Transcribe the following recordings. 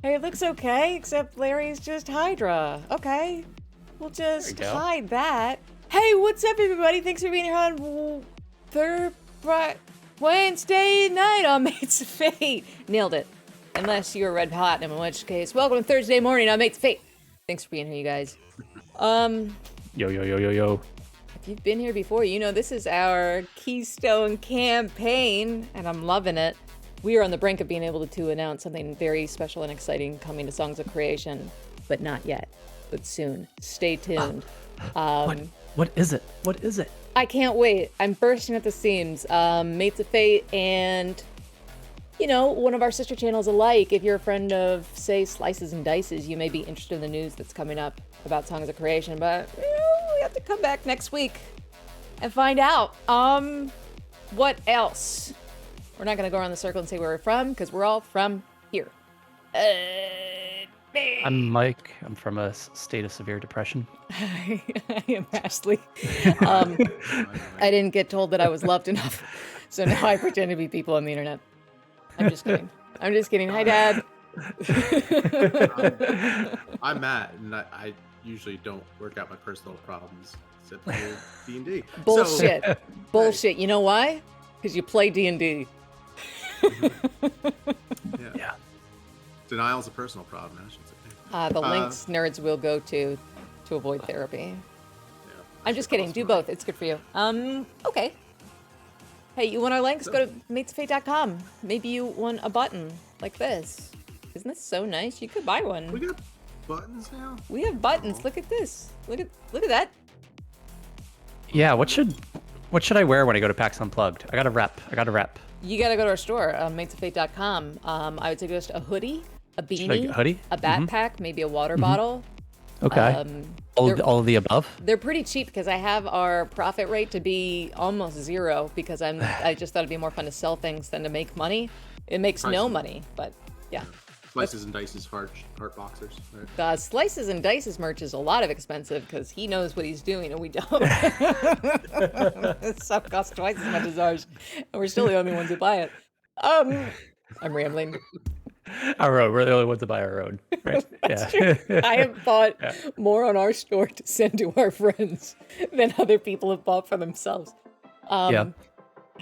Hey, it looks okay, except Larry's just Hydra. Okay. We'll just hide that. Hey, what's up, everybody? Thanks for being here on Wednesday night on Mates of Fate. Nailed it. Unless you're Red Platinum, in which case, welcome to Thursday morning on Mates of Fate. Thanks for being here, you guys. Yo. If you've been here before, you know this is our Keystone campaign, and I'm loving it. We are on the brink of being able to announce something very special and exciting coming to Songs of Creation, but not yet, but soon. Stay tuned. What is it? What is it? I can't wait. I'm bursting at the seams. Mates of Fate and, you know, one of our sister channels alike. If you're a friend of, say, Slices and Dices, you may be interested in the news that's coming up about Songs of Creation, but you know, we have to come back next week and find out. What else? We're not going to go around the circle and say where we're from, because we're all from here. I'm Mike. I'm from a state of severe depression. I am Ashley. I didn't get told that I was loved enough, so now I pretend to be people on the internet. I'm just kidding. Hi, Dad. I'm Matt, and I usually don't work out my personal problems except for D&D. Bullshit. Bullshit. You know why? Because you play D&D. Yeah. Denial's a personal problem, I should say. The links nerds will go to avoid therapy. Yeah, I'm just kidding. Do both. It's good for you. Okay. Hey, you want our links? Go to matesofate.com. Maybe you want a button like this. Isn't this so nice? You could buy one. We got buttons now? We have buttons. Oh. Look at this. Look at that. Yeah, what should I wear when I go to PAX Unplugged? I got a rep. You gotta go to our store, matesofate.com. I would suggest a hoodie, a beanie, A hoodie? a backpack, maybe a water bottle. Okay. All of the above? They're pretty cheap because I have our profit rate to be almost zero because I just thought it'd be more fun to sell things than to make money. It makes no money, but yeah. Slices and Dices heart boxers. Right? Slices and Dices merch is a lot of expensive because he knows what he's doing and we don't. Stuff costs twice as much as ours, and we're still the only ones who buy it. I'm rambling. Our own. We're the only ones to buy our own. Right? That's true. I have bought more on our store to send to our friends than other people have bought for themselves.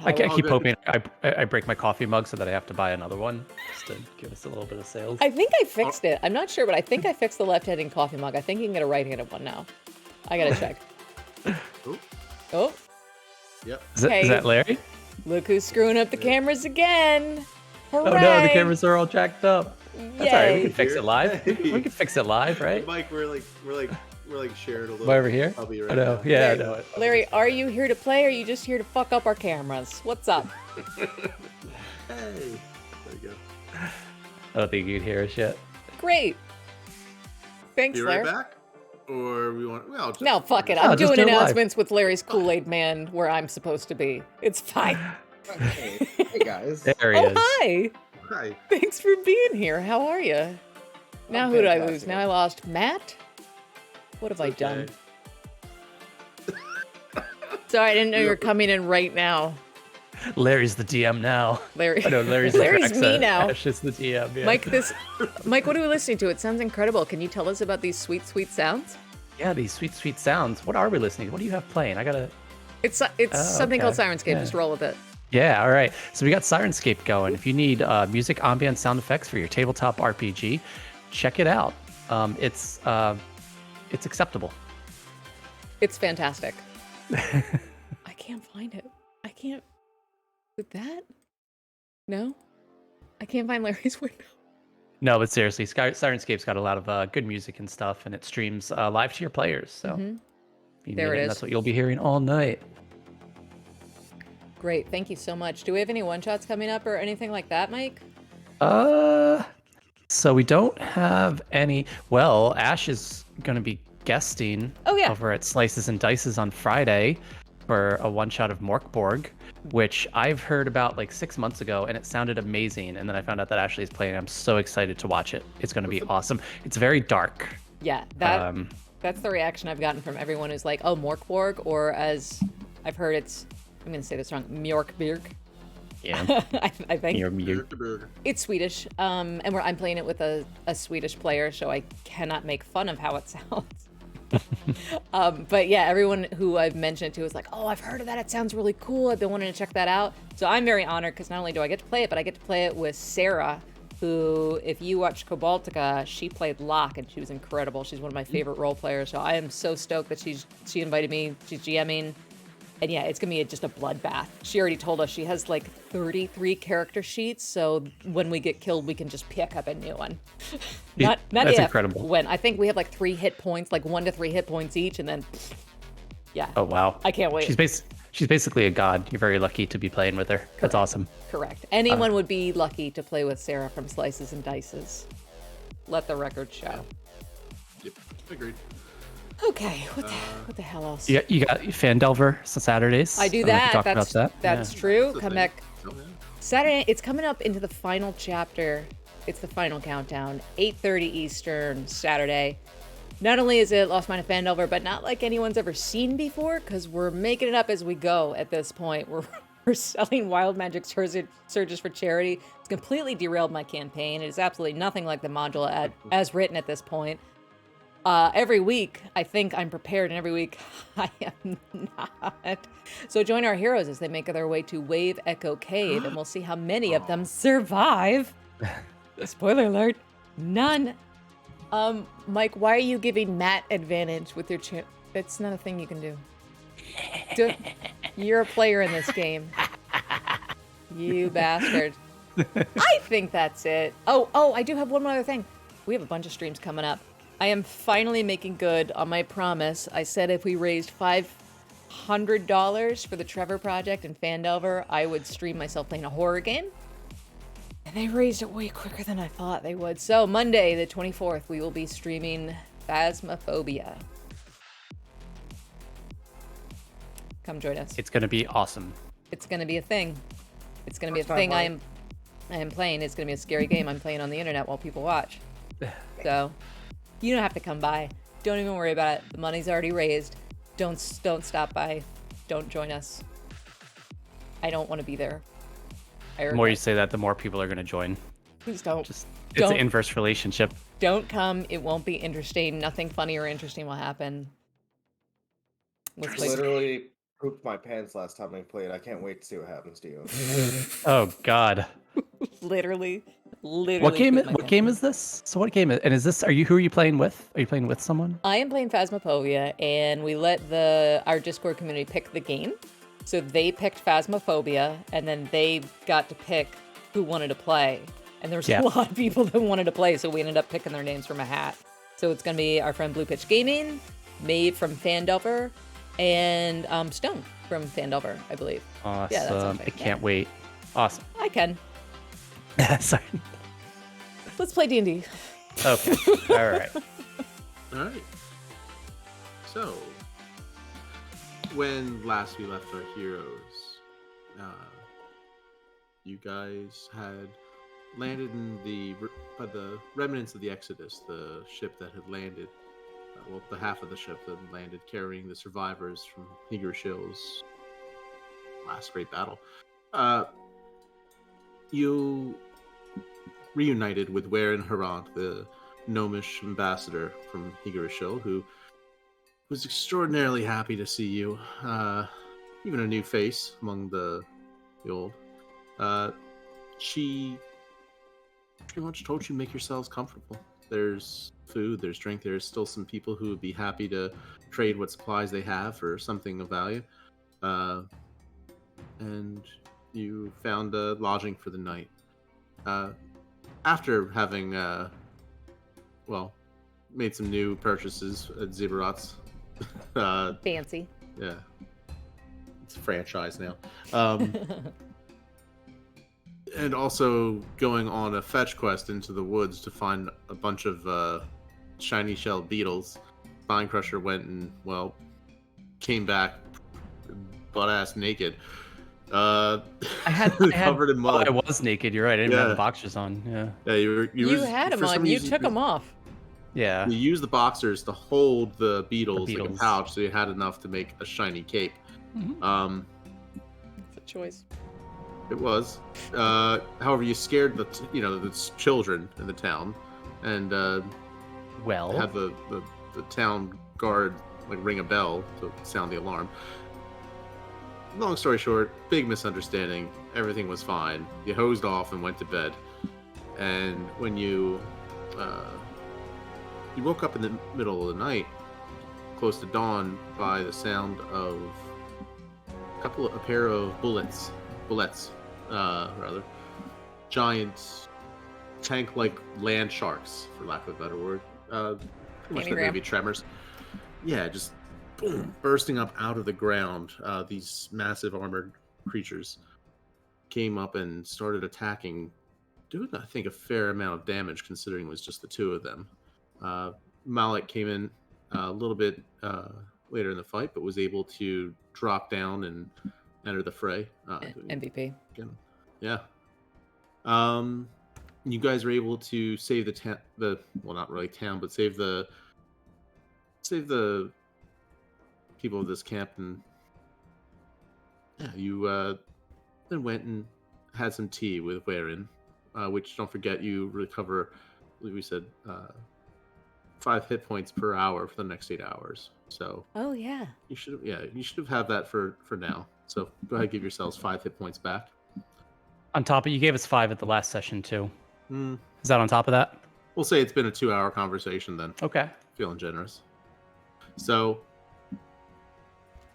I keep hoping I break my coffee mug so that I have to buy another one just to give us a little bit of sales. I think I fixed it. I'm not sure, but I think I fixed the left-handed coffee mug. I think you can get a right-handed one now. I gotta check. Oh. Yep. Is that Larry? Look who's screwing up the cameras again. Hooray. Oh no, the cameras are all jacked up. That's all right. We can fix it live. Hey. We can fix it live, right? Mike, we're like shared a little. Over here? I'll be right I know. back. Yeah, I know it. Larry, are you here to play or are you just here to fuck up our cameras? What's up? Hey. There you go. I don't think you can hear us yet. Great. Thanks, Be right Larry. back? Or we want... Well, just, No, fuck it. No, I'm just doing do it live. announcements with Larry's Kool-Aid Man where I'm supposed to be. It's fine. Hey guys. There he Oh, is. hi. Hi. Thanks for being here. How are you? Now who did I lose? Now I lost Matt? What have I done? Sorry, I didn't know you were coming in right now. Larry's the DM now. Larry. I know Larry's the Larry's Draxa. me now. Ash is the DM. Yeah. Mike, what are we listening to? It sounds incredible. Can you tell us about these sweet, sweet sounds? Yeah, these sweet, sweet sounds. What are we listening to? What do you have playing? I gotta. It's something called okay. Syrinscape. Yeah. Just roll with it. Yeah, all right. So we got Syrinscape going. If you need music, ambient sound effects for your tabletop RPG, check it out. It's acceptable. It's fantastic. I can't find it. I can't. With that? No? I can't find Larry's window. No, but seriously, Syrinscape's got a lot of good music and stuff, and it streams live to your players. So you There need it is. That's what you'll be hearing all night. Great. Thank you so much. Do we have any one-shots coming up or anything like that, Mike? So we don't have any. Well, Ash is going to be guesting over at Slices and Dices on Friday for a one-shot of Morkborg, which I've heard about like 6 months ago, and it sounded amazing. And then I found out that Ashley is playing. I'm so excited to watch it. It's going to be awesome. It's very dark. Yeah, that's the reaction I've gotten from everyone who's like, oh, Morkborg, or as I've heard I'm going to say this wrong, Mjorkbjerg. Yeah. I think. Burger. It's Swedish, and I'm playing it with a Swedish player, so I cannot make fun of how it sounds. But yeah, everyone who I've mentioned it to is like, oh, I've heard of that. It sounds really cool. I've been wanting to check that out. So I'm very honored because not only do I get to play it, but I get to play it with Sarah, who, if you watch Cobaltica, she played Locke, and she was incredible. She's one of my favorite role players. So I am so stoked that she invited me. She's GMing. And yeah, it's going to be just a bloodbath. She already told us she has like 33 character sheets, so when we get killed, we can just pick up a new one. Not That's if, incredible. when. I think we have like 3 hit points, like 1 to 3 hit points each, and then, yeah. Oh, wow. I can't wait. She's basically a god. You're very lucky to be playing with her. That's awesome. Correct. Anyone would be lucky to play with Sarah from Slices and Dices. Let the record show. Yep, agreed. Okay, what the hell else? You got Fandelver Saturdays. I do don't know if you that. talked about that. That's Yeah. true. That's the Come thing. back Oh, yeah. Saturday. It's coming up into the final chapter. It's the final countdown. 8:30 Eastern Saturday. Not only is it Lost Mine of Fandelver, but not like anyone's ever seen before, because we're making it up as we go at this point. We're selling Wild Magic Surges for charity. It's completely derailed my campaign. It is absolutely nothing like the module as written at this point. Every week, I think I'm prepared, and every week I am not. So join our heroes as they make their way to Wave Echo Cave, and we'll see how many of them survive. Spoiler alert, none. Mike, why are you giving Matt advantage with your That's not a thing you can do. You're a player in this game. You bastard. I think that's it. Oh, I do have one more other thing. We have a bunch of streams coming up. I am finally making good on my promise. I said if we raised $500 for the Trevor Project in Fandelver, I would stream myself playing a horror game. And they raised it way quicker than I thought they would. So Monday, the 24th, we will be streaming Phasmophobia. Come join us. It's going to be awesome. It's going to be a thing. It's going to be a thing I am playing. It's going to be a scary game I'm playing on the internet while people watch. So you don't have to come by. Don't even worry about it. The money's already raised. Don't stop by. Don't join us. I don't want to be there. The more you say that, the more people are going to join. Please don't. It's an inverse relationship. Don't come. It won't be interesting. Nothing funny or interesting will happen. Literally pooped my pants last time I played. I can't wait to see what happens to you. Oh God. Literally. What game is this? So what game is this? Who are you playing with? Are you playing with someone? I am playing Phasmophobia, and we let our Discord community pick the game. So they picked Phasmophobia, and then they got to pick who wanted to play. And there was a lot of people that wanted to play, so we ended up picking their names from a hat. So it's going to be our friend Blue Pitch Gaming, Maeve from Fandelver, and Stone from Fandelver, I believe. Awesome. Yeah, that sounds right. I can't wait. Awesome. I can. Sorry. Let's play D&D. Okay. All right. All right. So, when last we left our heroes, you guys had landed in the remnants of the Exodus, the ship that had landed, the half of the ship that landed carrying the survivors from Nigrashill's last great battle. You reunited with Waren Harant, the gnomish ambassador from Higurashil, who was extraordinarily happy to see you. Even a new face among the old. She pretty much told you to make yourselves comfortable. There's food, there's drink, there's still some people who would be happy to trade what supplies they have for something of value. And you found a lodging for the night. After having, made some new purchases at Zibarat's. Fancy. Yeah. It's a franchise now. And also going on a fetch quest into the woods to find a bunch of shiny shell beetles. Spinecrusher went and, came back butt-ass naked. I had covered in mud. I was naked, you're right. I didn't have the boxers on. Yeah. Yeah, you had them on. You took them off. Yeah. You used the boxers to hold the beetles like a pouch, so you had enough to make a shiny cape. Mm-hmm. It's a choice. It was. However, you scared the children in the town, and have the town guard ring a bell to sound the alarm. Long story short, big misunderstanding. Everything was fine. You hosed off and went to bed, and when you woke up in the middle of the night, close to dawn, by the sound of a pair of bullets, giant tank-like land sharks, for lack of a better word. Pretty much the maybe tremors. Yeah, just boom, bursting up out of the ground. These massive armored creatures came up and started attacking, doing, I think, a fair amount of damage considering it was just the two of them. Malik came in a little bit later in the fight, but was able to drop down and enter the fray. MVP. Again. Yeah. You guys were able to save not really town, but save the people of this camp, and you then went and had some tea with Waren, which, don't forget, you recover, we said, 5 hit points per hour for the next 8 hours. So you should have had that for now. So go ahead, give yourselves 5 hit points back. On top of, you gave us 5 at the last session too. Is that on top of that? We'll say it's been a 2-hour conversation then. Okay. Feeling generous. So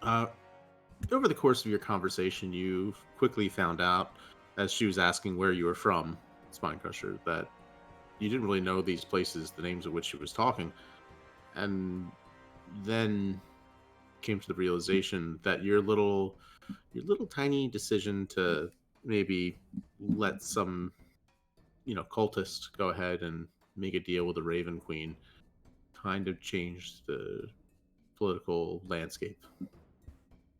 over the course of your conversation, you quickly found out, as she was asking where you were from, Spinecrusher, that you didn't really know these places, the names of which she was talking, and then came to the realization that your little tiny decision to maybe let some cultist go ahead and make a deal with the Raven Queen kind of changed the political landscape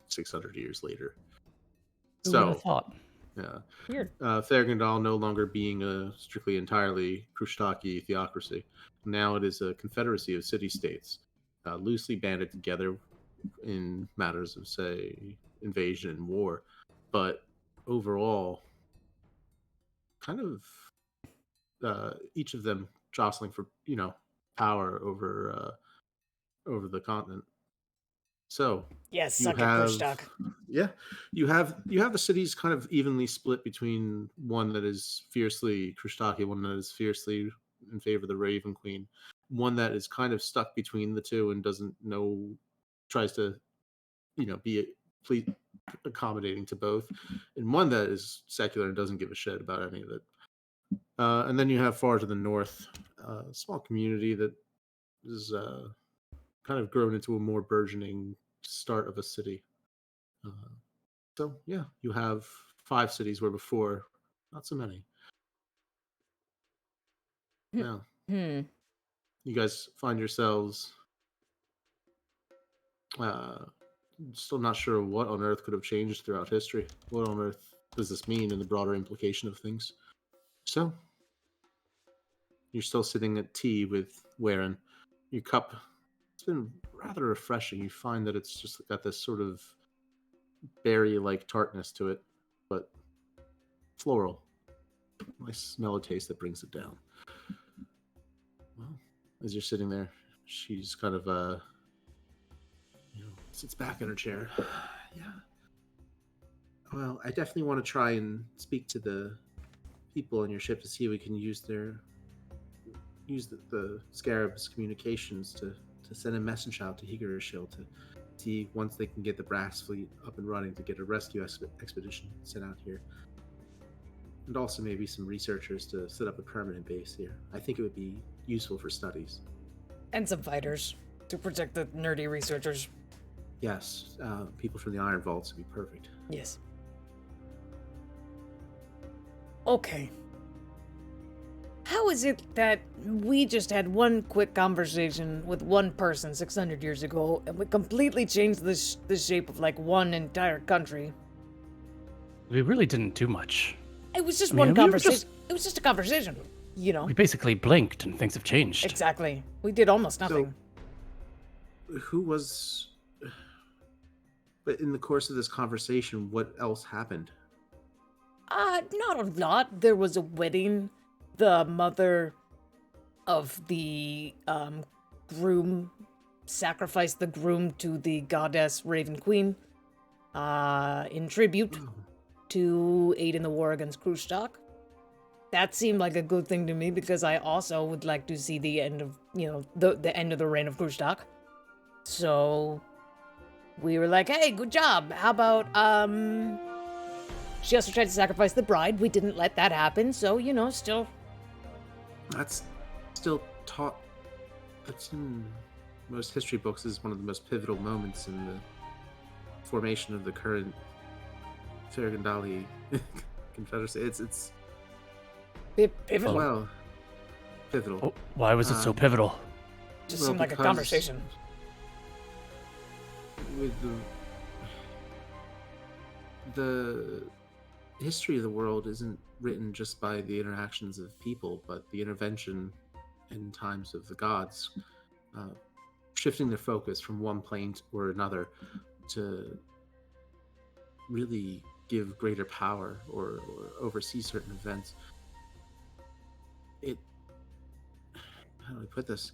600 years later. Who would have thought? Yeah. Weird. Thergandal no longer being a strictly entirely Krushtaki theocracy. Now it is a confederacy of city-states, loosely banded together in matters of, say, invasion and war. But overall, kind of each of them jostling for, power over the continent. So yes, you have the cities kind of evenly split between one that is fiercely Krushtaki, one that is fiercely in favor of the Raven Queen, one that is kind of stuck between the two and tries to be accommodating to both, and one that is secular and doesn't give a shit about any of it. And then you have far to the north, a small community that is kind of grown into a more burgeoning start of a city. So yeah, you have 5 cities where before, not so many. Yeah. You guys find yourselves still not sure what on earth could have changed throughout history. What on earth does this mean in the broader implication of things? So you're still sitting at tea with Waren. Your cup, it's been rather refreshing. You find that it's just got this sort of berry-like tartness to it, but floral. Nice mellow taste that brings it down. Well, as you're sitting there, she's kind of sits back in her chair. Yeah. Well, I definitely want to try and speak to the people on your ship to see if we can use the Scarab's communications to send a message out to Higurashi to see once they can get the brass fleet up and running to get a rescue expedition sent out here. And also maybe some researchers to set up a permanent base here. I think it would be useful for studies. And some fighters to protect the nerdy researchers. Yes, people from the Iron Vaults would be perfect. Yes. Okay. How is it that we just had one quick conversation with one person 600 years ago, and we completely changed the shape of, like, one entire country? We really didn't do much. It was just one conversation. It was just a conversation, you know? We basically blinked and things have changed. Exactly. We did almost nothing. So, who was... But in the course of this conversation, what else happened? Not a lot. There was a wedding. The mother of the groom sacrificed the groom to the goddess Raven Queen in tribute to aid in the war against Krustak. That seemed like a good thing to me because I also would like to see the end of, the end of the reign of Krustak. So we were like, hey, good job. How about, she also tried to sacrifice the bride. We didn't let that happen, so, still... That's still taught. That's in most history books is one of the most pivotal moments in the formation of the current Farragandali Confederacy. It's pivotal. Well, pivotal. Oh, why was it so pivotal? Just seemed like a conversation. With the history of the world isn't written just by the interactions of people, but the intervention in times of the gods, shifting their focus from one plane or another to really give greater power or oversee certain events. How do I put this?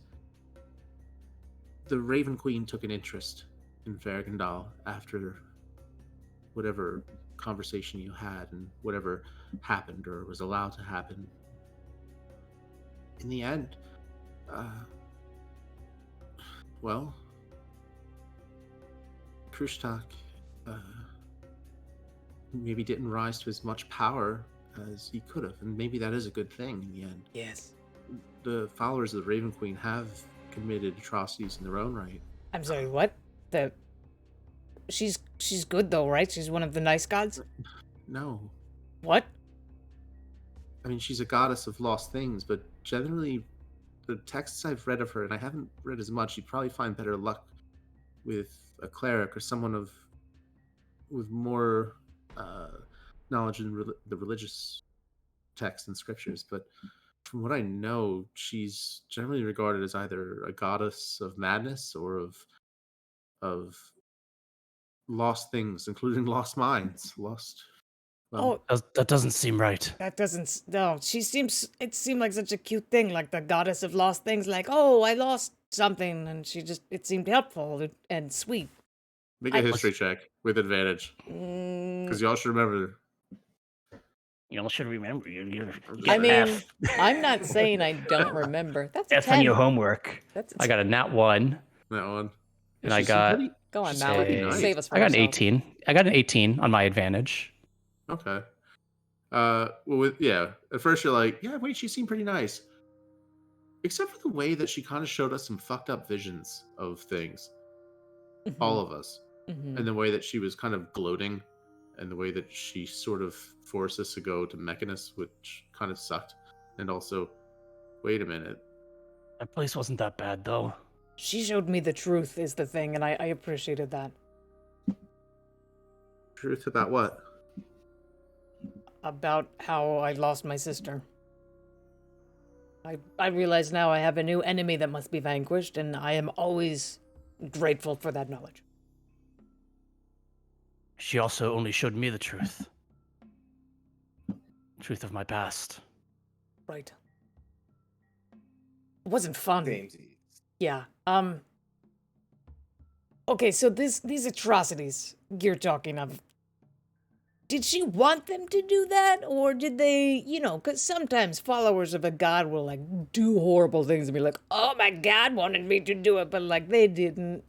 The Raven Queen took an interest in Farragandal after whatever conversation you had and whatever happened or was allowed to happen. In the end, Krustak maybe didn't rise to as much power as he could have, and maybe that is a good thing in the end. Yes. The followers of the Raven Queen have committed atrocities in their own right. I'm sorry, what? She's good though, right? She's one of the nice gods? No. What? I mean, she's a goddess of lost things, but generally, the texts I've read of her, and I haven't read as much, you'd probably find better luck with a cleric or someone with more knowledge in the religious texts and scriptures. But from what I know, she's generally regarded as either a goddess of madness or of lost things, including lost minds. That doesn't seem right. No, it seemed like such a cute thing, like the goddess of lost things, like, oh, I lost something, and it seemed helpful and sweet. Make a history check with advantage. Because y'all should remember. You should remember. I mean, I'm not saying I don't remember. That's a F 10. on your homework. I got a nat 1. That one. And I got... Go on, Mallory. Nice. Save us from I got an ourselves. 18. I got an 18 on my advantage. Okay. At first you're like, yeah, wait, she seemed pretty nice. Except for the way that she kind of showed us some fucked up visions of things. All of us. Mm-hmm. And the way that she was kind of gloating, and the way that she sort of forced us to go to Mechanus, which kind of sucked. And also, wait a minute. That place wasn't that bad, though. She showed me the truth is the thing, and I appreciated that. Truth about what? About how I lost my sister. I realize now I have a new enemy that must be vanquished, and I am always grateful for that knowledge. She also only showed me the truth. truth of my past. Right. It wasn't fun. Samesies. Yeah. Okay, so these atrocities you're talking of, did she want them to do that? Or did they, because sometimes followers of a god will, like, do horrible things and be like, oh, my god wanted me to do it, but, like, they didn't,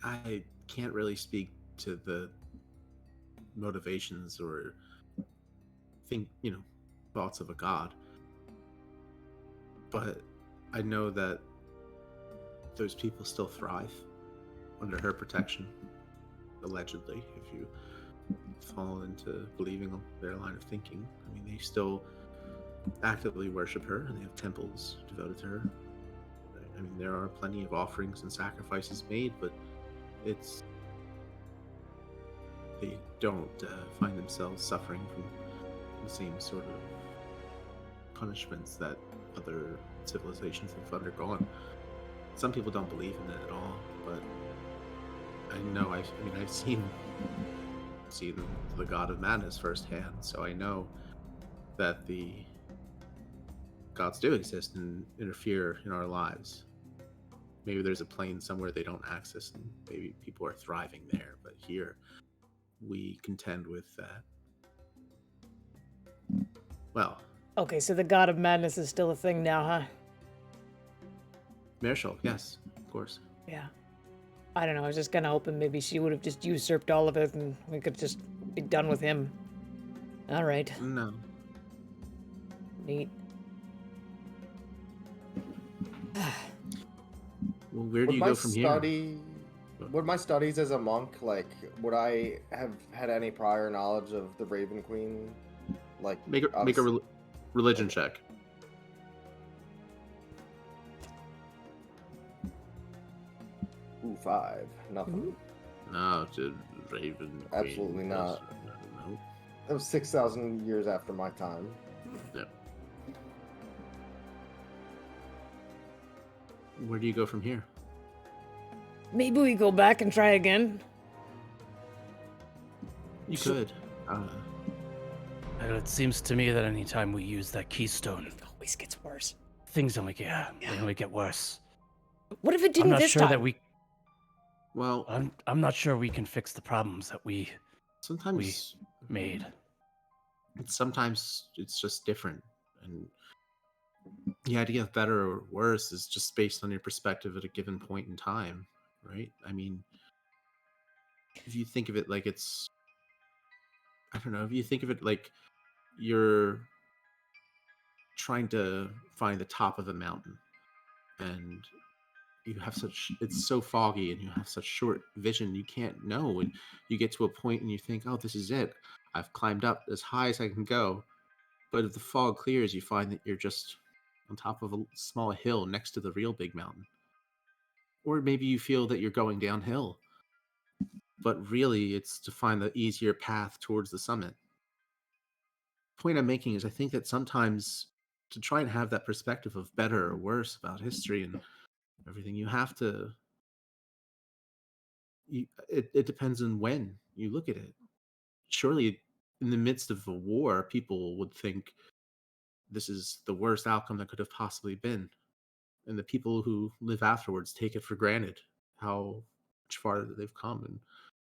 I can't really speak to the motivations or thoughts of a god. But I know that those people still thrive under her protection, allegedly, if you fall into believing their line of thinking. I mean, they still actively worship her, and they have temples devoted to her. I mean, there are plenty of offerings and sacrifices made, but they don't find themselves suffering from the same sort of punishments that other civilizations have undergone. Some people don't believe in it at all, but I know I've seen the god of madness firsthand, so I know that the gods do exist and interfere in our lives. Maybe there's a plane somewhere they don't access, and maybe people are thriving there, but here we contend with that. Well, Okay, so the god of madness is still a thing now, huh? Marshall, yes, of course. Yeah. I don't know, I was just kind of hoping maybe she would have just usurped all of it and we could just be done with him. All right. No. Neat. Well, where do you go from here? Would my studies as a monk, like, would I have had any prior knowledge of the Raven Queen? Like, make a religion check. Ooh, 5. Nothing. No, to Raven Queen. Absolutely not. No. That was 6,000 years after my time. Yep. Where do you go from here? Maybe we go back and try again. You could. It seems to me that anytime we use that keystone, It always gets worse. things only get worse. What if it didn't I'm not this sure time? that we. Well, I'm not sure we can fix the problems that we sometimes made. Sometimes it's just different, and the idea of better or worse is just based on your perspective at a given point in time, right? I mean, if you think of it like it's, I don't know, if you think of it like you're trying to find the top of a mountain, and it's so foggy and you have such short vision, you can't know, and you get to a point and you think, oh, this is it, I've climbed up as high as I can go. But if the fog clears, you find that you're just on top of a small hill next to the real big mountain. Or maybe you feel that you're going downhill, but really it's to find the easier path towards the summit. The point I'm making is I think that sometimes to try and have that perspective of better or worse about history and everything, you have to it depends on when you look at it. Surely in the midst of a war, people would think this is the worst outcome that could have possibly been. And the people who live afterwards take it for granted how much farther they've come and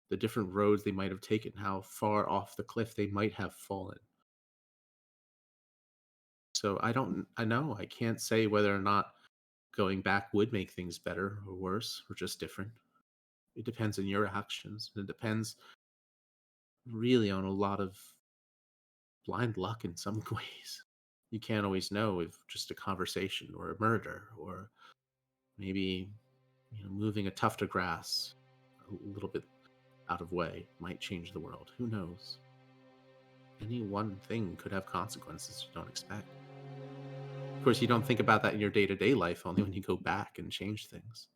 the different roads they might have taken, how far off the cliff they might have fallen. So I can't say whether or not going back would make things better or worse or just different. It depends on your actions. It depends really on a lot of blind luck in some ways. You can't always know if just a conversation or a murder or maybe moving a tuft of grass a little bit out of way might change the world. Who knows? Any one thing could have consequences you don't expect. Of course, you don't think about that in your day-to-day life, only when you go back and change things.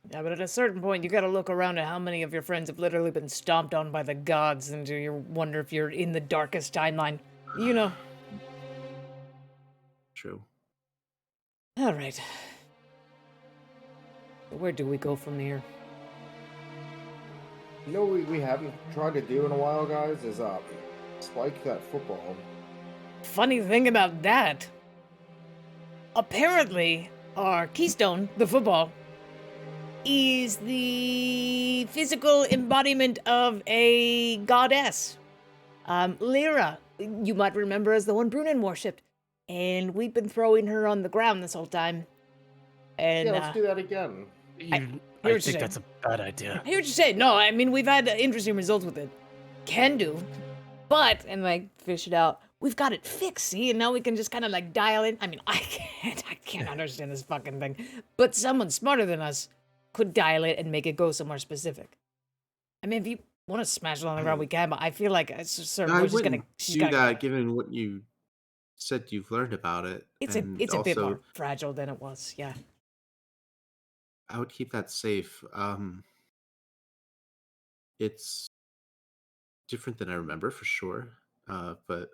Yeah, but at a certain point, you gotta look around at how many of your friends have literally been stomped on by the gods, and you wonder if you're in the darkest timeline. You know. True. All right. Where do we go from here? You know what we haven't tried to do in a while, guys, is spike that football. Funny thing about that, apparently our keystone, the football, is the physical embodiment of a goddess. Lyra, you might remember as the one Brunin worshipped. And we've been throwing her on the ground this whole time. And yeah, let's do that again. I think that's a bad idea. I hear what you say. No, I mean, we've had interesting results with it. Can do. But, and like, fish it out. We've got it fixed, see? And now we can just kind of like dial in. I mean, I can't understand this fucking thing. But someone smarter than us could dial it and make it go somewhere specific. I mean, if you want to smash it on the ground, we can, but I feel like it's just sort of, I we're just wouldn't gonna do gotta that, go. given what you said you've learned about it. It's and a bit also, more fragile than it was, yeah. I would keep that safe. It's different than I remember for sure, but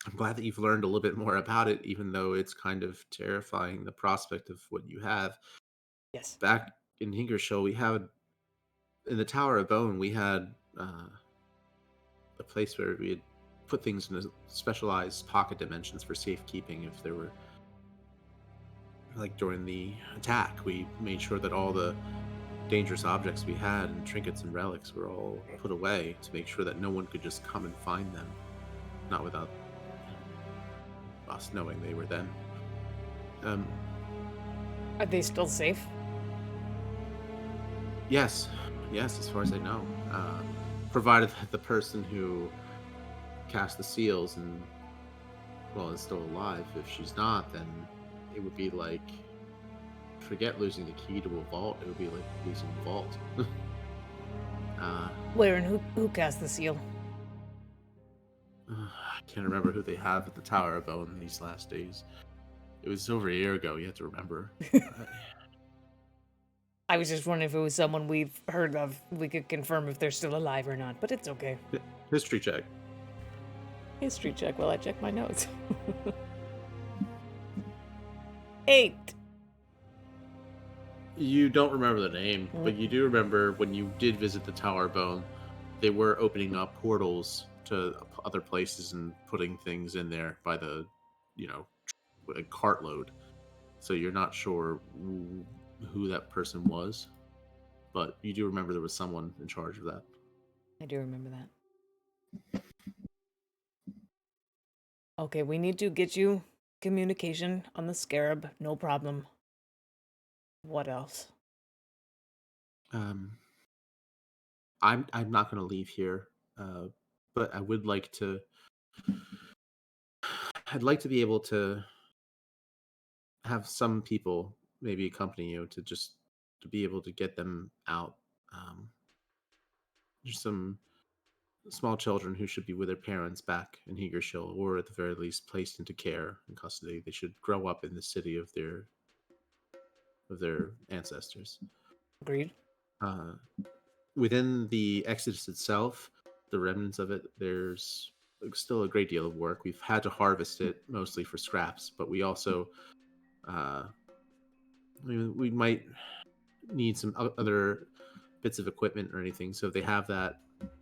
I'm glad that you've learned a little bit more about it, even though it's kind of terrifying, the prospect of what you have. Yes. Back in Hingershow, we had in the Tower of Bone, we had a place where we had put things in a specialized pocket dimensions for safekeeping. If there were, like during the attack, we made sure that all the dangerous objects we had and trinkets and relics were all put away to make sure that no one could just come and find them, not without us knowing they were them. Are they still safe? Yes, as far as I know. Provided that the person who cast the seals and, well, is still alive. If she's not, then it would be like, forget losing the key to a vault, it would be like losing the vault. Where and who cast the seal? I can't remember who they have at the Tower of Bone in these last days. It was over a year ago, you have to remember. I was just wondering if it was someone we've heard of. We could confirm if they're still alive or not, but it's okay. History check. History check while I check my notes. 8. You don't remember the name, but you do remember when you did visit the Tower of Bone, they were opening up portals to other places and putting things in there by the, a cartload. So you're not sure who that person was, but you do remember there was someone in charge of that. I do remember that. Okay, we need to get you communication on the Scarab, no problem. What else? I'm not going to leave here, but I would like to. I'd like to be able to have some people maybe accompany you to be able to get them out. There's some small children who should be with their parents back in Higershill, or at the very least placed into care and custody. They should grow up in the city of their ancestors. Agreed. Within the Exodus itself, the remnants of it, there's still a great deal of work. We've had to harvest it mostly for scraps, but we also we might need some other bits of equipment or anything. So if they have that,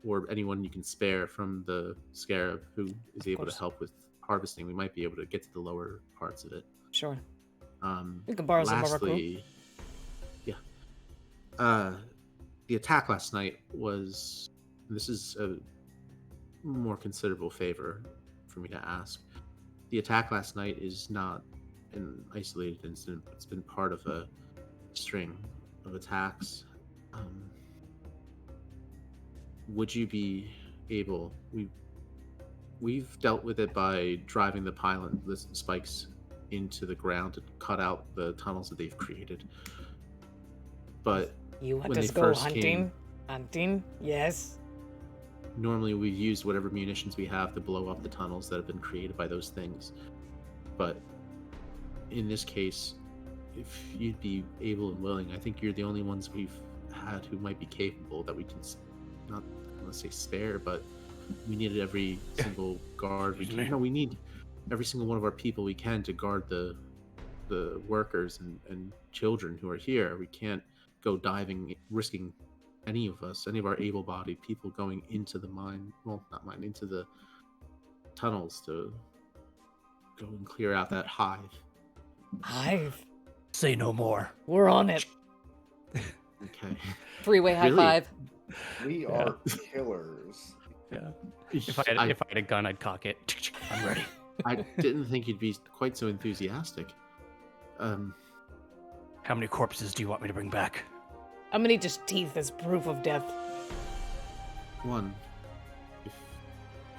or anyone you can spare from the Scarab who is able to help with harvesting, we might be able to get to the lower parts of it. Sure. We can borrow some of our crew. Yeah. The attack last night was, this is a more considerable favor for me to ask. The attack last night is not an isolated incident. It's been part of a string of attacks. Would you be able, we've dealt with it by driving the pylon spikes into the ground to cut out the tunnels that they've created. But you want when us they to go first came, hunting? Yes. normally we've used whatever munitions we have to blow up the tunnels that have been created by those things. But in this case, if you'd be able and willing, I think you're the only ones we've had who might be capable that we can, not want to say spare, but we needed every single guard we can. No, we need every single one of our people we can to guard the workers and children who are here. We can't go diving, risking any of us, any of our able-bodied people going into the mine, well, not mine, into the tunnels to go and clear out that hive. Hive. Say no more. We're on it. Okay. Three-way high Really? five. We are killers. Yeah. If I had a gun, I'd cock it. I'm ready. I didn't think you'd be quite so enthusiastic. How many corpses do you want me to bring back? I'm gonna eat his teeth as proof of death. One,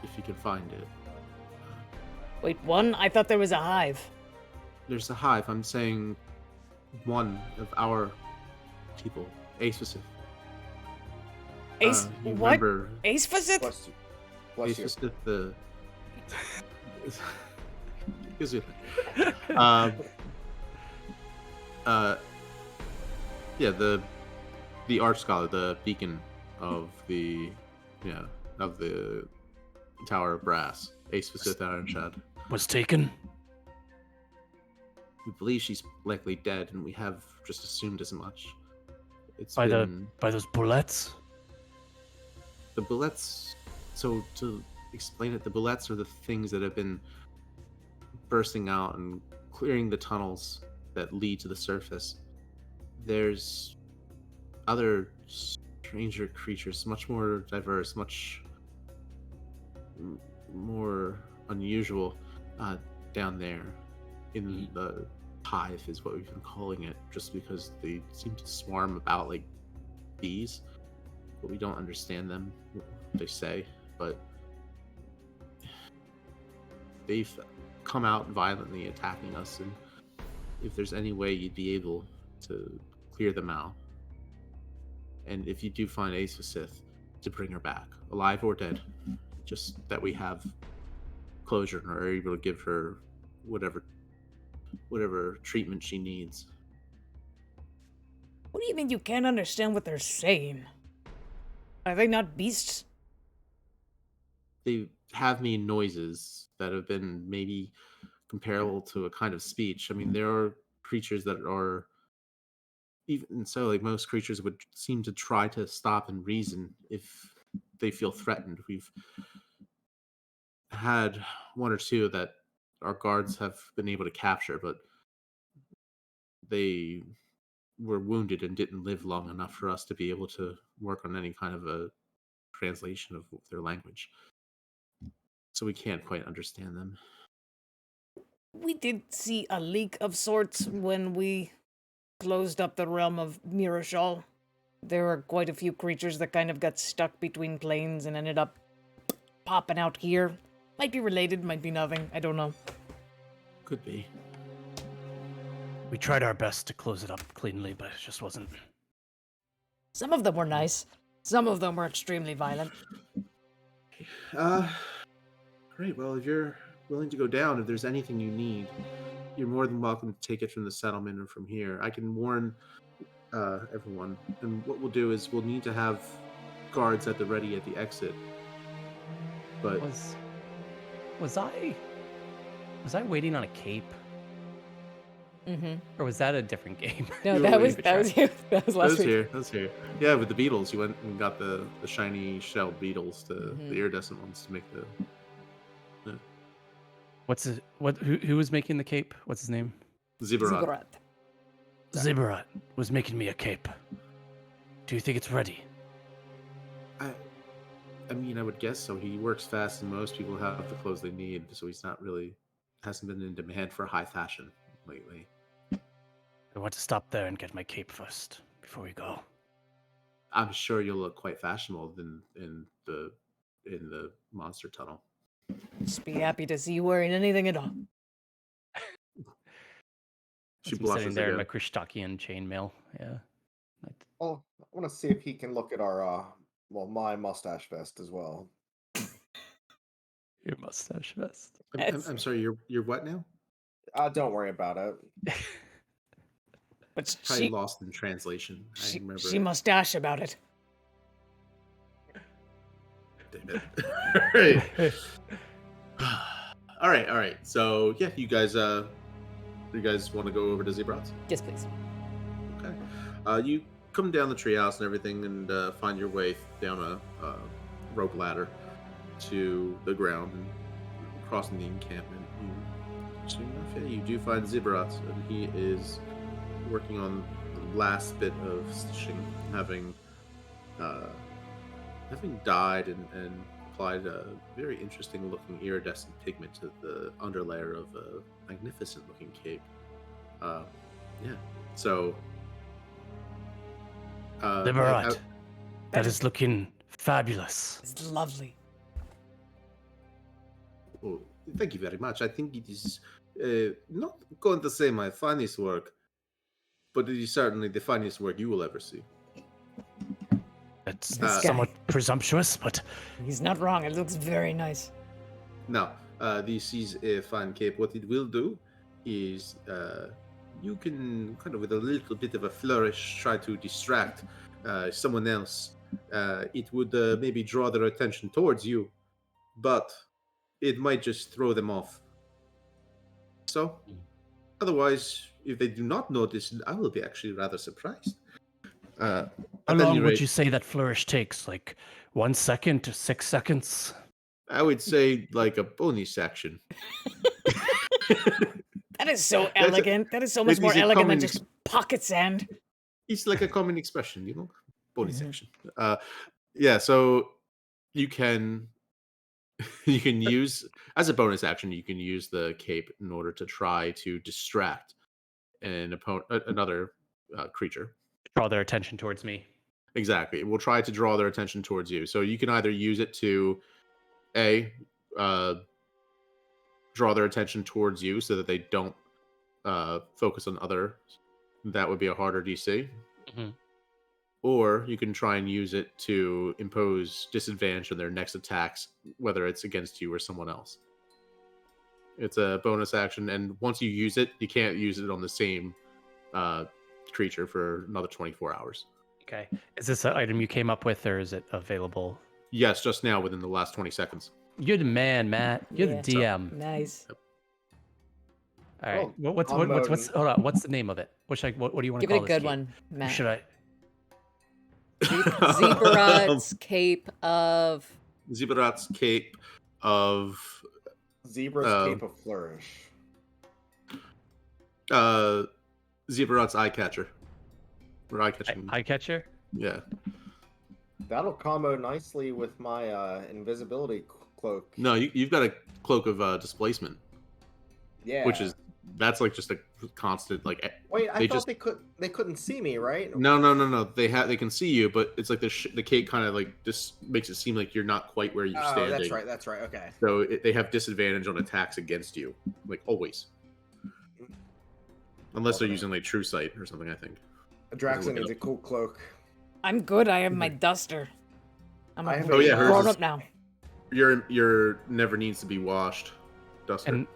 if you can find it. Wait, one? I thought there was a hive. There's a hive. I'm saying one of our people, Ace. Ace, you what? remember Ace Facet? Bless you. Bless you. Ace the. Excuse me. Yeah, the arch scholar, the beacon of the Tower of Brass, Ace Facet Ironshad. Was taken? We believe she's likely dead, and we have just assumed as much. It's By been... those bullets? The bullets. So to explain it, the bullets are the things that have been bursting out and clearing the tunnels that lead to the surface. There's other stranger creatures, much more diverse, much more unusual, down there in the hive is what we've been calling it, just because they seem to swarm about like bees, but we don't understand them, they say, but they've come out violently attacking us, and if there's any way you'd be able to clear them out, and if you do find Ace Sith, to bring her back, alive or dead, just that we have closure and are able to give her whatever treatment she needs. What do you mean you can't understand what they're saying? Are they not beasts? They have made noises that have been maybe comparable to a kind of speech. I mean, there are creatures that are, even so, like most creatures would seem to try to stop and reason if they feel threatened. We've had one or two that our guards have been able to capture, but they were wounded and didn't live long enough for us to be able to work on any kind of a translation of their language. So we can't quite understand them. We did see a leak of sorts when we closed up the realm of Mirashal. There were quite a few creatures that kind of got stuck between planes and ended up popping out here. Might be related, might be nothing, I don't know. Could be. We tried our best to close it up cleanly, but it just wasn't. Some of them were nice. Some of them were extremely violent. Great. Well, if you're willing to go down, if there's anything you need, you're more than welcome to take it from the settlement or from here. I can warn everyone, and what we'll do is we'll need to have guards at the ready at the exit. But was I waiting on a cape? Mm-hmm. Or was that a different game? No, that was you. That was last week. That was here. Yeah, with the beetles, you went and got the shiny shelled beetles, the iridescent ones, to make the. Who was making the cape? What's his name? Zibbarat. Zibbarat was making me a cape. Do you think it's ready? I mean, I would guess so. He works fast, and most people have the clothes they need, so he's not really hasn't been in demand for high fashion lately. I want to stop there and get my cape first before we go. I'm sure you'll look quite fashionable in the monster tunnel. Just be happy to see you wearing anything at all. She blushes sitting there again. in my Krishtakian chainmail. Yeah. Oh, I want to see if he can look at our my mustache vest as well. Your mustache vest. I'm sorry. You're what now? Don't worry about it. But Probably lost in translation. I remember. She mustache about it. Damn it. All right. So yeah, you guys want to go over to Zebras? Yes, please. Okay. You come down the treehouse and everything, and find your way down a rope ladder to the ground and crossing the encampment. Soon enough, you do find Zibrat, and he is working on the last bit of stitching, having dyed and applied a very interesting looking iridescent pigment to the underlayer of a magnificent looking cape. So Liberat, that is looking fabulous. It's lovely. Oh, thank you very much. I think it is not going to say my finest work, but it is certainly the finest work you will ever see. That's somewhat presumptuous, but... He's not wrong. It looks very nice. Now, this is a fine cape. What it will do is you can kind of, with a little bit of a flourish, try to distract someone else. It would maybe draw their attention towards you, but it might just throw them off. So, otherwise, if they do not notice, I will be actually rather surprised. How long would you say that flourish takes? Like 1 second to 6 seconds? I would say like a bonus action. That is so elegant. That is so much more elegant than just pocket sand. It's like a common expression, you know? Bonus action. So you can use, as a bonus action, you can use the cape in order to try to distract another creature. Draw their attention towards me. Exactly. It will try to draw their attention towards you. So you can either use it to draw their attention towards you so that they don't focus on others. That would be a harder DC. Mm-hmm. Or you can try and use it to impose disadvantage on their next attacks, whether it's against you or someone else. It's a bonus action, and once you use it, you can't use it on the same creature for another 24 hours. Okay. Is this an item you came up with, or is it available? Yes, just now within the last 20 seconds. You're the man, Matt. You're the DM. Nice. Yep. All right. Hold on. What's the name of it? What do you want to call this? Give it a good cape? one, Matt. Should I? Zebrat's cape of. Zebrat's cape of. Zebra's cape of flourish. Zebrat's eye catcher. Or eye catching. Eye catcher? Yeah. That'll combo nicely with my invisibility cloak. No, you've got a cloak of displacement. Yeah. That's like just a constant like. Wait, I thought they couldn't see me, right? No. They can see you, but it's like the cape kind of like just makes it seem like you're not quite where you're standing. That's right. Okay. So they have disadvantage on attacks against you, like always. Unless they're using like True Sight or something, I think. Draxon needs a cool cloak. I'm good. I have my duster. I'm grown up now. Your never needs to be washed duster. And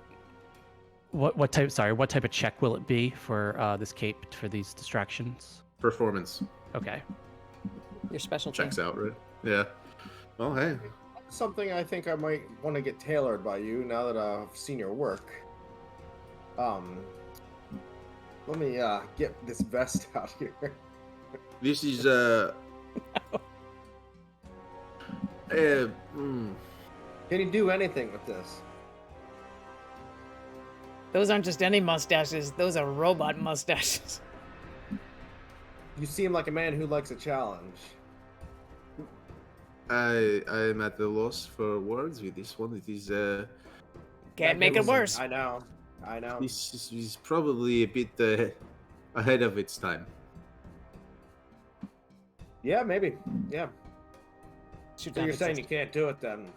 what type of check will it be for this cape for these distractions? Performance. Okay. Your special checks out, right? Yeah. Well, hey. Something I think I might want to get tailored by you now that I've seen your work. Let me get this vest out here. This is Can you do anything with this? Those aren't just any mustaches. Those are robot mustaches. You seem like a man who likes a challenge. I am at the loss for words with this one. It is Can't make it worse. I know. This is probably a bit ahead of its time. Yeah, maybe. Yeah. So you're saying you can't do it then?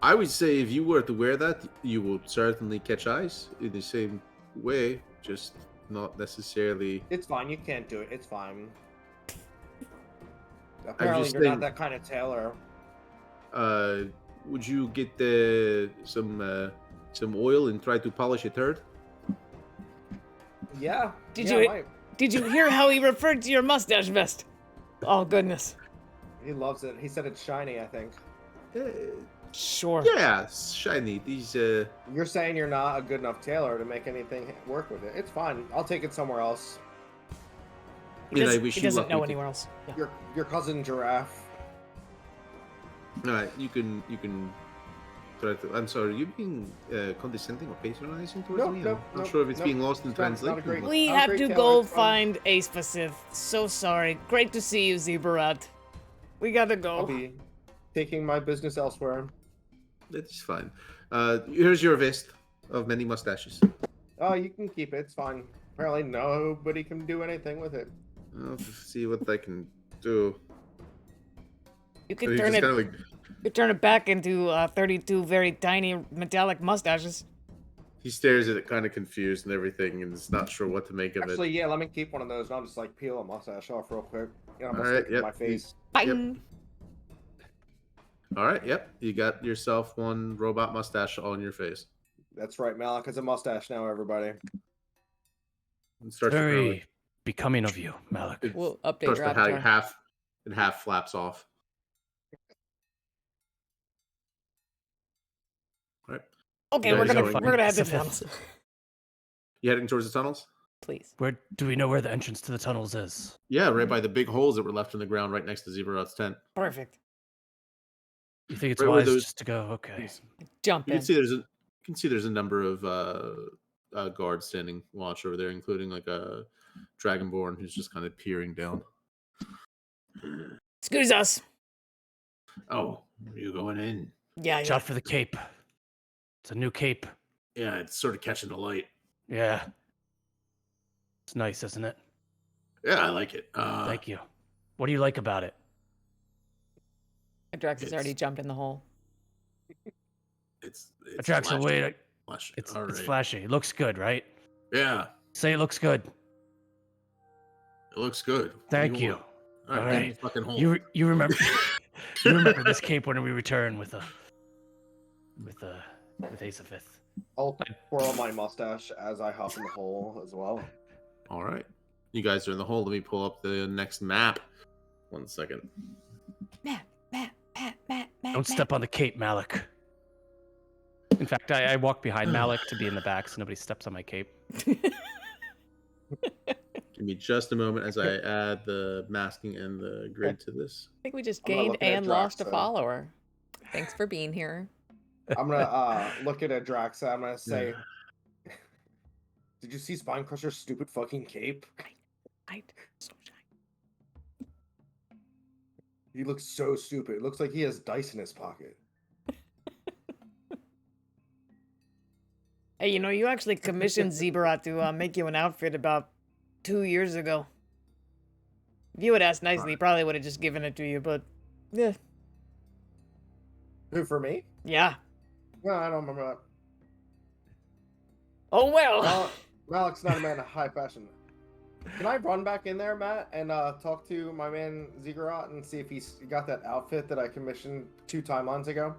I would say if you were to wear that, you would certainly catch eyes in the same way, just not necessarily. It's fine. You can't do it. It's fine. Apparently, you're not that kind of tailor. Would you get some oil and try to polish a turd? Yeah. Did you hear how he referred to your mustache vest? Oh goodness. He loves it. He said it's shiny, I think. Sure. Yeah, shiny. These. You're saying you're not a good enough tailor to make anything work with it. It's fine. I'll take it somewhere else. He doesn't know anywhere else. Yeah. Your cousin Giraffe. All right, you can try to. I'm sorry, are you being condescending or patronizing towards me? I'm not sure if it's being lost in translation. We have to go find Aspacith. So sorry. Great to see you, Zebrarat. We gotta go. I'll be taking my business elsewhere. That's fine. Here's your vest of many mustaches. Oh, you can keep it. It's fine. Apparently nobody can do anything with it. I'll see what I can do. You can turn it. You turn it back into 32 very tiny metallic mustaches. He stares at it, kind of confused and everything, and is not sure what to make of it. Actually, yeah, let me keep one of those, and I'll just like peel a mustache off real quick. You know, all right, yep. My face. Bang. Yep. All right, yep. You got yourself one robot mustache on your face. That's right, Malik has a mustache now, everybody. Very becoming of you, Malik. We'll update your avatar. Half flaps off. All right. Okay, we're gonna head to the tunnels. You heading towards the tunnels? Please. Where do we know where the entrance to the tunnels is? Yeah, right by the big holes that were left in the ground, right next to Zebra's tent. Perfect. You think it's wise just to go? Okay. Jump in. You can see there's a number of guards standing watch over there, including like a dragonborn who's just kind of peering down. Excuse us. Oh, are you going in? Yeah. Shot for the cape. It's a new cape. Yeah, it's sort of catching the light. Yeah. It's nice, isn't it? Yeah, I like it. Thank you. What do you like about it? Drax has already jumped in the hole. It's Drax, wait. Flashy. It's flashy. It looks good, right? Yeah. Say it looks good. It looks good. Thank you. All right. Fucking hole. You remember you remember this cape when we return with Aspacith. I'll twirl my mustache as I hop in the hole as well. All right. You guys are in the hole. Let me pull up the next map. 1 second. Map. Don't step on the cape, Malik. In fact, I walk behind Malik to be in the back so nobody steps on my cape. Give me just a moment as I add the masking and the grid to this. I think we just gained and lost a follower. Thanks for being here. I'm gonna look at Drax. I'm gonna say, "Did you see Spinecrusher's stupid fucking cape? So shy. He looks so stupid. It looks like he has dice in his pocket." Hey, you actually commissioned Zebra to make you an outfit about 2 years ago. If you had asked nicely, he probably would have just given it to you, but yeah. Who, for me? Yeah. No, I don't remember that. Oh well. Malik's not a man of high fashion. Can I run back in there, Matt, and talk to my man Ziggurat and see if he's got that outfit that I commissioned 2 timelines ago?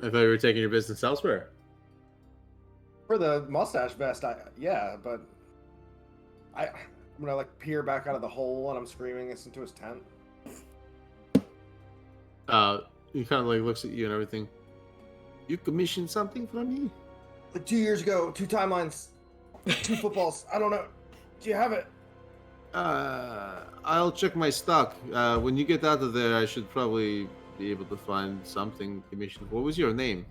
I thought you were taking your business elsewhere. For the mustache vest, yeah, but I'm gonna like peer back out of the hole and I'm screaming this into his tent. He kind of like looks at you and everything. You commissioned something from me? Like 2 years ago, 2 timelines, 2 footballs. I don't know. Do you have it? I'll check my stock. When you get out of there, I should probably be able to find something commissioned. What was your name?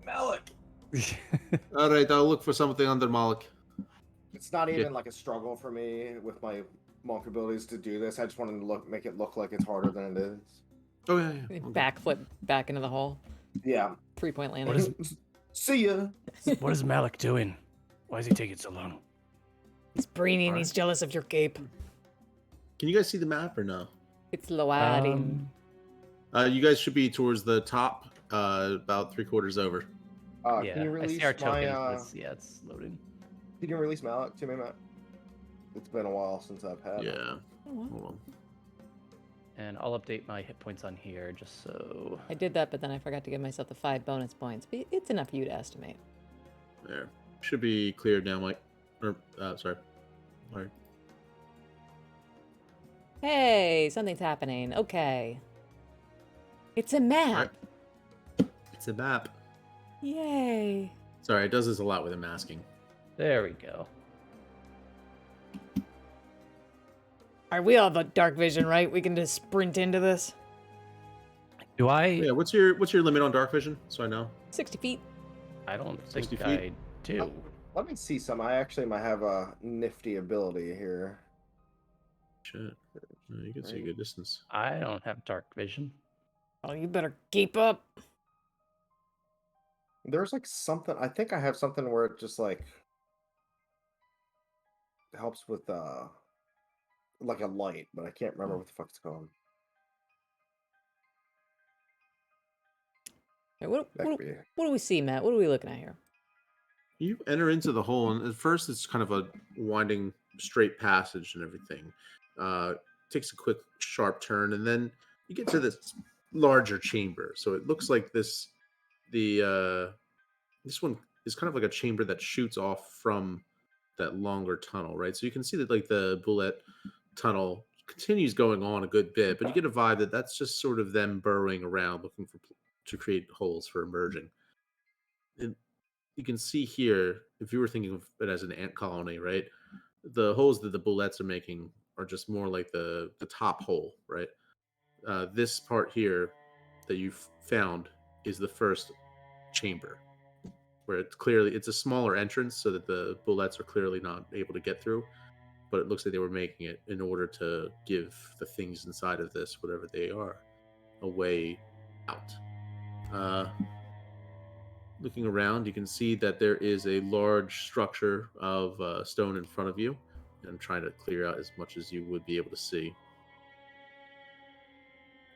Malik. All right, I'll look for something under Malik. It's not even like a struggle for me with my monk abilities to do this. I just wanted to make it look like it's harder than it is. Oh yeah. Okay. Backflip back into the hole. Yeah. 3-point landing. See ya. What is Malik doing? Why is he taking so long? He's braining. He's jealous of your cape. Can you guys see the map or no? It's loading. You guys should be towards the top, about 3/4 over. Yeah, Can you release I see our my, tokens. It's loading. Can you release Malik to me, Matt? It's been a while since I've had it. Yeah. Hold on. And I'll update my hit points on here just so... I did that, but then I forgot to give myself the 5 bonus points. But it's enough for you to estimate. There. Should be cleared now, Mike. Or, sorry. All right. Hey, something's happening. Okay. It's a map. Right. It's a map. Yay. Sorry, it does this a lot with the masking. There we go. Alright, we all have a dark vision, right? We can just sprint into this. Do I? Yeah. What's your limit on dark vision? So I know. 60 feet. I don't 60 think feet? I do. Let me see some. I actually might have a nifty ability here. Shit. You can see a good distance. I don't have dark vision. Oh, you better keep up. There's like something. I think I have something where it just like helps with like a light, but I can't remember what the fuck it's called. What That could be. do we see, Matt? What are we looking at here? You enter into the hole, and at first it's kind of a winding straight passage and everything. Takes a quick sharp turn, and then you get to this larger chamber. So it looks like this one is kind of like a chamber that shoots off from that longer tunnel, right? So you can see that like the bullet tunnel continues going on a good bit, but you get a vibe that that's just sort of them burrowing around looking to create holes for emerging. And you can see here, if you were thinking of it as an ant colony, right? The holes that the bullets are making are just more like the top hole, right? This part here that you've found is the first chamber, where it's a smaller entrance so that the bullets are clearly not able to get through, but it looks like they were making it in order to give the things inside of this, whatever they are, a way out. Looking around, you can see that there is a large structure of stone in front of you, and I'm trying to clear out as much as you would be able to see.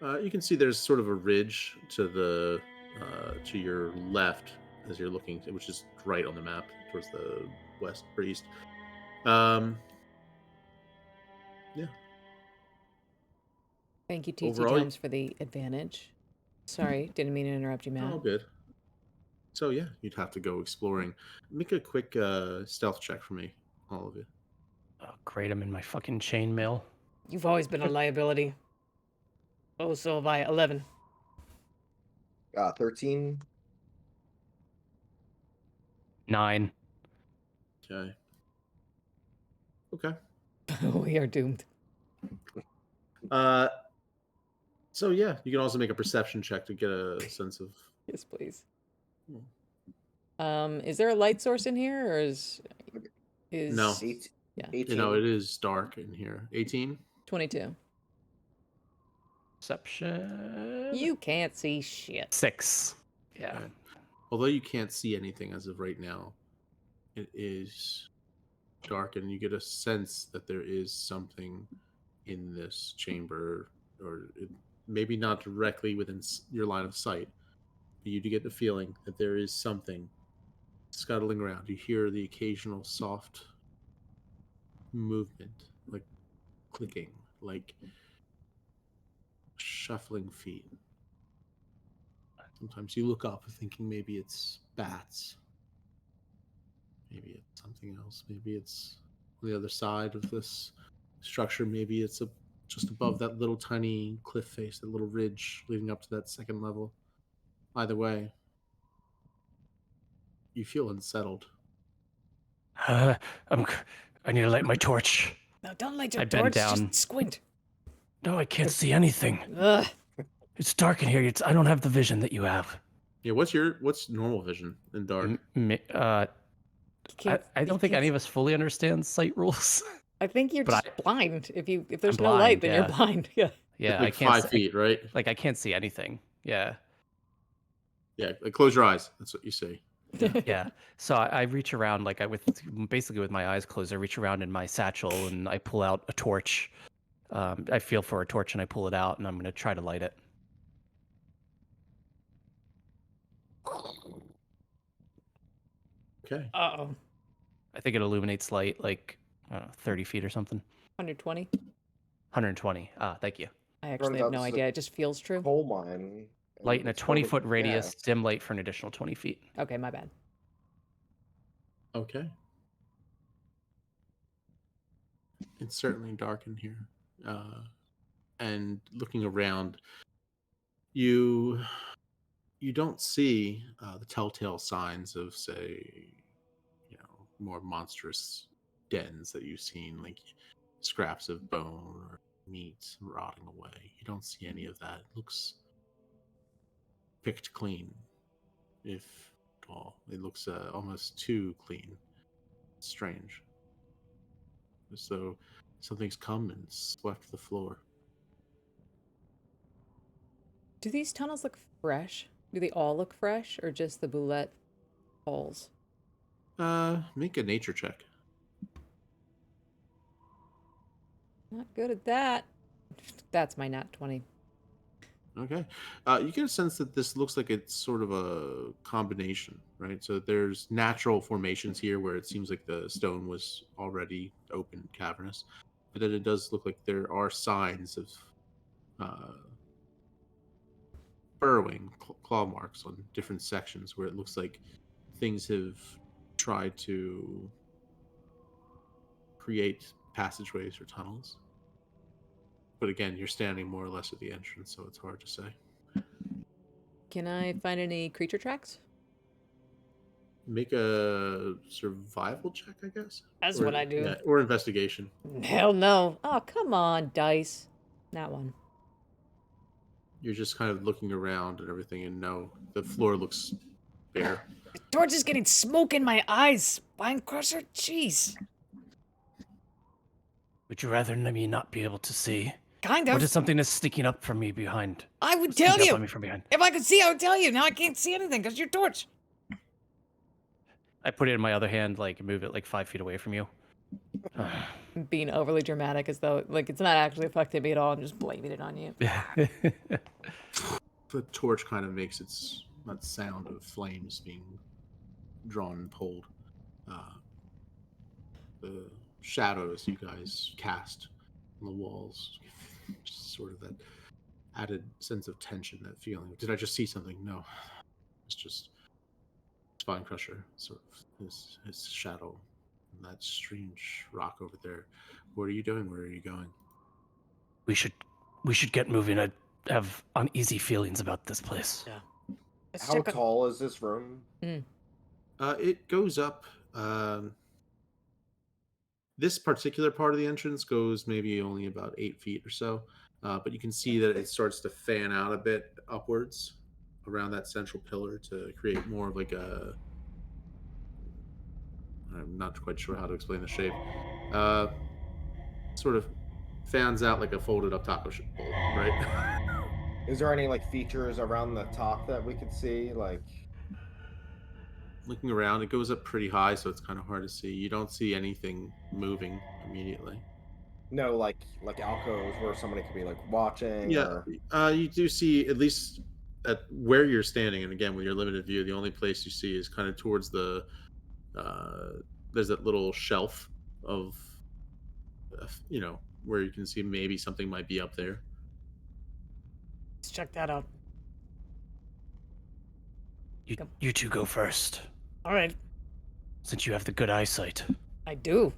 You can see there's sort of a ridge to your left as you're looking, which is right on the map towards the west or east. Yeah. Thank you, TT Overall, Jones, for the advantage. Sorry, didn't mean to interrupt you, Matt. all good. So yeah, you'd have to go exploring. Make a quick stealth check for me, all of you. Oh, great, I'm in my fucking chainmail. You've always been a liability. Oh, so have I. 11. 13. 9. Okay. We are doomed. So yeah, you can also make a perception check to get a sense of. Yes, please. Is there a light source in here, or is No? Yeah. 18. It is dark in here. 18. 22? Perception. You can't see shit. 6. Yeah. Okay. Although you can't see anything as of right now, it is dark, and you get a sense that there is something in this chamber, or maybe not directly within your line of sight, but you do get the feeling that there is something scuttling around. You hear the occasional soft movement, like clicking, like shuffling feet. Sometimes you look up thinking maybe it's bats. Maybe it's something else. Maybe it's on the other side of this structure. Maybe it's just above that little tiny cliff face, that little ridge leading up to that second level. Either way, you feel unsettled. I need to light my torch. No, don't light your I bend torch. down. Just squint. No, I can't see anything. Ugh. It's dark in here. I don't have the vision that you have. Yeah, what's normal vision in dark? I don't think any of us fully understand sight rules. I think you're But just blind. If there's I'm no light, blind, then yeah. you're blind. Yeah. Yeah, like I can't 5 feet, right? Like I can't see anything. Yeah. Yeah, like close your eyes. That's what you say. Yeah. So I reach around basically with my eyes closed. I reach around in my satchel and I pull out a torch. I feel for a torch and I pull it out and I'm gonna try to light it. Okay. Uh-oh. I think it illuminates light like 30 feet or something. 120? 120. Thank you. I actually have no idea. It just feels true. Coal mine. Light in a it's filled with 20-foot radius, gas. dim light for an additional 20 feet. Okay, my bad. Okay. It's certainly dark in here. And looking around, you don't see the telltale signs of, say, more monstrous dens that you've seen, like scraps of bone or meat rotting away. You don't see any of that. It looks picked clean, if at all. It looks almost too clean. Strange. As though something's come and swept the floor. Do these tunnels look fresh? Do they all look fresh, or just the boulette holes? Make a nature check. Not good at that. That's my nat 20. Okay. You get a sense that this looks like it's sort of a combination, right? So there's natural formations here where it seems like the stone was already open, cavernous, but then it does look like there are signs of burrowing, claw marks on different sections where it looks like things have tried to create passageways or tunnels. But again, you're standing more or less at the entrance, so it's hard to say. Can I find any creature tracks? Make a survival check, I guess. That's what I do. Yeah, or investigation. Hell no. Oh, come on, dice. That one. You're just kind of looking around and everything, and no, the floor looks bare. The torch is getting smoke in my eyes. Spine crusher? Jeez. Would you rather me not be able to see? Kind of. What is something that's sticking up from me behind? I would tell you. On me from behind. If I could see, I would tell you. Now I can't see anything because your torch. I put it in my other hand, like move it like 5 feet away from you. Being overly dramatic as though like it's not actually affecting me at all. I'm just blaming it on you. The torch kind of makes that sound of flames being drawn and pulled. The shadows you guys cast on the walls, just sort of that added sense of tension, that feeling. Did I just see something? No, it's just Spine Crusher, sort of his shadow, and that strange rock over there. What are you doing? Where are you going? We should get moving. I have uneasy feelings about this place. Yeah. How tall is this room? It goes up. This particular part of the entrance goes maybe only about 8 feet or so, but you can see that it starts to fan out a bit upwards around that central pillar to create more of like a... I'm not quite sure how to explain the shape. Sort of fans out like a folded up taco bowl, right? Is there any like features around the top that we could see? Like, looking around, it goes up pretty high, so it's kind of hard to see. You don't see anything moving immediately. no, like alcoves where somebody could be like watching. Yeah, or... you do see, at least at where you're standing, and again with your limited view, the only place you see is kind of towards the there's that little shelf of where you can see maybe something might be up there. Let's check that out. You two go first, All right. since you have the good eyesight. I do.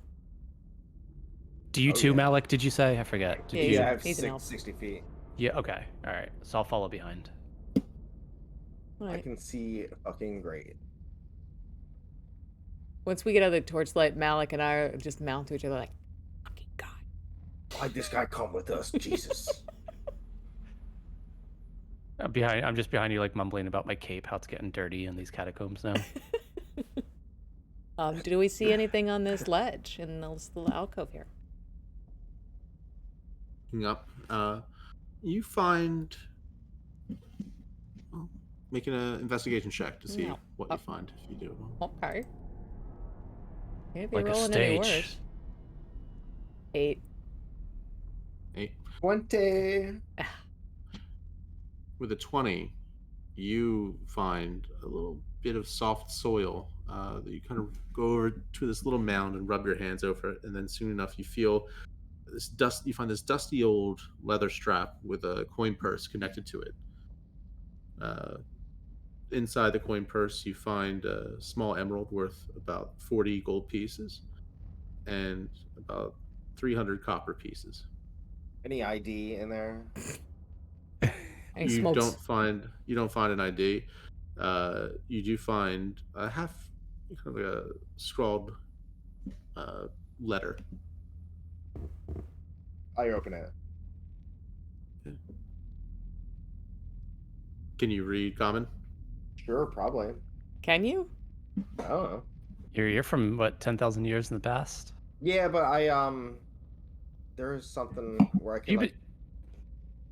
Do you too, yeah. Malik? Did you say? I forget. Did Yeah, you? Yeah, I have He's an elf. 60 feet. Yeah. Okay. All right. So I'll follow behind. All I right. can see fucking great. Once we get out of the torchlight, Malik and I are just mount to each other like, fucking God. Why'd this guy come with us? Jesus. I'm just behind you, like mumbling about my cape, how it's getting dirty in these catacombs now. Do we see anything on this ledge in this little alcove here? Looking up, you find... making an investigation check to see No. what you find if you do. Okay. Can't be Like a rolling any stage. worse. 8. 20. With a 20, you find a little bit of soft soil that you kind of go over to this little mound and rub your hands over it, and then soon enough you feel this dust. You find this dusty old leather strap with a coin purse connected to it. Inside the coin purse, you find a small emerald worth about 40 gold pieces and about 300 copper pieces. Any ID in there? And You smokes. don't find an ID. You do find a kind of like a scrawled letter. I open it. Can you read common? Sure, probably. Can you? I don't know. You're from what, 10,000 years in the past? Yeah, but there is something where I can You like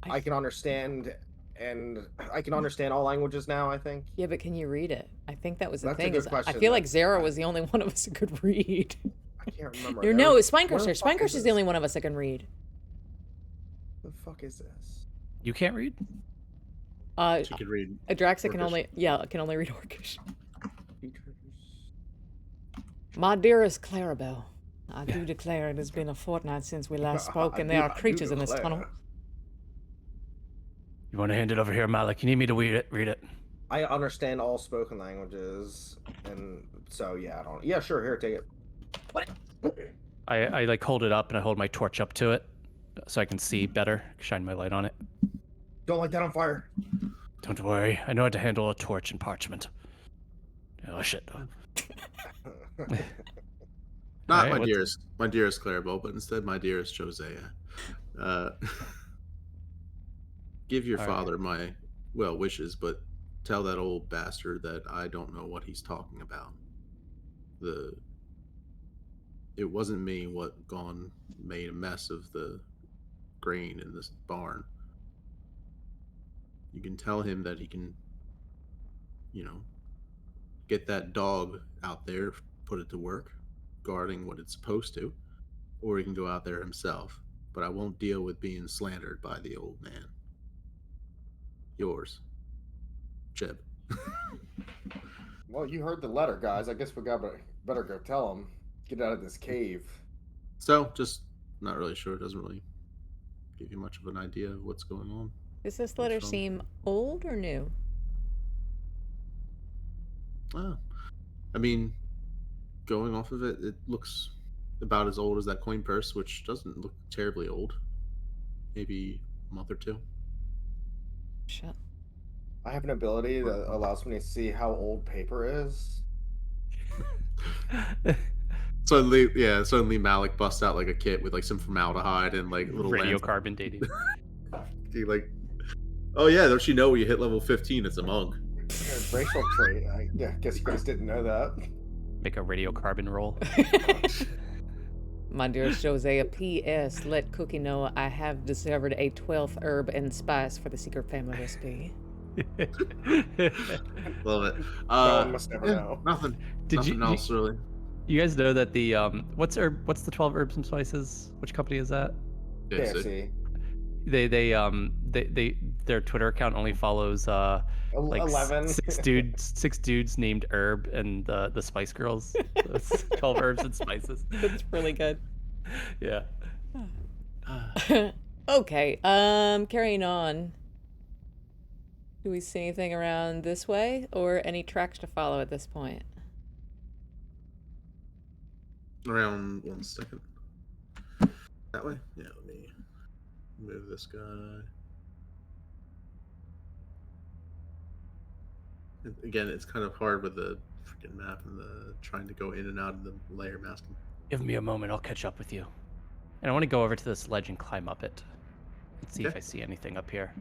be- I can understand, and I can understand all languages now. I think. Yeah, but can you read it? I think that was the That's a thing. good Is I question. feel like Zara was the only one of us who could read. I can't remember. No, There was- it's what the Spinecrusher. fuck Spinecrusher's the this? only one of us that can read. The fuck is this? You can't read? She could read. Adraxa can only read Orcish. My dearest Clarabelle, I do declare it has been a fortnight since we last spoke, and there are creatures in this tunnel. You want to hand it over here, Malik? You need me to read it? Read it. I understand all spoken languages, and so yeah, I don't. Yeah, sure. Here, take it. What? I like hold it up and I hold my torch up to it so I can see better, shine my light on it. Don't light that on fire. Don't worry, I know how to handle a torch and parchment. Oh shit. Not Right, my dearest Clarabelle, but instead my dearest Josiah. Give your father my well wishes, but tell that old bastard that I don't know what he's talking about. It wasn't me what made a mess of the grain in this barn. You can tell him that he can, get that dog out there, put it to work, guarding what it's supposed to, or he can go out there himself. But I won't deal with being slandered by the old man. Yours, Jeb. Well, you heard the letter, guys. I guess we better go tell him. Get out of this cave. So, just not really sure. It doesn't really give you much of an idea of what's going on. Does this letter seem old or new? I mean, going off of it, it looks about as old as that coin purse, which doesn't look terribly old. Maybe a month or two. Shut. I have an ability that allows me to see how old paper is. Suddenly Malik busts out like a kit with like some formaldehyde and like little radiocarbon dating. He like, oh yeah, don't you know when you hit level 15, it's a monk. Racial trait. I guess you guys didn't know that. Make a radiocarbon roll. My dearest Josiah, P.S. Let Cookie know I have discovered a 12th herb and spice for the secret family recipe. Love it. No one must never know. Nothing. Did nothing else really. You guys know that the what's the 12 herbs and spices? Which company is that? KFC. Their Twitter account only follows like 11 six dudes named Herb and the Spice Girls. So it's 12 herbs and spices. That's really good. Yeah. Okay, carrying on. Do we see anything around this way or any tracks to follow at this point? Around 1 second. That way? Yeah, let me move this guy. Again, it's kind of hard with the freaking map and the trying to go in and out of the layer masking. Give me a moment, I'll catch up with you. And I want to go over to this ledge and climb up it. And see if I see anything up here.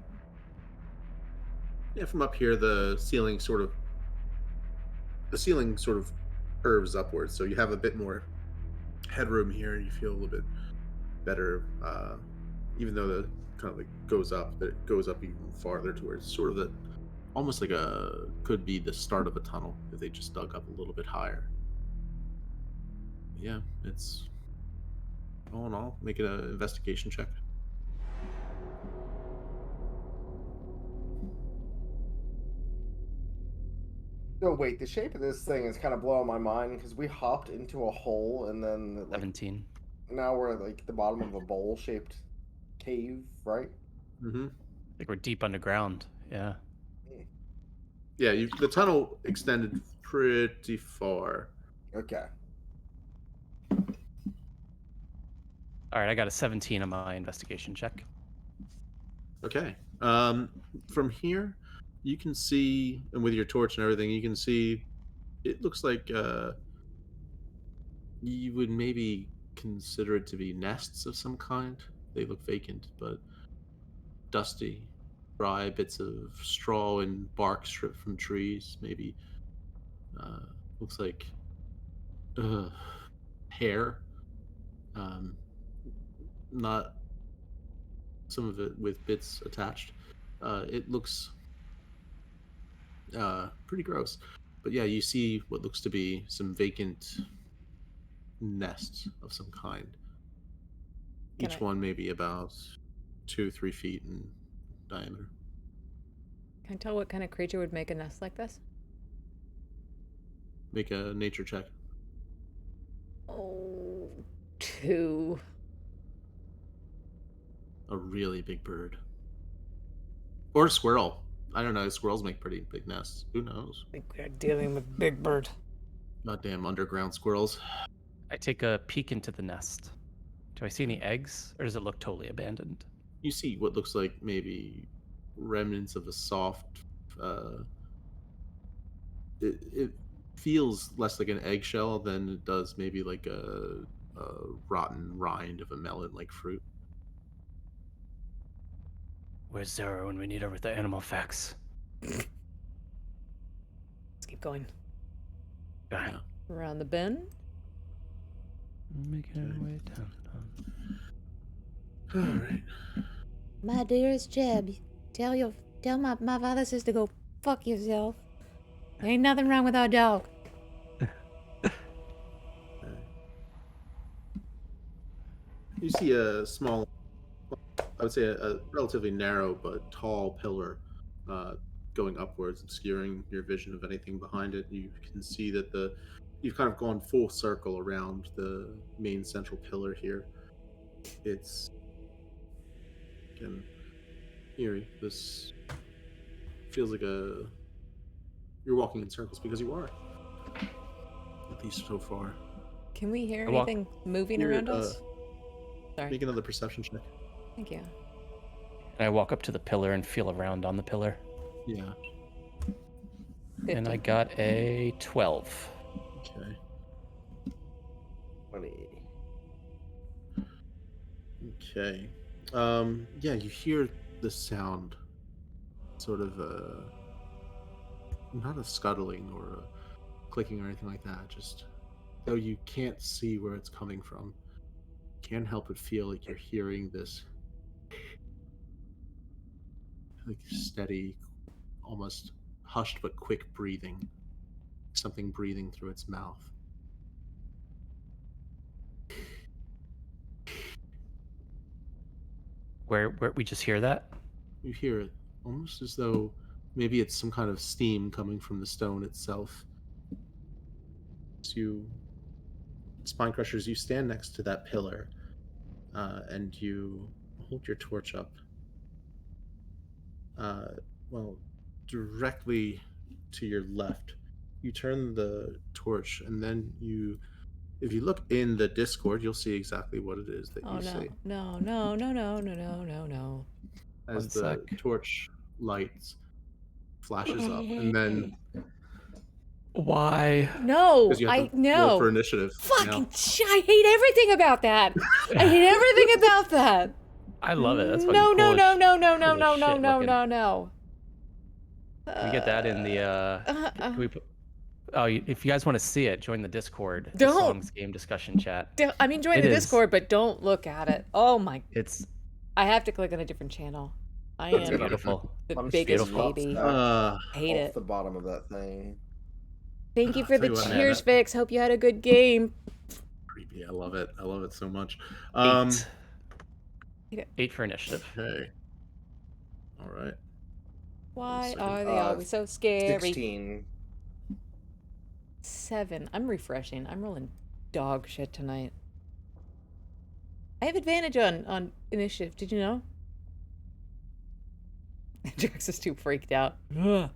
Yeah, from up here, the ceiling sort of curves upwards, so you have a bit more headroom here, and you feel a little bit better. Even though the kind of like goes up, but it goes up even farther towards sort of almost like could be the start of a tunnel if they just dug up a little bit higher. Yeah, it's all in all, make an investigation check. So wait, the shape of this thing is kind of blowing my mind because we hopped into a hole and then like, 17. Now we're like the bottom of a bowl-shaped cave, right? Mm-hmm. Like we're deep underground. Yeah. Yeah, the tunnel extended pretty far. Okay. All right, I got a 17 on my investigation check. Okay. From here, you can see, and with your torch and everything, you can see. It looks like you would maybe consider it to be nests of some kind. they look vacant, but dusty, dry bits of straw and bark stripped from trees. Maybe looks like hair. Not some of it with bits attached. It looks pretty gross. But yeah, you see what looks to be some vacant nests of some kind. Each one maybe about 2-3 feet in diameter. Can I tell what kind of creature would make a nest like this? Make a nature check. Oh, 2. A really big bird. Or a squirrel. I don't know. Squirrels make pretty big nests. Who knows? I think we're dealing with Big Bird. Goddamn underground squirrels. I take a peek into the nest. Do I see any eggs, or does it look totally abandoned? You see what looks like maybe remnants of a soft... It feels less like an eggshell than it does maybe like a rotten rind of a melon-like fruit. Where's Zara when we need her with the animal facts? Let's keep going. Yeah. Around the bend? Making our way down. All right. My dearest Jeb, tell my father says to go fuck yourself. There ain't nothing wrong with our dog. You see a small, I would say a relatively narrow but tall pillar going upwards, obscuring your vision of anything behind it. You can see that you've kind of gone full circle around the main central pillar here. It's, again, eerie. This feels like you're walking in circles because you are. At least so far. Can we hear anything moving around us? Sorry. Make another perception check. Thank you. And I walk up to the pillar and feel around on the pillar. Yeah. 50. And I got a 12. Okay. 20. Okay. Yeah, you hear the sound, sort of not a scuttling or a clicking or anything like that, just though you can't see where it's coming from, you can't help but feel like you're hearing this like steady, almost hushed but quick breathing. Something breathing through its mouth. Where we just hear that? You hear it almost as though maybe it's some kind of steam coming from the stone itself. So you, Spine Crushers, you stand next to that pillar and you hold your torch up. Well, directly to your left. You turn the torch and then if you look in the Discord, you'll see exactly what it is that you see. No. As the torch lights flashes up, and then why? No, roll for initiative. Fucking I hate everything about that. I hate everything about that. I love it. That's No. No. We We get that in the. Can we put, if you guys want to see it, join the Discord. The Don't. Songs game discussion chat. I mean, join the Discord, but don't look at it. Oh my! It's. I have to click on a different channel. I It's am beautiful. the I'm biggest beautiful. baby. Hate Off it. the bottom of that thing. Thank you for the Tell you what, man, cheers, Vix. Hope you had a good game. Creepy. I love it. I love it so much. 8 for initiative. Okay. All right. Why are they always so scary? 16. 7. I'm refreshing. I'm rolling dog shit tonight. I have advantage on initiative. Did you know? Jax is too freaked out. Okay.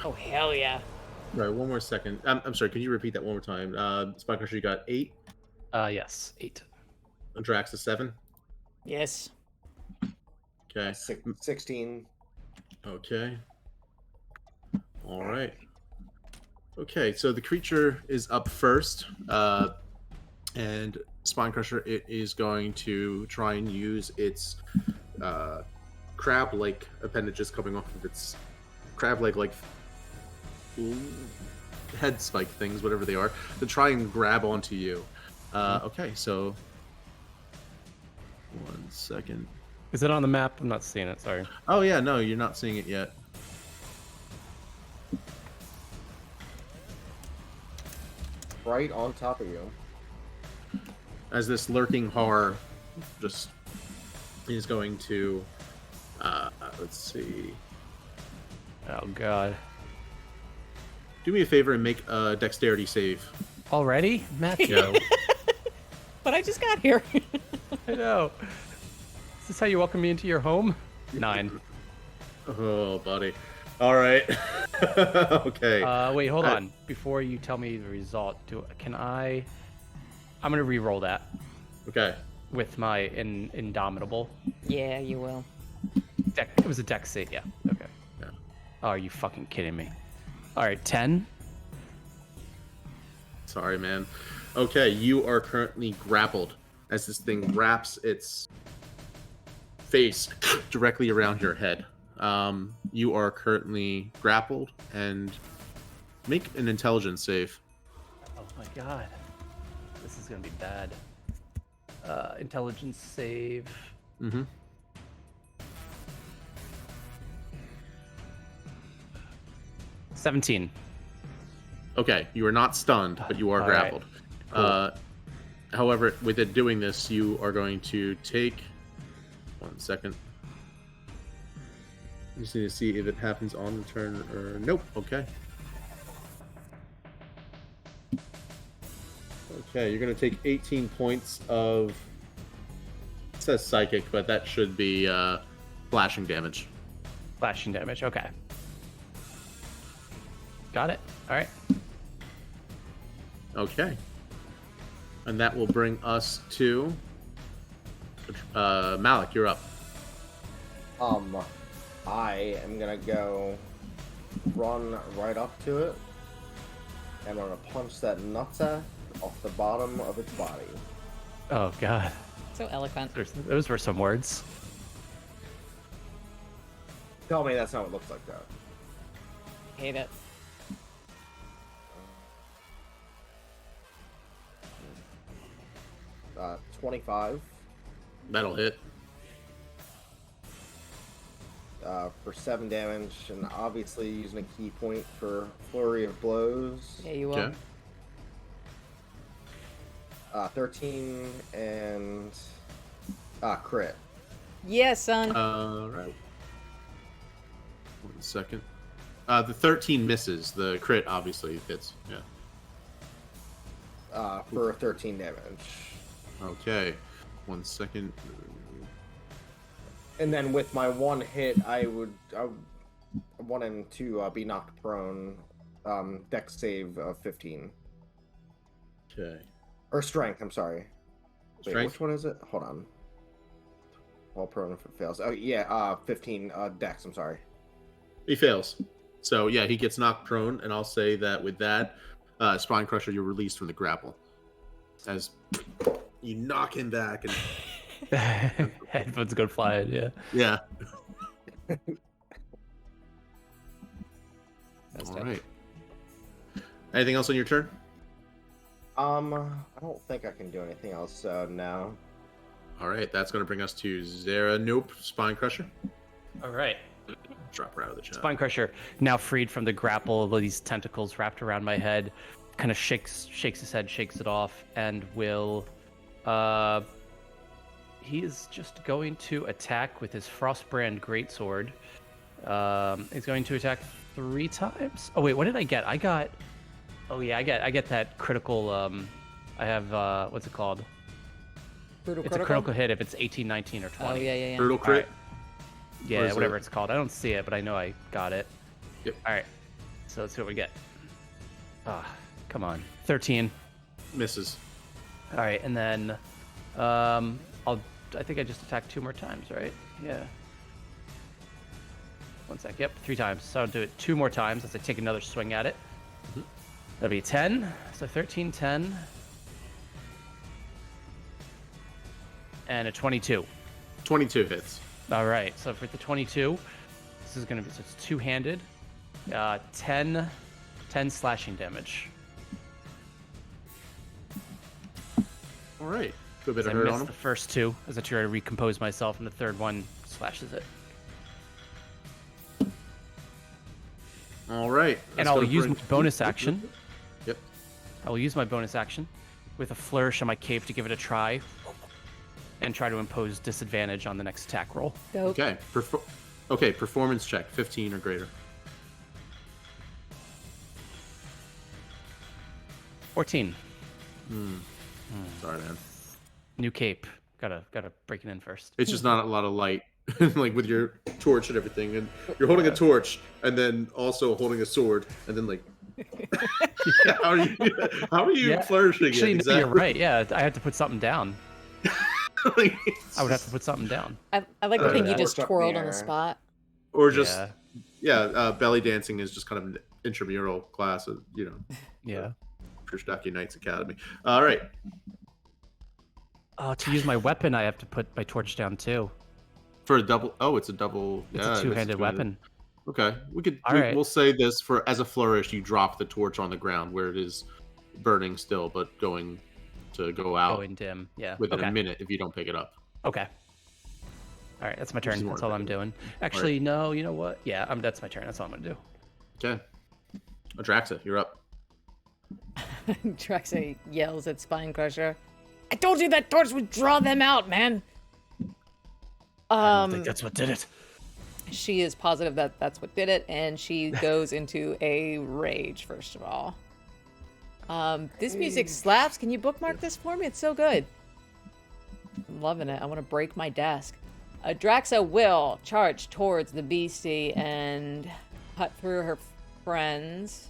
Oh hell yeah! All right. One more second. I'm sorry. Could you repeat that one more time? Spine Crusher, you got 8. Yes, 8. Drax is 7. Yes. Okay. 16. Okay. All right. Okay, so the creature is up first. And Spine Crusher, it is going to try and use its crab-like appendages coming off of its crab-leg, like head spike things, whatever they are, to try and grab onto you. Okay, so 1 second. Is it on the map? I'm not seeing it. Sorry. Oh yeah, no, you're not seeing it yet. Right on top of you. As this lurking horror just is going to, let's see. Oh god. Do me a favor and make a dexterity save. Already, Matthew? Yeah. But I just got here. I know. Is this how you welcome me into your home? 9. Oh, buddy. All right. Okay. Wait, hold on. Before you tell me the result, I'm gonna re-roll that Okay. with my Indomitable. Yeah, you will. It was a dex save, yeah. Okay. Yeah. Oh, are you fucking kidding me? All right, 10. Sorry, man. Okay, you are currently grappled as this thing wraps its face directly around your head. You are currently grappled, and make an intelligence save. Oh my god. This is gonna be bad. Intelligence save. Mm-hmm. 17. Okay, you are not stunned, but you are All right. grappled. Cool. However, with it doing this, you are going to take 1 second. I just need to see if it happens on the turn or nope. Okay. Okay, you're going to take 18 points of. It says psychic, but that should be flashing damage. Flashing damage, okay. Got it. All right. Okay. And that will bring us to Malik. You're up. I am gonna go run right up to it, and I'm gonna punch that nutsack off the bottom of its body. Oh god. So eloquent. Those were some words. Tell me that's not what it looks like, though. Hate it. 25 That'll hit. for 7 damage, and obviously using a key point for flurry of blows. Yeah, you will. Okay. 13 and crit. Yeah, son. Right. 1 second. The 13 misses. The crit obviously hits. Yeah. For 13 damage. Okay. 1 second. And then with my one hit, I want him to be knocked prone. Dex save of 15. Okay. Or strength, I'm sorry. Wait, Strength? which one is it? Hold on. While prone if it fails. Oh, yeah, 15 dex, I'm sorry. He fails. So, yeah, he gets knocked prone, and I'll say that with that, Spine Crusher, you're released from the grapple. As you knock him back and... Headphones go flying, yeah. Yeah. That's All dope. right. Anything else on your turn? I don't think I can do anything else, so no. All right, that's going to bring us to Zara. Nope. Spine Crusher. All right. Drop her out of the chat. Spine Crusher, now freed from the grapple of these tentacles wrapped around my head, kind of shakes his head, shakes it off, and will... he is just going to attack with his Frostbrand Greatsword. He's going to attack 3 times. Oh wait, what did I get? I got... Oh yeah, I get that critical... I have... what's it called? Brutal It's a critical hit if it's 18, 19, or 20. Oh, yeah, yeah, yeah. Brutal crit. Alright. Yeah, What is whatever it? it's called. I don't see it, but I know I got it. Yep. All right. So let's see what we get. Ah, come on. 13. Misses. All right, and then I think I just attacked 2 more times, right? Yeah. 1 sec. Yep, 3 times. So I'll do it 2 more times as I take another swing at it. That'll be 10. So 13, 10. And a 22. 22 hits. All right. So for the 22, this is going to be, so it's two-handed. 10 slashing damage. All right. Good bit I of hurt on missed him. the first two as I try to recompose myself, and the third one slashes it. All right. And I'll use my bonus action. Yep. I will use my bonus action with a flourish on my cape to give it a try and try to impose disadvantage on the next attack roll. Dope. Okay. Okay, performance check, 15 or greater. 14. Sorry, man. New cape. Gotta break it in first. It's just not a lot of light, like with your torch and everything, and you're holding a torch and then also holding a sword, and then like, how are you flourishing? Actually, it? no, you're right. Yeah, I had to put something down. Like, I would have to put something down. I like to think you just Worked up in twirled the on the air. spot. or just belly dancing is just kind of an intramural class of Yeah. Kristaki Knights Academy. All right. To use my weapon, I have to put my torch down too. For a double, it's a double. It's yeah, a two-handed weapon. Okay, Right. we'll say this for as a flourish. You drop the torch on the ground where it is burning still, but going to go out Going dim. Yeah. within Okay. a minute if you don't pick it up. Okay. All right, that's my Which is turn. more That's all I'm effective. doing. Actually, no. You know what? Yeah, that's my turn. That's all I'm gonna do. Okay, Adraxa, you're up. Draxa yells at Spine Crusher. I told you that torch would draw them out, man. I don't think that's what did it. She is positive that that's what did it, and she goes into a rage, first of all. This music slaps. Can you bookmark this for me? It's so good. I'm loving it. I want to break my desk. Draxa will charge towards the beastie and cut through her friends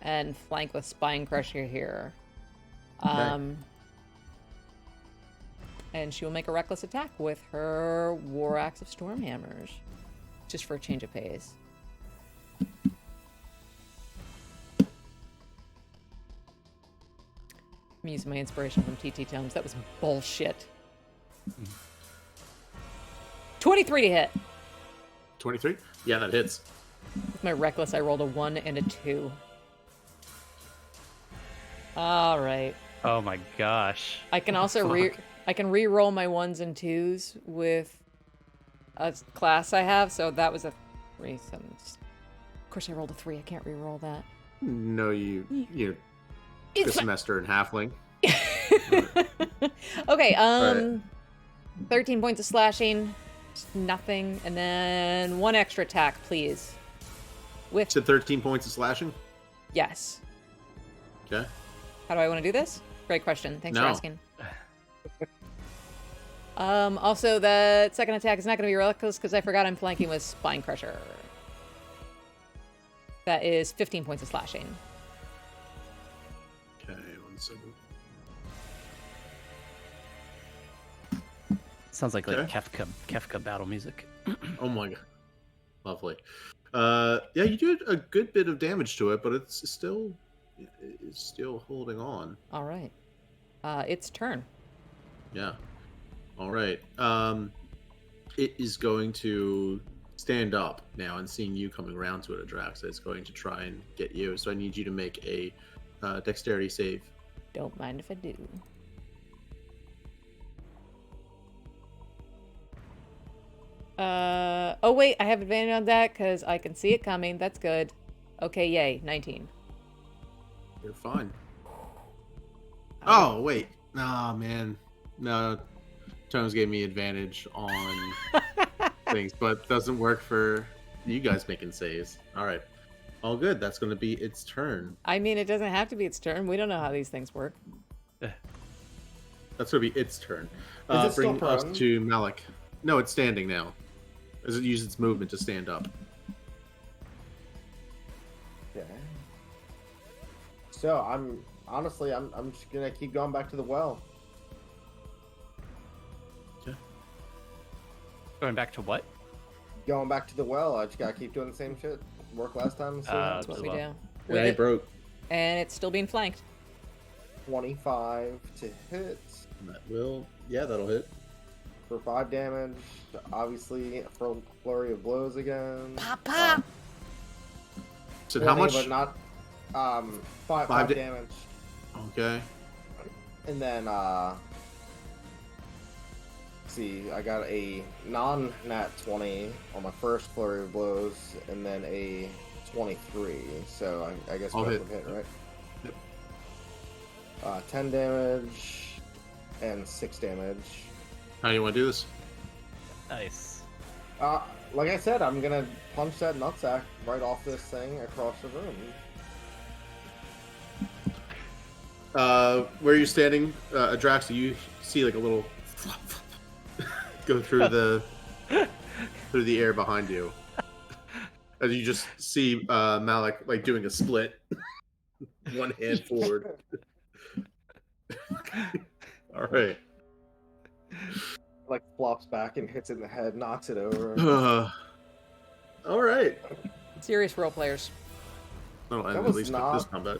and flank with Spine Crusher here. And she will make a reckless attack with her War Axe of Stormhammers. Just for a change of pace. I'm using my inspiration from TT Tomes. That was bullshit. 23 to hit. 23. Yeah, that hits. With my reckless, I rolled a 1 and a 2. All right. Oh my gosh. I can also re-roll my 1s and 2s with a class I have, so that was a 3. So of course, I rolled a 3. I can't re-roll that. No, you're It's the semester in halfling. Okay, Alright. 13 points of slashing, nothing, and then 1 extra attack, please. With To 13 points of slashing. yes. Okay. How do I want to do this? Great question. Thanks for No. asking. Also, the second attack is not going to be reckless because I forgot I'm flanking with Spine Crusher. That is 15 points of slashing. Okay, 1 second. Sounds like Okay. Kefka battle music. Oh my god, lovely. Yeah, you did a good bit of damage to it, but it's still holding on. All right. Its turn. Yeah. All right. It is going to stand up now, and seeing you coming around to it, Adraxa, it's going to try and get you. So I need you to make a dexterity save. Don't mind if I do. Oh wait, I have advantage on that because I can see it coming. That's good. Okay, yay, 19. You're fine. Oh wait, nah, man, no. Tones gave me advantage on things, but doesn't work for you guys making saves. All right, all good. That's going to be its turn. I mean, it doesn't have to be its turn. We don't know how these things work. That's going to be its turn. Is it still Bring us prone? to Malik. No, it's standing now. As it uses its movement to stand up. Okay. So I'm just gonna keep going back to the well. Going back to what? Going back to the well. I just gotta keep doing the same shit. Work last time. So That's what we do. Yeah, With he it, broke. and it's still being flanked. 25 to hit. That will. Yeah, that'll hit. for 5 damage. Obviously, for flurry of blows again. Pop, pop. So how much? But not 5 damage. Okay. And then see, I got a non-nat 20 on my first flurry of blows, and then a 23. So I guess both would hit, right? Yep. 10 damage and 6 damage. How do you want to do this? Nice. Like I said, I'm gonna punch that nutsack right off this thing across the room. Where you're standing, Adrax, you see like a little go through the air behind you, as you just see Malik like doing a split, one hand forward. All right. Like flops back and hits it in the head, knocks it over. All right. Serious role players. Oh, and at least this combat.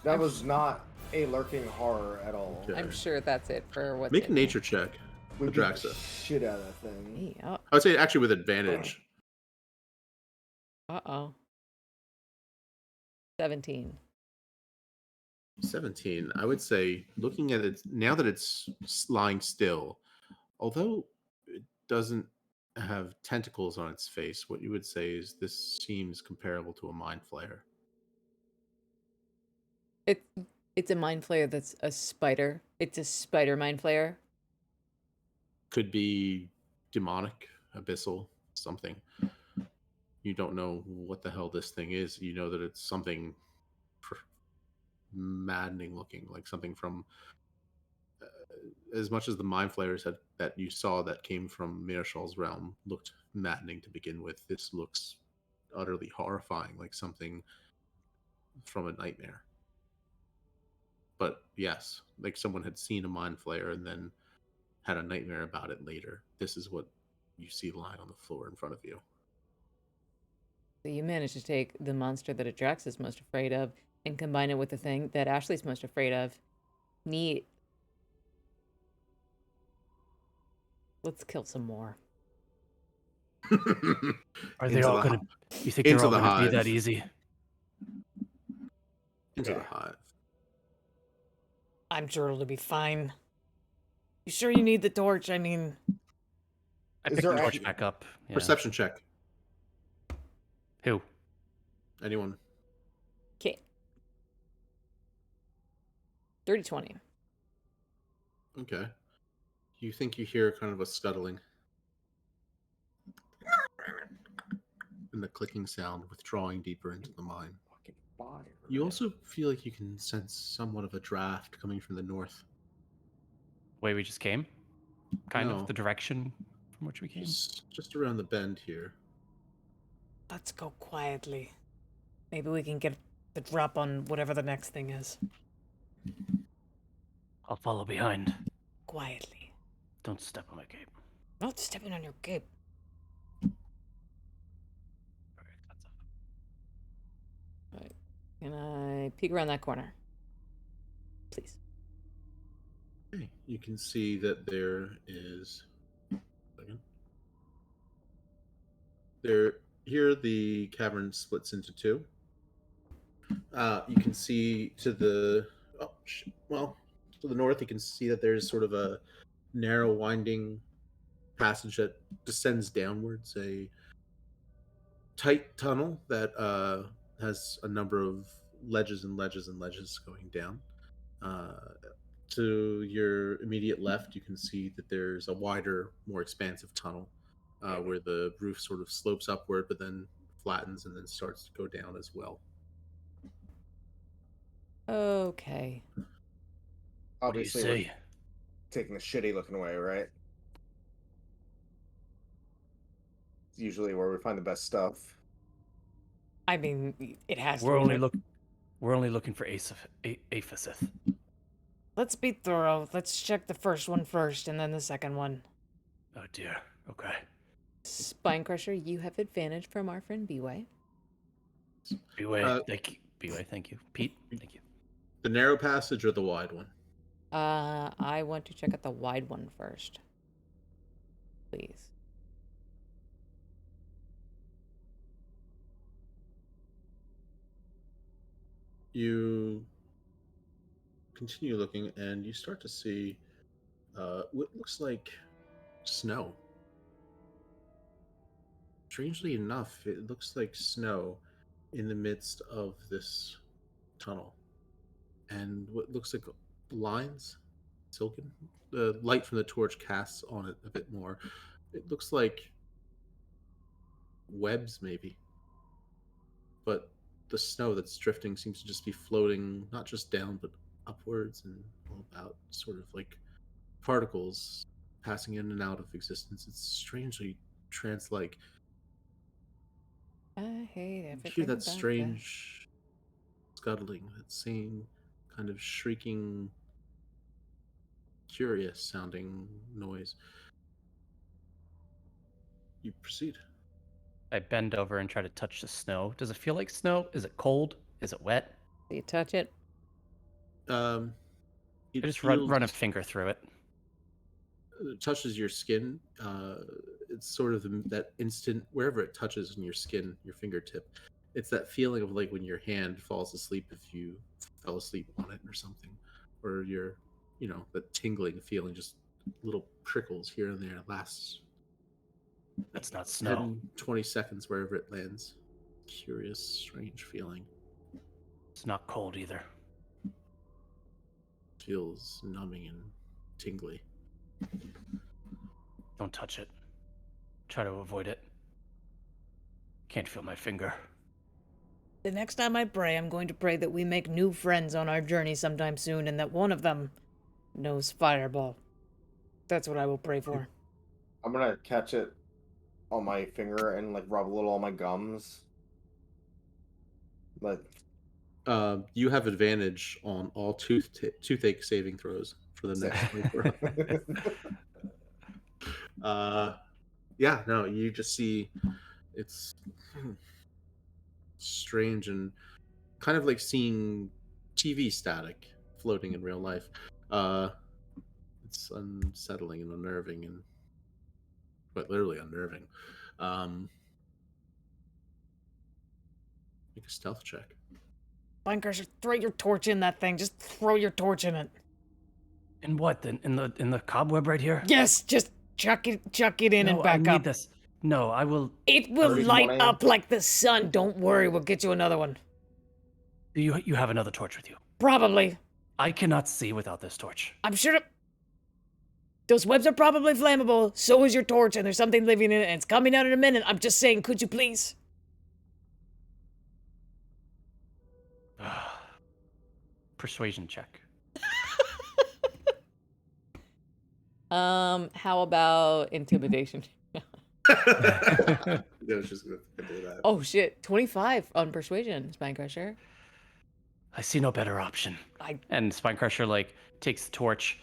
That was not a lurking horror at all. Okay. I'm sure that's it for what's Make a in nature check, We beat the Adraxa. shit out of that thing. Yeah. I would say actually with advantage. Uh-oh. 17. 17. I would say, looking at it now that it's lying still, although it doesn't have tentacles on its face, what you would say is this seems comparable to a mind flayer. It's a mind flayer that's a spider. It's a spider mind flayer. Could be demonic, abyssal, something. You don't know what the hell this thing is. You know that it's something maddening looking, like something from as much as the mind flayers that you saw that came from Mirashal's realm looked maddening to begin with. This looks utterly horrifying, like something from a nightmare. But yes, like someone had seen a mind flayer and then had a nightmare about it later. This is what you see lying on the floor in front of you. So you managed to take the monster that Adrax is most afraid of and combine it with the thing that Ashley's most afraid of. Neat. Let's kill some more. Are they all going to... You think they're all going to be that easy? Into the hive. I'm sure it'll be fine. You sure you need the torch? I mean... I picked the torch back up. Yeah. Perception check. Who? Anyone? Okay. 30-20. Okay. You think you hear kind of a scuttling. And the clicking sound withdrawing deeper into the mine. You also feel like you can sense somewhat of a draft coming from the north. Way we just came? Kind of the direction from which we came? Just around the bend here. Let's go quietly. Maybe we can get the drop on whatever the next thing is. I'll follow behind. Quietly. Don't step on my cape. Not stepping on your cape. Right. Can I peek around that corner? Please. Okay. You can see that there is... Here the cavern splits into two. You can see to the... to the north, you can see that there's sort of a narrow, winding passage that descends downwards, a tight tunnel that has a number of ledges and ledges and ledges going down. To your immediate left, you can see that there's a wider, more expansive tunnel where the roof sort of slopes upward, but then flattens and then starts to go down as well. Okay. Obviously, we're taking the shitty looking way, right? It's usually where we find the best stuff. I mean, it has We're to only be. We're only looking for Aphasith. Let's be thorough. Let's check the first one first and then the second one. Oh dear. Okay. Spinecrusher, you have advantage from our friend B-Way. B-Way, thank you. B-Way, thank you. Pete, thank you. The narrow passage or the wide one? I want to check out the wide one first. please. You continue looking, and you start to see what looks like snow. Strangely enough, it looks like snow in the midst of this tunnel. And what looks like lines, silken. The light from the torch casts on it a bit more. It looks like webs, maybe. But the snow that's drifting seems to just be floating, not just down, but upwards and all about, sort of like particles passing in and out of existence. It's strangely trance-like. I hate everything. You hear that about strange scuttling, that same kind of shrieking, curious sounding noise. You proceed. I bend over and try to touch the snow. Does it feel like snow? Is it cold? Is it wet? Do you touch it? I just run a finger through it. It touches your skin. It's sort of that instant, wherever it touches in your skin, your fingertip, it's that feeling of like when your hand falls asleep if you fell asleep on it or something, or your, that tingling feeling, just little prickles here and there. It lasts. That's not snow. 10, 20 seconds wherever it lands. Curious, strange feeling. It's not cold either. Feels numbing and tingly. Don't touch it. Try to avoid it. Can't feel my finger. The next time I pray, I'm going to pray that we make new friends on our journey sometime soon and that one of them knows Fireball. That's what I will pray for. I'm gonna catch it on my finger and like rub a little on my gums. Like, you have advantage on all toothache saving throws for the next 24 yeah, no, you just see it's strange and kind of like seeing TV static floating in real life. It's unsettling and unnerving, and quite literally unnerving. Make a stealth check. Minecraft, throw your torch in that thing. Just throw your torch in it. In what? In the cobweb right here? Yes, just chuck it in and back I up. need this. No, I will. It will light up like the sun. Don't worry, we'll get you another one. You have another torch with you? Probably. I cannot see without this torch. I'm sure those webs are probably flammable. So is your torch, and there's something living in it, and it's coming out in a minute. I'm just saying, could you please? Persuasion check. How about intimidation? I was just gonna do that. Oh shit, 25 on persuasion, Spinecrusher. I see no better option. And Spinecrusher takes the torch,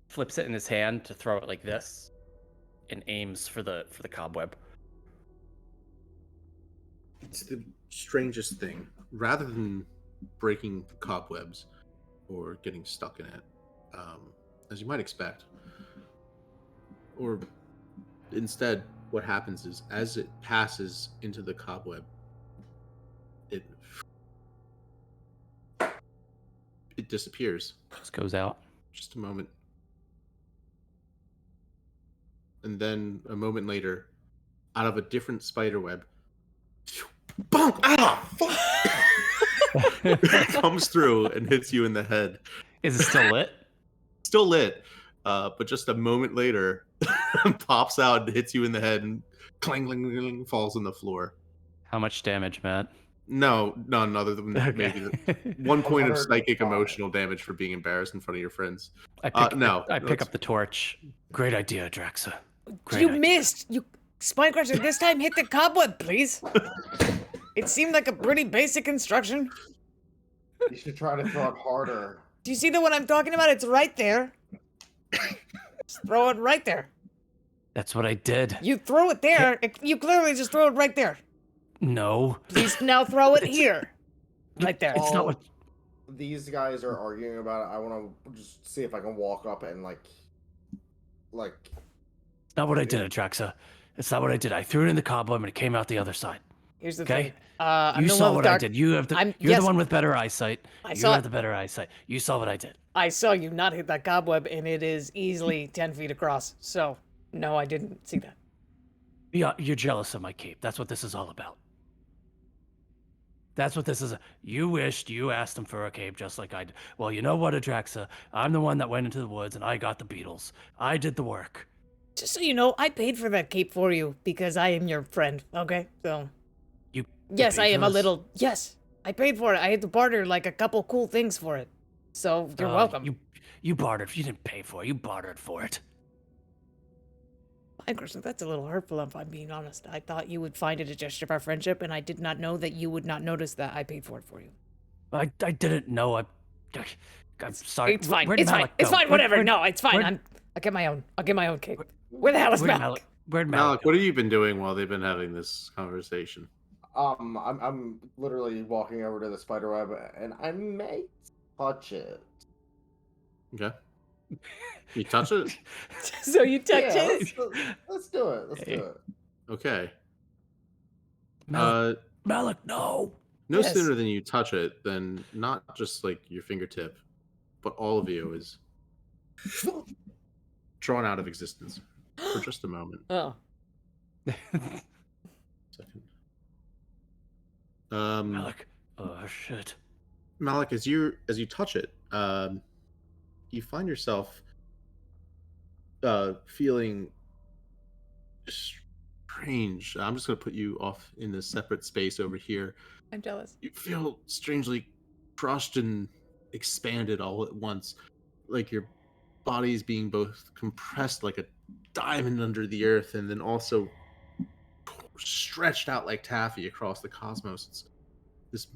flips it in his hand to throw it like this, and aims for the cobweb. It's the strangest thing. Rather than breaking the cobwebs or getting stuck in it, as you might expect, or instead, what happens is as it passes into the cobweb, it disappears. Just goes out. Just a moment. And then a moment later, out of a different spider web, bonk! Ah, fuck! It comes through and hits you in the head. Is it still lit? Still lit, but just a moment later, pops out and hits you in the head and clang, clang, clang, falls on the floor. How much damage, Matt? No, none other than maybe 1 point of psychic emotional damage for being embarrassed in front of your friends. I pick up the torch. Great idea, Draxa. You missed. You Spinecrusher, this time hit the cobweb, please. It seemed like a pretty basic instruction. You should try to throw it harder. Do you see the one I'm talking about? It's right there. Just throw it right there. That's what I did. You throw it there. You clearly just throw it right there. No. Please now throw it here. Right there. It's not what... These guys are arguing about it. I want to just see if I can walk up and like Not what I did, Atraxa. It's not what I did. I threw it in the cobweb and it came out the other side. Here's the Okay? thing. I'm You the saw one with what dark... I did. You're yes, the one with better eyesight. I You saw have it. the better eyesight. You saw what I did. I saw you not hit that cobweb, and it is easily 10 feet across. So, no, I didn't see that. Yeah, you're jealous of my cape. That's what this is all about. That's what this is. You asked him for a cape just like I did. Well, you know what, Adraxa? I'm the one that went into the woods and I got the beetles. I did the work. Just so you know, I paid for that cape for you because I am your friend, okay? So... You Yes, I am a this? little... Yes, I paid for it. I had to barter, like, a couple cool things for it. So, you're welcome. You bartered. You didn't pay for it. You bartered for it. Fine, Christian, that's a little hurtful if I'm being honest. I thought you would find it a gesture of our friendship, and I did not know that you would not notice that I paid for it for you. I didn't know. I'm sorry. It's fine. Where'd It's fine. Malik It's go? fine. Whatever. No, it's fine. I'll get my own. I'll get my own cape. Where the hell is Malik? Where'd Malik, what have you been doing while they've been having this conversation? I'm literally walking over to the spider web, and I may touch it. Okay. You touch it? So you touch Yeah, it? let's do it. Let's do it. Okay. Malik, no. No Yes. sooner than you touch it, than not just like your fingertip, but all of you is drawn out of existence for just a moment. Oh. Second. Malik. Oh shit. Malik, as you touch it, you find yourself feeling strange. I'm just gonna put you off in this separate space over here. I'm jealous. You feel strangely crushed and expanded all at once, like your body is being both compressed like a diamond under the earth, and then also stretched out like taffy across the cosmos. It's this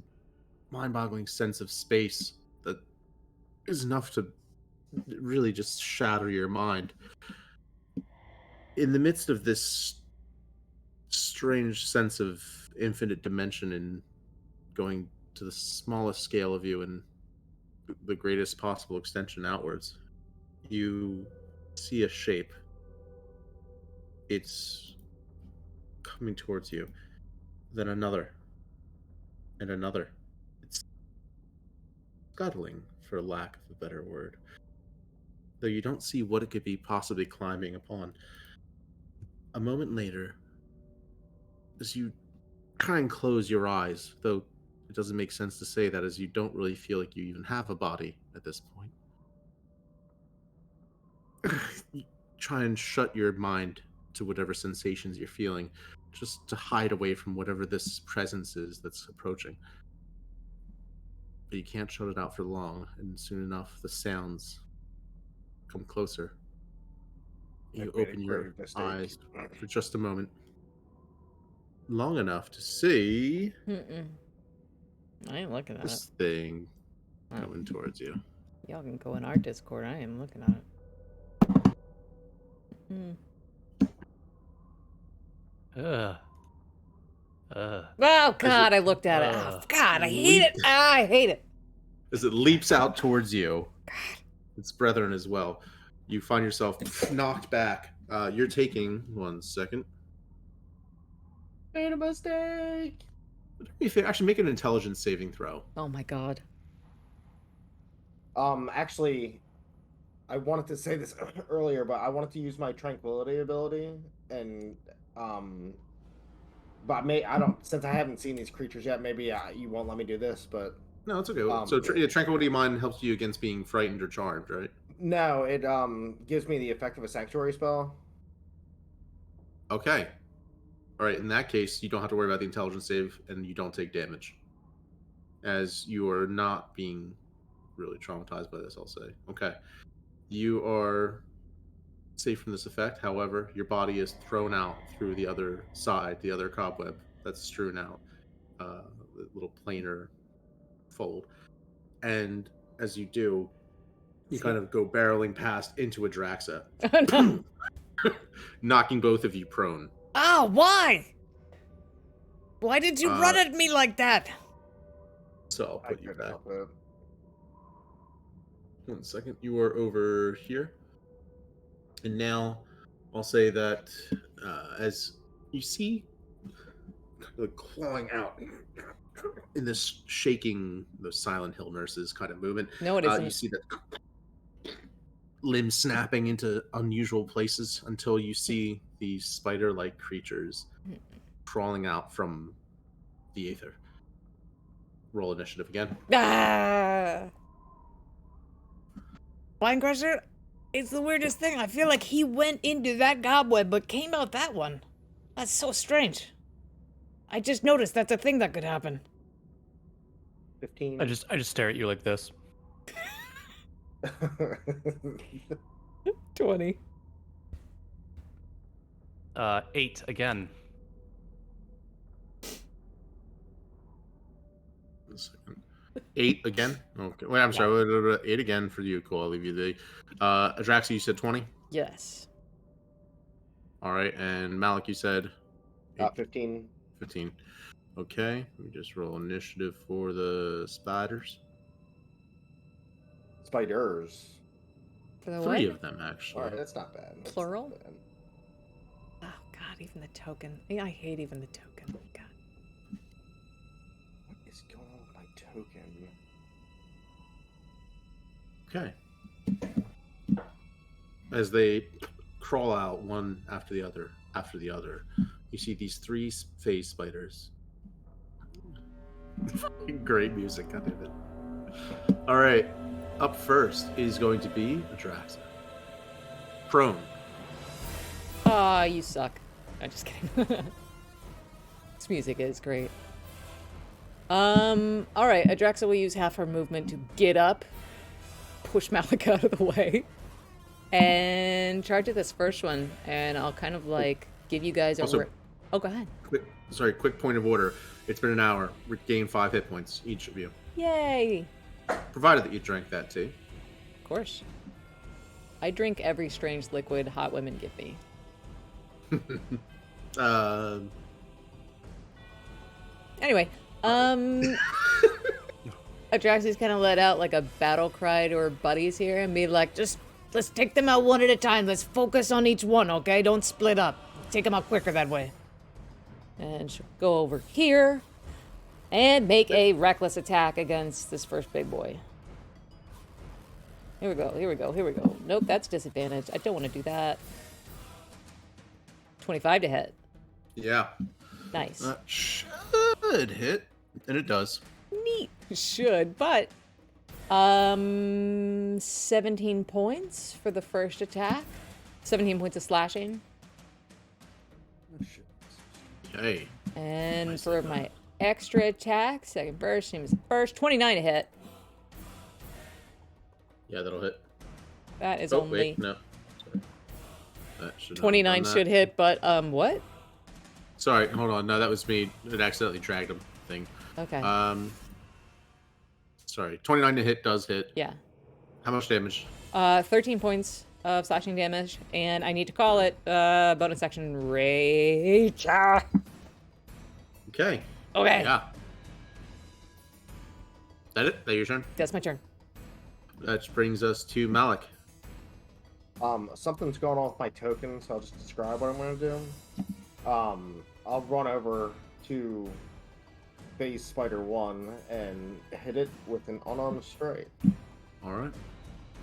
mind-boggling sense of space that is enough to really just shatter your mind. In the midst of this strange sense of infinite dimension and going to the smallest scale of you and the greatest possible extension outwards, you see a shape. It's coming towards you, then another, and another. It's scuttling, for lack of a better word, though you don't see what it could be possibly climbing upon. A moment later, as you try and close your eyes, though it doesn't make sense to say that as you don't really feel like you even have a body at this point, you try and shut your mind to whatever sensations you're feeling, just to hide away from whatever this presence is that's approaching. But you can't shut it out for long, and soon enough the sounds come closer. You open your eyes for just a moment, long enough to see I ain't looking at this thing coming towards you. Y'all can go in our Discord. I am looking at it. Oh God, I looked at it. Oh, God, I hate it. I hate it. As it leaps out towards you, its brethren as well, you find yourself knocked back. You're taking 1 second. Made a mistake. Actually, make an intelligence saving throw. Oh my God. Actually, I wanted to say this earlier, but I wanted to use my tranquility ability, and but I don't, since I haven't seen these creatures yet. Maybe you won't let me do this, but no, it's okay. So tranquility of mind helps you against being frightened or charmed, right? No, it gives me the effect of a sanctuary spell. Okay. All right. In that case, you don't have to worry about the intelligence save, and you don't take damage, as you are not being really traumatized by this, I'll say. Okay. You are safe from this effect. However, your body is thrown out through the other side, the other cobweb that's strewn out, the little planar fold. And as you do, you kind of go barreling past into Adraxa, knocking both of you prone. Oh, why? Why did you run at me like that? So I'll put you back. 1 second. You are over here. And now I'll say that as you see, clawing out in this shaking, the Silent Hill nurses kind of movement. No, it isn't. You see that limbs snapping into unusual places until you see these spider-like creatures crawling out from the aether. Roll initiative again. Vine Crusher, it's the weirdest thing. I feel like he went into that cobweb but came out that one. That's so strange. I just noticed that's a thing that could happen. 15. I just stare at you like this. 20. 8 again. A second. 8 again? Okay. Wait, I'm sorry. 8 again for you. Cool. I'll leave you the. Adraxa, you said 20? Yes. All right. And Malik, you said? 15. 15. Okay. Let me just roll initiative for the spiders. Spiders. For the 3 what? of them, actually. All right, that's not bad. That's Plural? not bad. Oh, God, even the token. I hate even the token. God. What is going on with my token? Okay. As they crawl out one after the other, you see these 3 phase spiders. Great music, God damn it. All right. Up first is going to be Adraxa. Prone. Ah, you suck. I'm just kidding. This music is great. All right. Adraxa will use half her movement to get up, push Malik out of the way, and charge at this first one. And I'll kind of like give you guys a. Also, oh, go ahead. Quick point of order. It's been an hour. Regain 5 hit points, each of you. Yay! Provided that you drank that tea. Of course. I drink every strange liquid hot women give me. Anyway, Adraxa's kind of let out like a battle cry to her buddies here and be like, just let's take them out one at a time. Let's focus on each one, okay? Don't split up. Take them out quicker that way. And she'll go over here and make a reckless attack against this first big boy. Here we go. Nope, that's disadvantage. I don't want to do that. 25 to hit. Yeah. Nice. That should hit. And it does. Neat. Should, but 17 points for the first attack. 17 points of slashing. Okay. And for my extra attack, second burst, same as the first, 29 to hit. Yeah, that'll hit. That is Oh, only wait, no. Sorry. That should not have 29 done should that. hit, but what? Sorry, hold on. No, that was me. It accidentally dragged him thing. Okay. Sorry. 29 to hit does hit. Yeah. How much damage? 13 points of slashing damage, and I need to call it bonus action rage. Okay. Okay. Yeah. That it? That your turn? That's my turn. That brings us to Malik. Something's going on with my token, so I'll just describe what I'm going to do. I'll run over to base spider 1 and hit it with an unarmed strike. All right.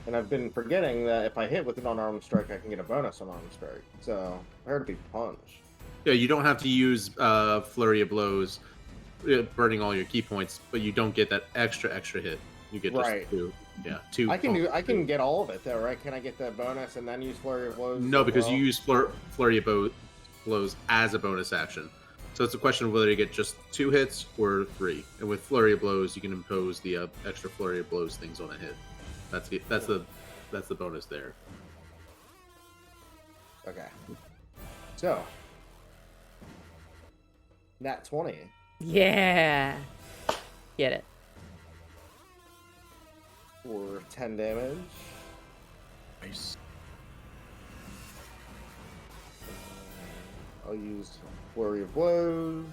And I've been forgetting that if I hit with an unarmed strike, I can get a bonus unarmed strike. So I heard it be punch. Yeah, you don't have to use flurry of blows, burning all your key points, but you don't get that extra hit. You get just 2. Yeah, 2. I can get all of it though, right? Can I get that bonus and then use flurry of blows? No, as because well? you use flurry of blows as a bonus action. So it's a question of whether you get just 2 hits or 3. And with flurry of blows, you can impose the extra flurry of blows things on a hit. That's the bonus there. Okay. So, nat 20. Yeah. Get it. For 10 damage. Nice. I'll use flurry of blows.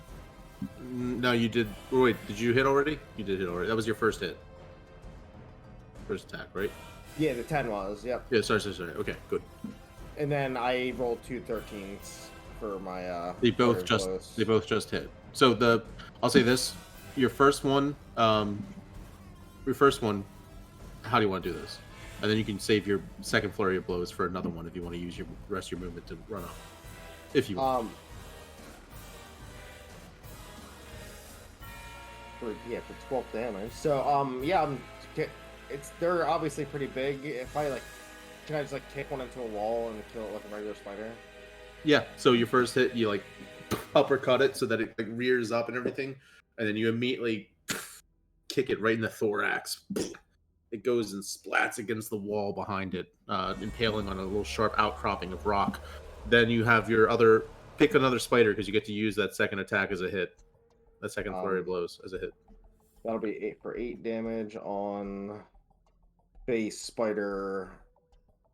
No, you did. Wait, did you hit already? You did hit already. That was your first hit. First attack, right? Yeah, the 10 was. Yep. Yeah, sorry. Okay, good. And then I rolled 2 13s for my. They both just hit. So I'll say this: your first one, how do you want to do this? And then you can save your second flurry of blows for another one if you want to use your rest of your movement to run off. If you want. For 12 damage. So yeah, they're obviously pretty big. If I can I just kick one into a wall and kill it like a regular spider? Yeah. So your first hit, you uppercut it so that it rears up and everything, and then you immediately kick it right in the thorax. It goes and splats against the wall behind it, impaling on a little sharp outcropping of rock. Then you have your pick another spider because you get to use that second attack as a hit. That second flurry of blows as a hit. That'll be 8 for 8 damage on base spider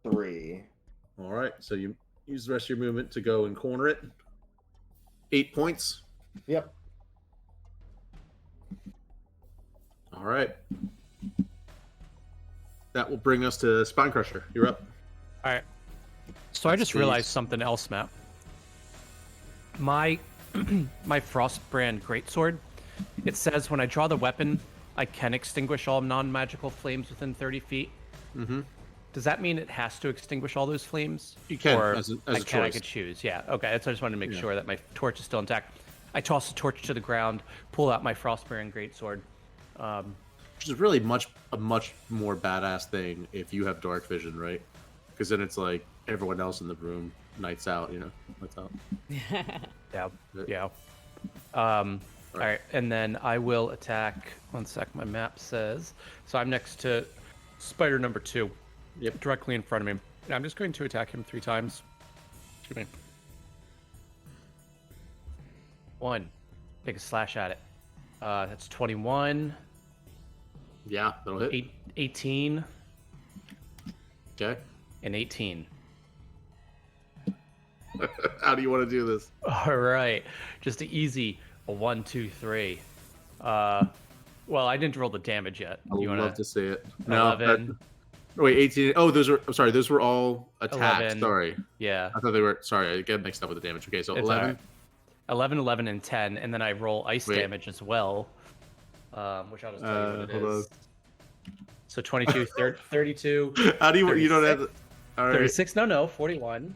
3. All right, so you use the rest of your movement to go and corner it. 8 points. Yep. All right. That will bring us to Spine Crusher. You're up. All right. So I just realized something else, Matt. My Frostbrand Greatsword, it says when I draw the weapon, I can extinguish all non-magical flames within 30 feet. Mm-hmm. Does that mean it has to extinguish all those flames? You can, or as a I choice. could choose, yeah. Okay, that's I just wanted to make sure that my torch is still intact. I toss the torch to the ground, pull out my Frostbrand Greatsword. Which is really a much more badass thing if you have dark vision, right? Because then it's like everyone else in the room, nights out, lights out. Yeah. All right, and then I will attack. One sec, my map says. So I'm next to spider number 2. Yep, directly in front of me. And I'm just going to attack him 3 times. Excuse me. 1. Take a slash at it. That's 21. Yeah, that'll hit. 18. Okay. And 18. How do you want to do this? All right, just an easy 1, 2, 3. Well, I didn't roll the damage yet. I would love to see it. 11. Wait, 18. Oh, those were all attacks. 11. Sorry. Yeah. I thought they were. Sorry, I get mixed up with the damage. Okay, so 11. Right. 11, 11, and 10, and then I roll ice damage as well, which I'll just tell you what it is. So 22, 32. How do you? 36, you don't have. All right. 36. No. 41.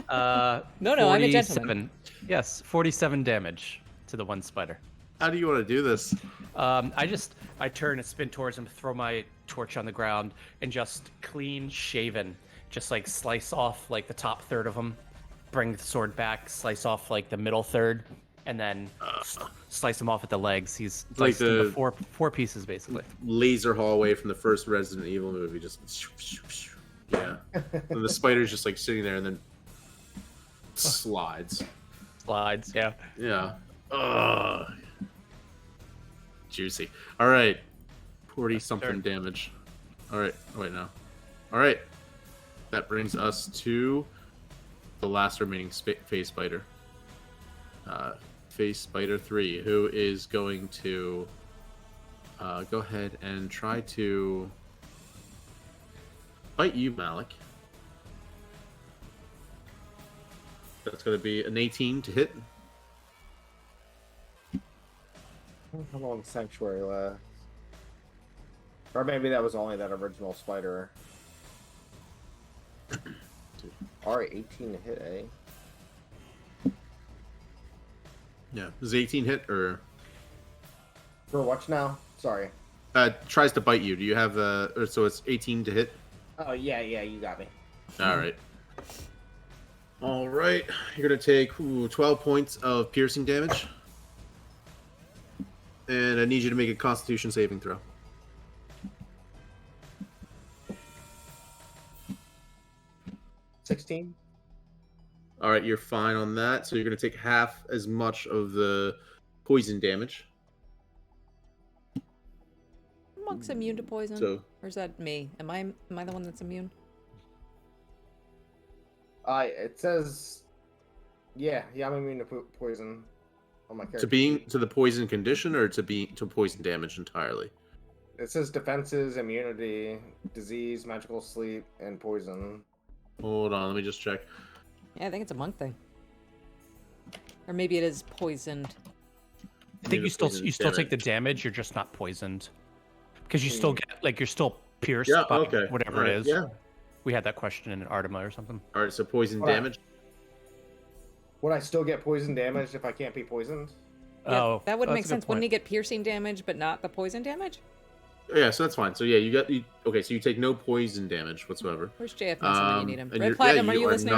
No, I'm a gentleman. Yes, 47 damage to the one spider. How do you want to do this? I turn and spin towards him, throw my torch on the ground, and just clean shaven, just slice off the top third of him, bring the sword back, slice off the middle third, and then slice him off at the legs. He's sliced into four pieces basically. Laser hallway from the first Resident Evil movie, just yeah. And the spider's just sitting there and then slides. Yeah. Yeah. Juicy. All right. 40 something damage. All right. Oh, wait, no. All right. That brings us to the last remaining phase spider. Phase spider 3, who is going to go ahead and try to bite you, Malik. That's going to be an 18 to hit. How long Sanctuary lasts? Or maybe that was only that original spider. Alright, 18 to hit, eh? Yeah. Does 18 hit or? For what now? Sorry. Tries to bite you. Do you have so it's 18 to hit? Oh, yeah, you got me. Alright. Alright. You're going to take 12 points of piercing damage. And I need you to make a Constitution saving throw. $16. All right, you're fine on that. So you're going to take half as much of the poison damage. Monk's immune to poison, So, or is that me? Am I the one that's immune? It says, yeah, I'm immune to poison on my character. to the poison condition or to poison damage entirely? It says defenses, immunity, disease, magical sleep, and poison. Hold on, let me just check. Yeah, I think it's a monk thing. Or maybe it is poisoned. I think you still take the damage. You're just not poisoned because you still get you're still pierced by whatever it is. Yeah. We had that question in Artima or something. All right, so poison damage. Would I still get poison damage if I can't be poisoned? Yeah, that would make sense. Wouldn't he get piercing damage but not the poison damage? Yeah, so that's fine. So yeah, okay. So you take no poison damage whatsoever. Where's JF Manson when you need him? And Red Platinum, are you listening?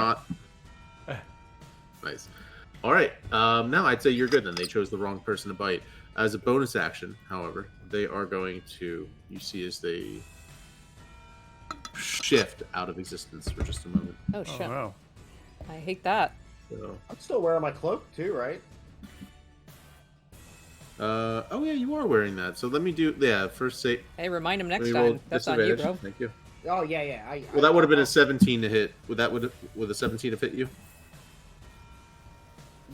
Nice. All right. Now I'd say you're good. Then they chose the wrong person to bite. As a bonus action, however, they are going to. You see as they shift out of existence for just a moment. Oh shit! Oh, I hate that. So, I'm still wearing my cloak too, right? oh yeah, you are wearing that. So let me do first say. Hey, remind him next time. That's on you, bro. Thank you. Oh yeah. Well, that would have been a 17 to hit. Would a 17 have hit you?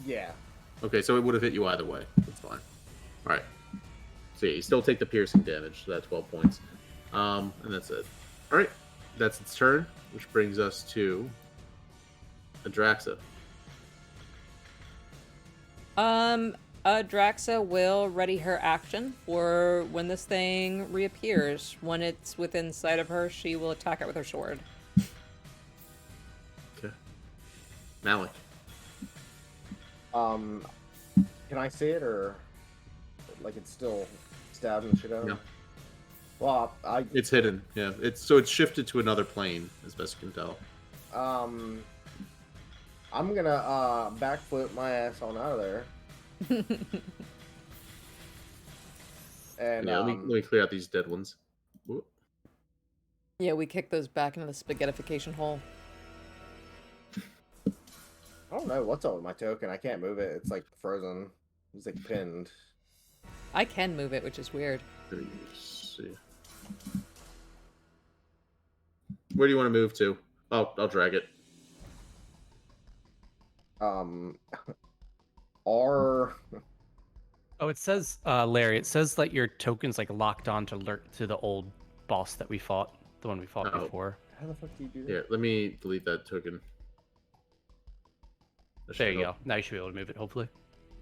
Yeah. Okay, so it would have hit you either way. That's fine. All right. So yeah, you still take the piercing damage. So that's 12 points. And that's it. All right, that's its turn, which brings us to Adraxa. Adraxa will ready her action for when this thing reappears. When it's within sight of her, she will attack it with her sword. Okay. Malik. Can I see it or like it's still stabbing shit out? No. Well, It's hidden. Yeah. It's shifted to another plane, as best you can tell. I'm gonna backflip my ass on out of there. And yeah, let me clear out these dead ones. Ooh. Yeah, we kick those back into the spaghettification hole. I don't know what's up with my token. I can't move it. It's like frozen. It's like pinned. I can move it, which is weird. Let me see. Where do you want to move to? I'll drag it. R. Oh, it says, Larry. It says that your token's like locked on to the old boss that we fought, the one we fought before. How the fuck do you do that? Here, let me delete that token. There you go. Now you should be able to move it, hopefully.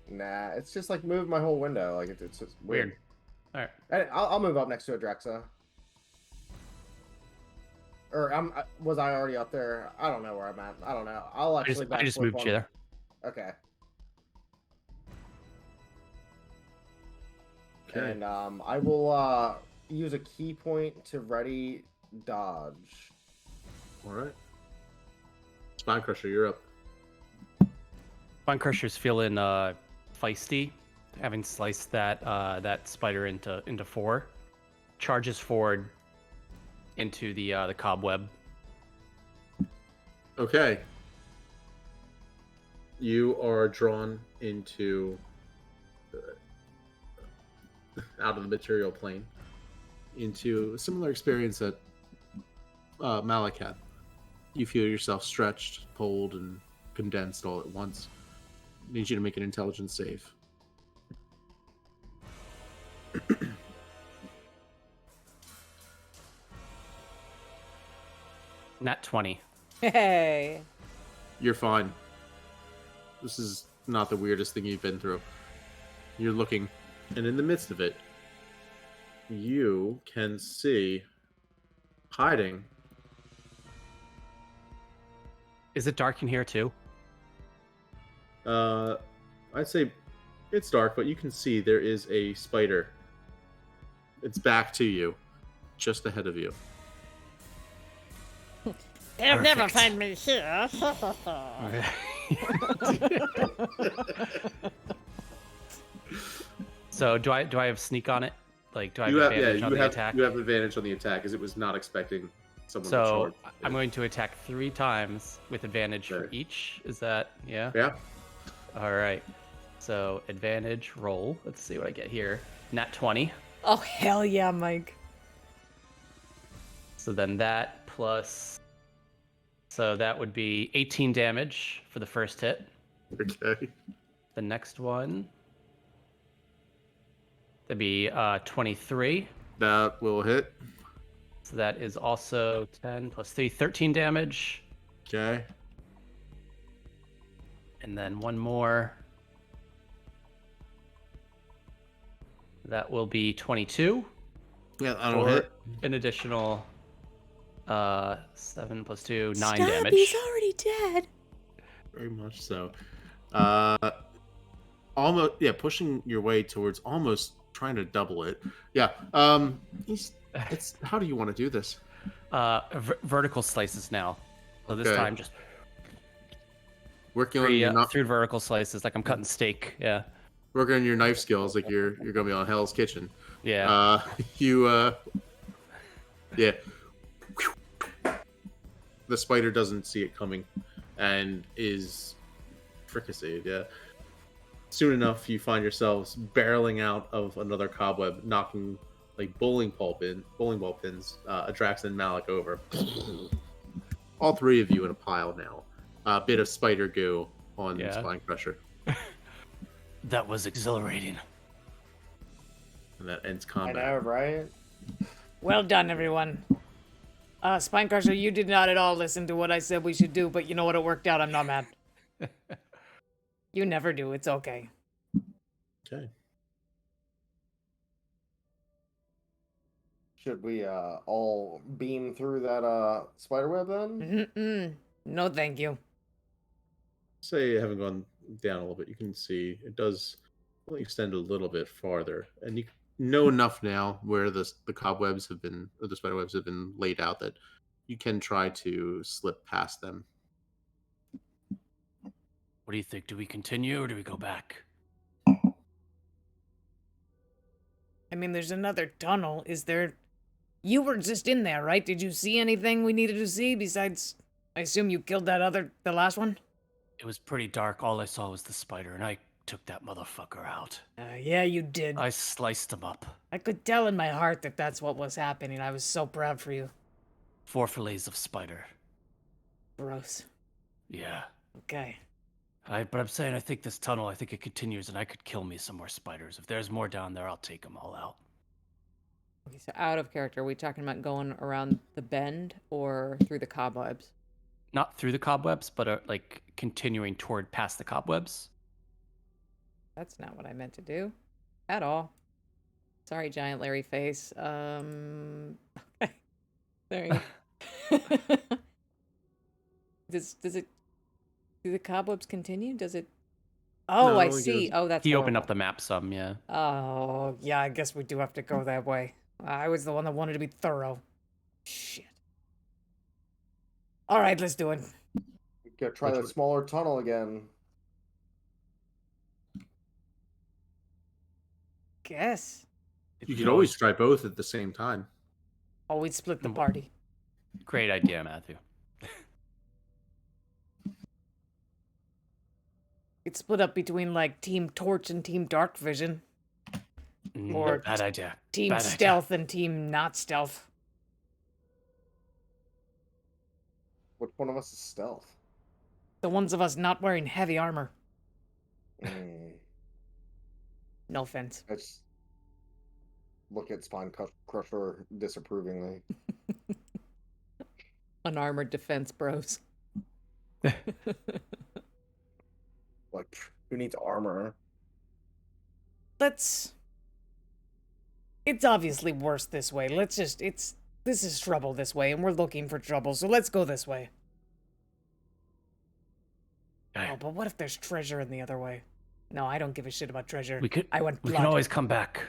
Nah, it's just like move my whole window. Like it's just weird. All right. I'll move up next to Adraxa. Or was I already up there? I don't know where I'm at. I don't know. I'll actually. I just moved you there. Okay. Okay. And I will use a key point to ready dodge. All right. Spine Crusher, you're up. Spine Crusher's feeling feisty, having sliced that spider into 4. Charges forward into the cobweb. Okay. You are drawn into out of the material plane into a similar experience that Malik had. You feel yourself stretched, pulled, and condensed all at once. I need you to make an intelligence save. Nat 20. Hey. You're fine. This is not the weirdest thing you've been through. You're looking, and in the midst of it, you can see hiding. Is it dark in here too? I'd say it's dark, but you can see there is a spider. It's back to you, just ahead of you. They'll never find me here. So do I have sneak on it? Like, do I have advantage on the attack? You have advantage on the attack, as it was not expecting someone to So charge. I'm going to attack 3 times with advantage for each. Is that, yeah? Yeah. All right. So advantage roll. Let's see what I get here. Nat 20. Oh, hell yeah, Mike. So then that plus... So that would be 18 damage for the first hit. Okay. The next one... That'd be 23. That will hit. So that is also 10 plus 3, 13 damage. Okay. And then one more. That will be 22. Yeah, I don't hit. An additional 7 plus 2, 9 Stop, damage. he's already dead. Very much so. Almost, yeah, pushing your way towards almost trying to double it. Yeah. It's how do you want to do this? Vertical slices now. So this time just working on your through vertical slices, like I'm cutting steak. Yeah. Working on your knife skills, like you're gonna be on Hell's Kitchen. Yeah. Yeah. The spider doesn't see it coming, and is fricasseed. Yeah. Soon enough, you find yourselves barreling out of another cobweb, knocking like bowling ball pins, Adrax and Malik over. All three of you in a pile now. A bit of spider goo on Spine Crusher. That was exhilarating. And that ends combat. I know, right? Well done, everyone. Spine Crusher, you did not at all listen to what I said we should do, but you know what? It worked out. I'm not mad. You never do. It's okay. Okay. Should we all beam through that spiderweb then? No, thank you. Say you haven't gone down a little bit. You can see it does only extend a little bit farther, and you know enough now where the cobwebs have been, or the spiderwebs have been laid out, that you can try to slip past them. What do you think? Do we continue or do we go back? I mean, there's another tunnel. Is there... You were just in there, right? Did you see anything we needed to see besides... I assume you killed the last one? It was pretty dark. All I saw was the spider, and I took that motherfucker out. Yeah, you did. I sliced him up. I could tell in my heart that that's what was happening. I was so proud for you. 4 fillets of spider. Gross. Yeah. Okay. But I'm saying I think this tunnel, I think it continues, and I could kill me some more spiders. If there's more down there, I'll take them all out. Okay, so out of character, are we talking about going around the bend or through the cobwebs? Not through the cobwebs, but like continuing toward past the cobwebs. That's not what I meant to do at all. Sorry, giant Larry face. Okay. There you go. Does it... Do the cobwebs continue? Does it... Oh, No, I it see. goes- Oh, that's He horrible. opened up the map some, yeah. Oh, yeah, I guess we do have to go that way. I was the one that wanted to be thorough. Shit. All right, let's do it. We could try the smaller tunnel again. Guess. You could always try both at the same time. Oh, we'd split the party. Great idea, Matthew. It's split up between, like, Team Torch and Team Dark Vision. Or Bad idea. Team Bad Stealth and Team Not Stealth. Which one of us is stealth? The ones of us not wearing heavy armor. No offense. I just look at Spine Crusher disapprovingly. Unarmored defense bros. Like, who needs armor? It's obviously worse this way. This is trouble this way, and we're looking for trouble, so let's go this way. Okay. Oh, but what if there's treasure in the other way? No, I don't give a shit about treasure. We I want we blood. can always come back.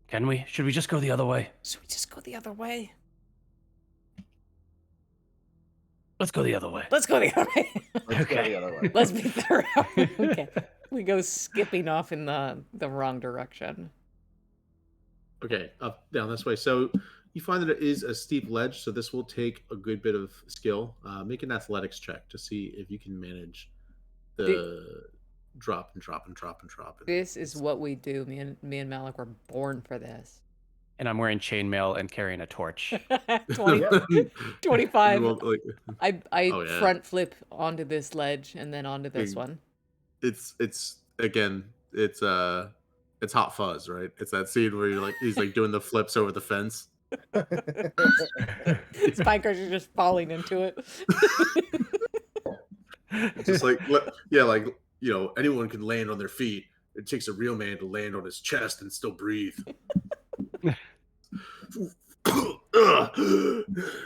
Can we? Should we just go the other way? Should we just go the other way? Let's go the other way. Let's go the other way. Let's go the other way. Let's be thorough. Okay. We go skipping off in the wrong direction. Okay, up, down this way. So you find that it is a steep ledge, so this will take a good bit of skill. Make an athletics check to see if you can manage the drop and drop and drop and drop. This is what we do. Me and Malik were born for this. And I'm wearing chainmail and carrying a torch. 25. Well, like, I front flip onto this ledge and then onto this one. It's Hot Fuzz, right? It's that scene where he's like doing the flips over the fence. Spikers are just falling into it. It's just like, anyone can land on their feet. It takes a real man to land on his chest and still breathe.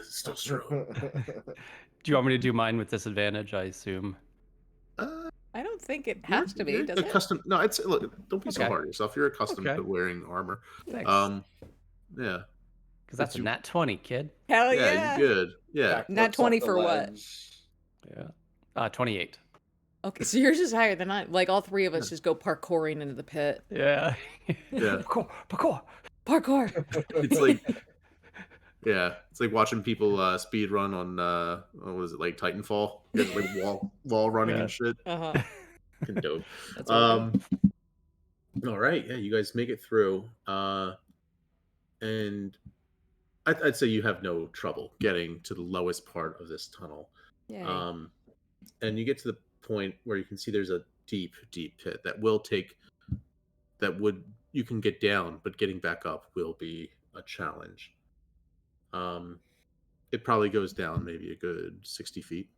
Still strong. Do you want me to do mine with disadvantage? I assume. I don't think it has to be. Does it? Accustomed. No, look. Don't be so Okay. hard on yourself. You're accustomed Okay. to wearing armor. Thanks. Yeah. Because that's a nat 20, kid. Hell Yeah, yeah. you're good. Yeah. Nat 20 for what? Yeah. 28. Okay, so yours is higher than mine. Like all three of us just go parkouring into the pit. Yeah. Yeah. Parkour. It's like, it's like watching people speed run on what was it, like Titanfall? There's like wall running and shit. Fucking dope. That's all right, yeah, you guys make it through, and I'd say you have no trouble getting to the lowest part of this tunnel. Yeah. And you get to the point where you can see there's a deep pit that you can get down, but getting back up will be a challenge. It probably goes down maybe a good 60 feet.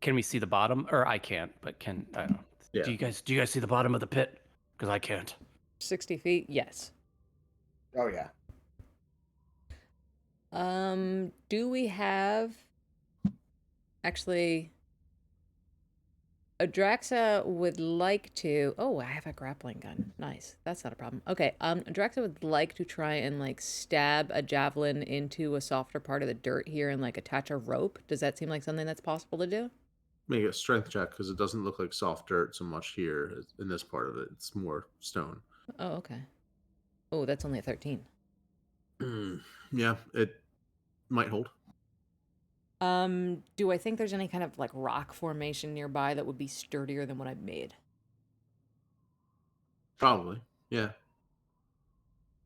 Can we see the bottom? Or I can't, but I don't know. Yeah. Do you guys see the bottom of the pit? Because I can't. 60 feet? Yes. Oh, yeah. Do we have... Actually... Adraxa would like to... Oh, I have a grappling gun. Nice. That's not a problem. Okay, Adraxa would like to try and, like, stab a javelin into a softer part of the dirt here and, like, attach a rope. Does that seem like something that's possible to do? Make a strength check, because it doesn't look like soft dirt so much here in this part of it. It's more stone. Oh, okay. Oh, that's only a 13. Yeah, it might hold. Do I think there's any kind of, like, rock formation nearby that would be sturdier than what I've made? Probably, yeah.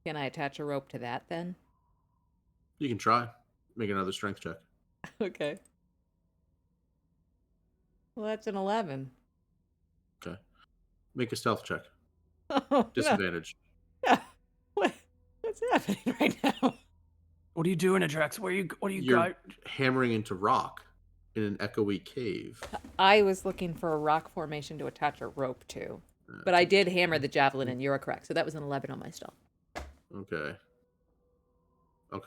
Can I attach a rope to that, then? You can try. Make another strength check. Okay. Well, that's an 11. Okay. Make a stealth check. Oh, Disadvantage. no. What's happening right now? What are you doing, Adrax? What are you You're hammering into rock in an echoey cave. I was looking for a rock formation to attach a rope to. But I did hammer the javelin, and you're correct. So that was an 11 on my stealth. Okay. I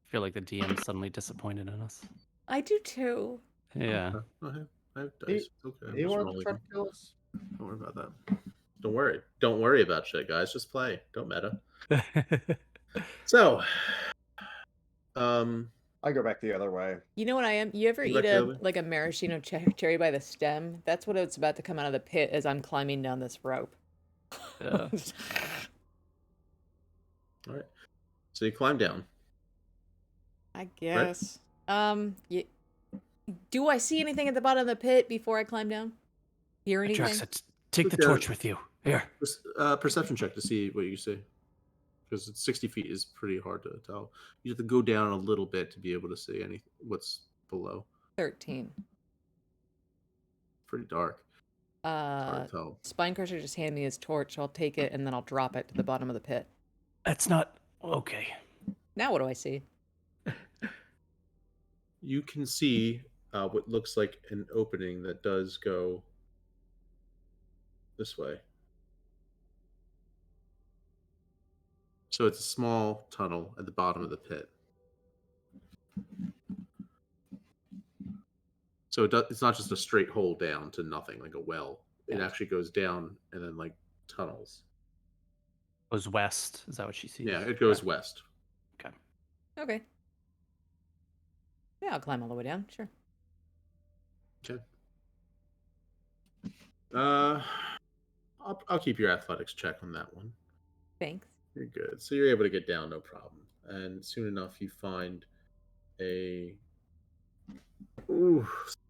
feel like the DM's suddenly disappointed in us. I do too. Yeah. I have dice. Okay. You want to try to kill us? Don't worry about that. Don't worry about shit, guys. Just play. Don't meta. So, I go back the other way. You know what I am? You ever eat a maraschino cherry by the stem? That's what it's about to come out of the pit as I'm climbing down this rope. All right. So you climb down. I guess. Right? Do I see anything at the bottom of the pit before I climb down? Hear anything? Adraxa, take the torch with you. Here. Perception check to see what you see. Because 60 feet is pretty hard to tell. You have to go down a little bit to be able to see what's below. 13. Pretty dark. It's hard to tell. Spinecrusher just handed me his torch. I'll take it and then I'll drop it to the bottom of the pit. That's not okay. Now what do I see? You can see what looks like an opening that does go this way. So it's a small tunnel at the bottom of the pit. So it's not just a straight hole down to nothing, like a well. It actually goes down and then like tunnels. Goes west. Is that what she sees? Yeah, it goes west. Okay. Yeah, I'll climb all the way down. Sure. Okay. I'll keep your athletics check on that one. Thanks. You're good. So you're able to get down, no problem. And soon enough, you find a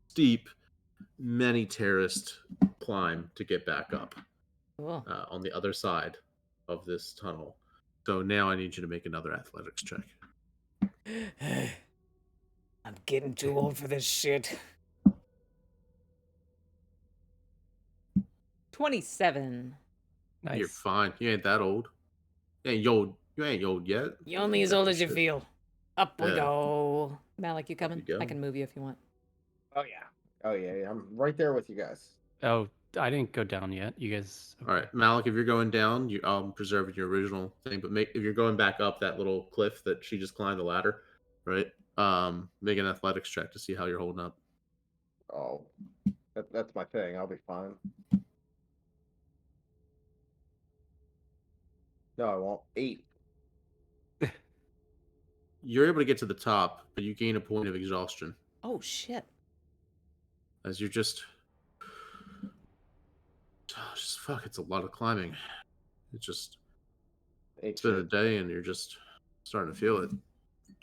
steep, many terraced climb to get back up. Cool. On the other side of this tunnel. So now I need you to make another athletics check. I'm getting too old for this shit. 27. Nice. You're fine. You ain't that old. You ain't old yet. You're only as old as you feel. Up we go. Malik, you coming? you go. I can move you if you want. Oh yeah. Oh yeah. I'm right there with you guys. Oh, I didn't go down yet. You guys. All right, Malik. If you're going down, you preserving your original thing. But if you're going back up that little cliff that she just climbed the ladder, right? Make an athletics check to see how you're holding up. Oh, that's my thing. I'll be fine. No, I won't. 8. You're able to get to the top, but you gain a point of exhaustion Oh shit. as you're just fuck. It's a lot of climbing. It's been a day, and you're just starting to feel it.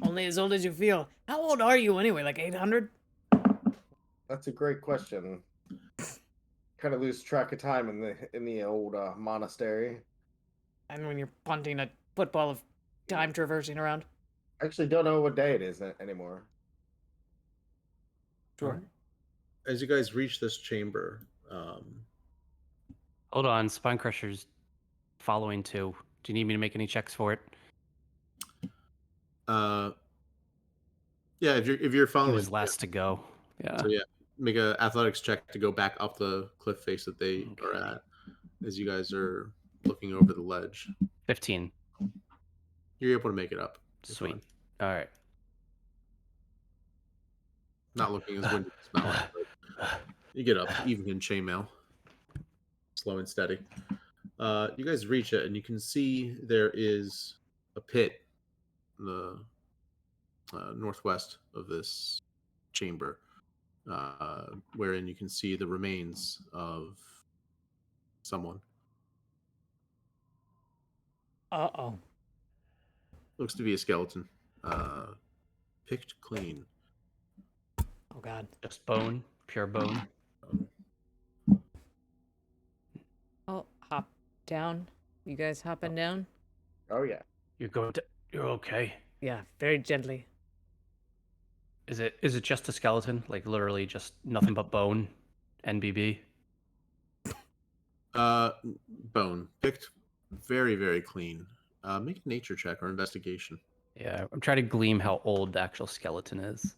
Only as old as you feel. How old are you anyway? Like 800? That's a great question. Kind of lose track of time in the old monastery. And when you're punting a football of time traversing around. I actually don't know what day it is anymore. Sure. As you guys reach this chamber, Hold on, Spine Crusher's following too. Do you need me to make any checks for it? yeah, if you're He following, was last to go. Yeah. So yeah, make an athletics check to go back up the cliff face that they are at, as you guys are looking over the ledge. 15. You're able to make it up. Sweet. All right. Not looking as windy as Malik, but you get up, even in chainmail, slow and steady. You guys reach it, and you can see there is a pit in the northwest of this chamber, wherein you can see the remains of someone. Uh-oh. Looks to be a skeleton. Picked clean. Oh, God. Just bone, pure bone. I'll hop down. You guys hopping down? Oh yeah. You're okay. Yeah, very gently. Is it just a skeleton? Like literally just nothing but bone? NBB? Bone. Picked very, very clean. Make a nature check or investigation. Yeah, I'm trying to gleam how old the actual skeleton is.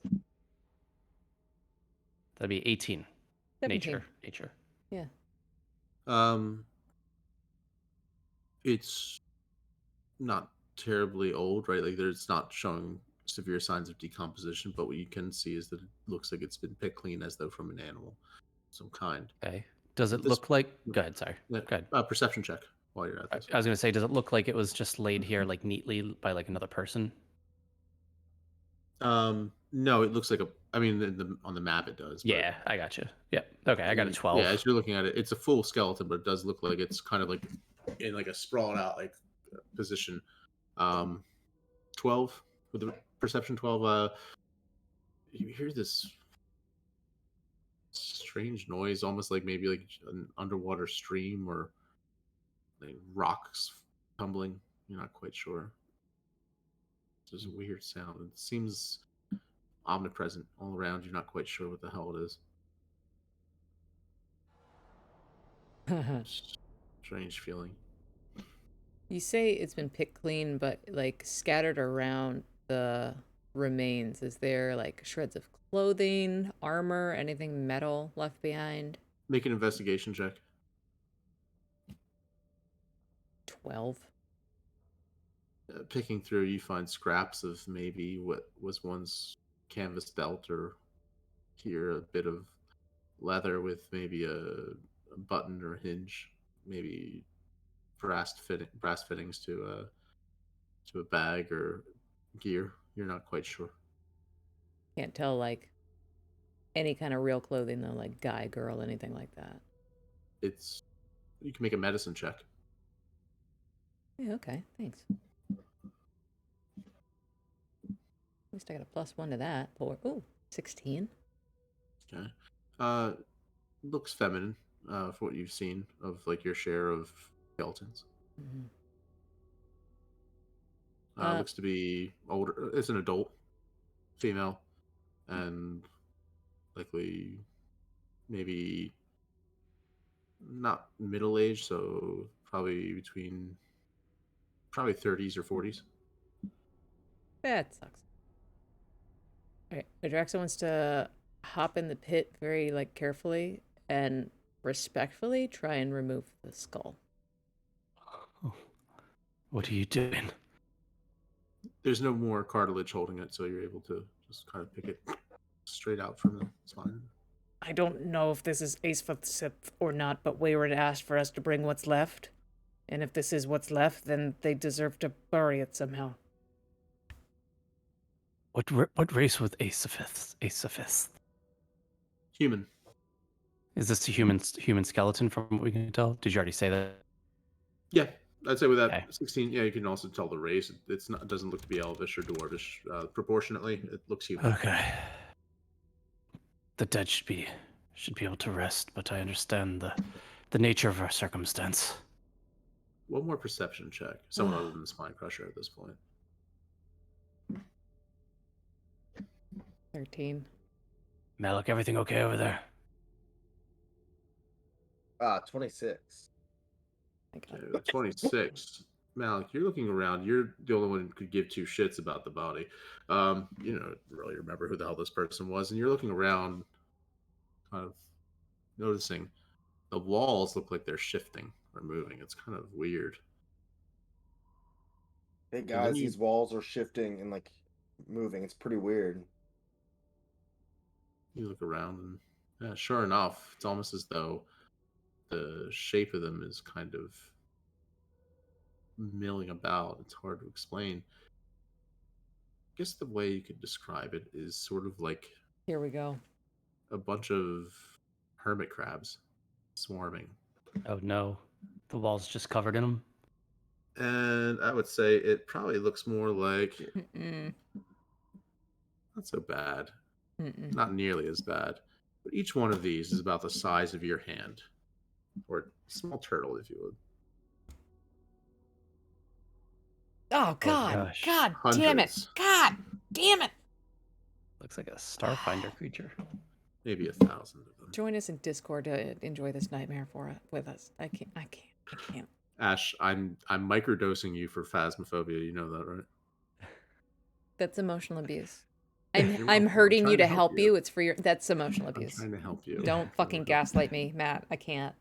That'd be 18. 17. Nature. Yeah. It's not terribly old, right? Like it's not showing severe signs of decomposition, but what you can see is that it looks like it's been picked clean as though from an animal of some kind. Okay. Does it look like... Go ahead, sorry. Go ahead. Perception check while you're at this. I was going to say, does it look like it was just laid here like neatly by like another person? No, it looks like on the map it does. Yeah, I got you. Yeah. Okay, I got a 12. Yeah, as you're looking at it, it's a full skeleton, but it does look like it's kind of like in like a sprawled out like position. 12 with the perception 12. You hear this strange noise, almost like maybe like an underwater stream or like rocks tumbling. You're not quite sure. There's a weird sound. It seems omnipresent all around. You're not quite sure what the hell it is. Strange feeling. You say it's been picked clean, but like scattered around the remains, is there like shreds of clothing, armor, anything metal left behind? Make an investigation check. 12. Picking through, you find scraps of maybe what was once canvas belt, or here a bit of leather with maybe a button or hinge, maybe brass fittings to a bag or gear. You're not quite sure. Can't tell like any kind of real clothing though, like guy, girl, anything like that. You can make a medicine check. Yeah, okay, thanks. At least I got a +1 to that. 16. Okay. Looks feminine for what you've seen of like your share of skeletons. Mm-hmm. Looks to be older. It's an adult, female, and likely maybe not middle age, so probably between 30s or 40s. That sucks. All right, Adraxa wants to hop in the pit very carefully and respectfully try and remove the skull. What are you doing? There's no more cartilage holding it, so you're able to just kind of pick it straight out from the spine. I don't know if this is Aesfith or not, but Wayward asked for us to bring what's left. And if this is what's left, then they deserve to bury it somehow. What race was Aesfith? Human. Is this a human skeleton from what we can tell? Did you already say that? Yeah, I'd say with that Okay. 16. Yeah, you can also tell the race. It doesn't look to be elvish or dwarvish. Proportionately, it looks human. Okay. The dead should be able to rest, but I understand the nature of our circumstance. One more perception check. Someone other than the spine crusher at this point. 13. Malik, everything okay over there? 26. Okay, with 26. Malik, you're looking around. You're the only one who could give two shits about the body. You don't really remember who the hell this person was, and you're looking around, kind of noticing the walls look like they're shifting or moving. It's kind of weird. Hey guys, these walls are shifting and moving. It's pretty weird. You look around, and yeah, sure enough, it's almost as though the shape of them is kind of milling about. It's hard to explain. I guess the way you could describe it is sort of like Here we go. a bunch of hermit crabs swarming. Oh no, the wall's just covered in them. And I would say it probably looks more like not so bad. Not nearly as bad. But each one of these is about the size of your hand. Or a small turtle, if you would. Oh, God. gosh. God damn it. Hundreds. God damn it. Looks like a Starfinder creature. Maybe 1,000 of them. Join us in Discord to enjoy this nightmare with us. I can't. Ash, I'm microdosing you for phasmophobia. You know that, right? That's emotional abuse. You're I'm welcome. hurting I'm you trying to help you. It's for your. That's emotional I'm abuse. trying to help you. Don't fucking gaslight me, Matt. I can't.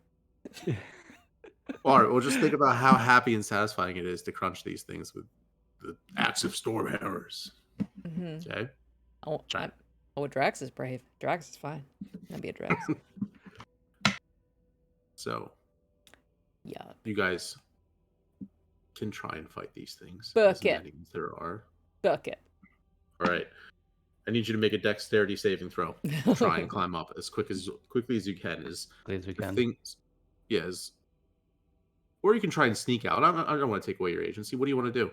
All right, well, just think about how happy and satisfying it is to crunch these things with the axe of storm hammers. Mm-hmm. Okay? Drax is brave. Drax is fine. That'd be a Drax. So, Yeah. you guys can try and fight these things. Book as it. many as there are. Book it. All right. I need you to make a dexterity saving throw. Try and climb up as quickly as you can. As we can. Things, yes. Or you can try and sneak out. I don't want to take away your agency. What do you want to do?